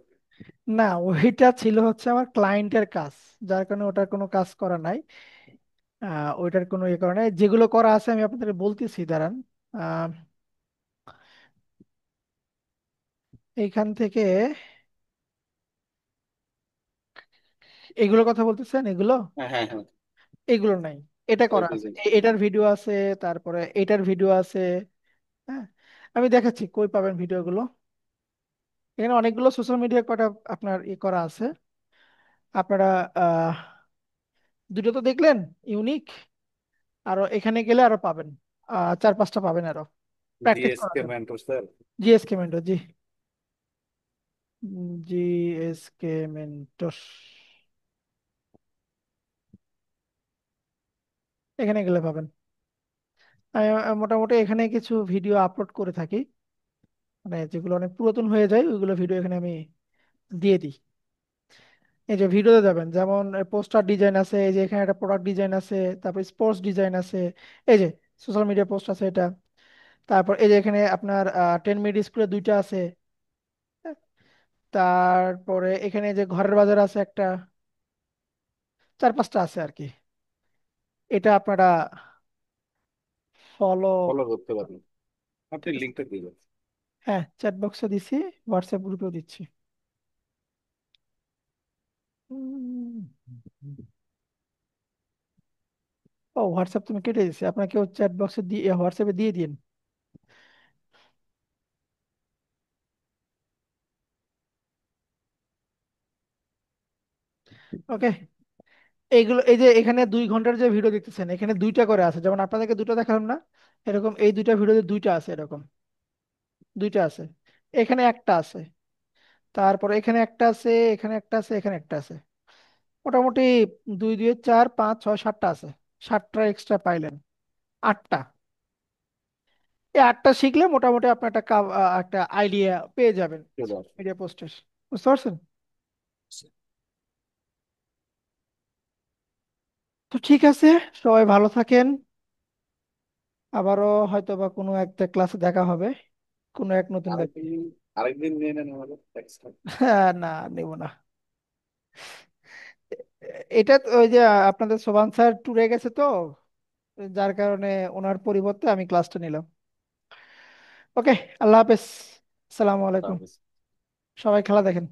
না, ওইটা ছিল হচ্ছে আমার ক্লায়েন্টের কাজ, যার কারণে ওটার কোনো কাজ করা নাই। ওইটার কোনো ইয়ে করা নাই। যেগুলো করা আছে আমি আপনাদের বলতেছি, দাঁড়ান। আহ, এইখান থেকে এগুলোর কথা বলতেছেন, এগুলো হ্যাঁ হ্যাঁ হ্যাঁ। এগুলো নাই। এটা ওয়েব করা আছে, ডিজাইন। এটার ভিডিও আছে, তারপরে এটার ভিডিও আছে। হ্যাঁ, আমি দেখাচ্ছি কই পাবেন ভিডিওগুলো। এখানে অনেকগুলো সোশ্যাল মিডিয়া কটা আপনার ই করা আছে। আপনারা আহ দুটো তো দেখলেন, ইউনিক। আরো এখানে গেলে আরো পাবেন, 4 5টা পাবেন আরো, প্র্যাকটিস করার জিএসকে জন্য। Mentor sir. জিএসকে মেন্টর, জি। জিএসকে মেন্টর, এখানে গেলে পাবেন। আমি মোটামুটি এখানে কিছু ভিডিও আপলোড করে থাকি, মানে যেগুলো অনেক পুরাতন হয়ে যায় ওইগুলো ভিডিও এখানে আমি দিয়ে দিই। এই যে ভিডিওতে যাবেন, যেমন পোস্টার ডিজাইন আছে, এই যে এখানে একটা প্রোডাক্ট ডিজাইন আছে, তারপর স্পোর্টস ডিজাইন আছে, এই যে সোশ্যাল মিডিয়া পোস্ট আছে এটা, তারপর এই যে এখানে আপনার 10 মিনিট স্কুলে দুইটা আছে। তারপরে এখানে যে ঘরের বাজার আছে একটা, 4-5টা আছে আর কি। এটা আপনারা ফলো। ফলো করতে পারেন। আপনি লিঙ্কটা দিবেন। হ্যাঁ, চ্যাট বক্সে দিছি, হোয়াটসঅ্যাপ গ্রুপেও দিচ্ছি। উম, ও হোয়াটসঅ্যাপ তুমি কেটে দিচ্ছি, আপনাকে চ্যাট বক্সে দিয়ে হোয়াটসঅ্যাপে দিয়ে দিন। ওকে। এইগুলো এই যে এখানে 2 ঘন্টার যে ভিডিও দেখতেছেন, এখানে দুইটা করে আছে, যেমন আপনাদেরকে দুটো দেখালাম না, এরকম এই দুইটা ভিডিওতে দুইটা আছে, এরকম দুইটা আছে। এখানে একটা আছে, তারপরে এখানে একটা আছে, এখানে একটা আছে, এখানে একটা আছে। মোটামুটি 2 2 4 5 6 7টা আছে। 7টা এক্সট্রা পাইলেন, 8টা। এই 8টা শিখলে মোটামুটি আপনি একটা আইডিয়া পেয়ে যাবেন চলে আসুন। মিডিয়া পোস্টের। বুঝতে পারছেন? তো ঠিক আছে, সবাই ভালো থাকেন। আবারও হয়তো বা কোনো একটা ক্লাসে দেখা হবে, কোনো এক নতুন ব্যক্তি। আরেকদিন আরেকদিন নিয়ে নেন আমাদের এক্সট্রা। হ্যাঁ, না, নেব না। এটা তো ওই যে আপনাদের সোবান স্যার ট্যুরে গেছে তো, যার কারণে ওনার পরিবর্তে আমি ক্লাসটা নিলাম। ওকে, আল্লাহ হাফেজ, আসসালামু আলাইকুম। সবাই খেলা দেখেন।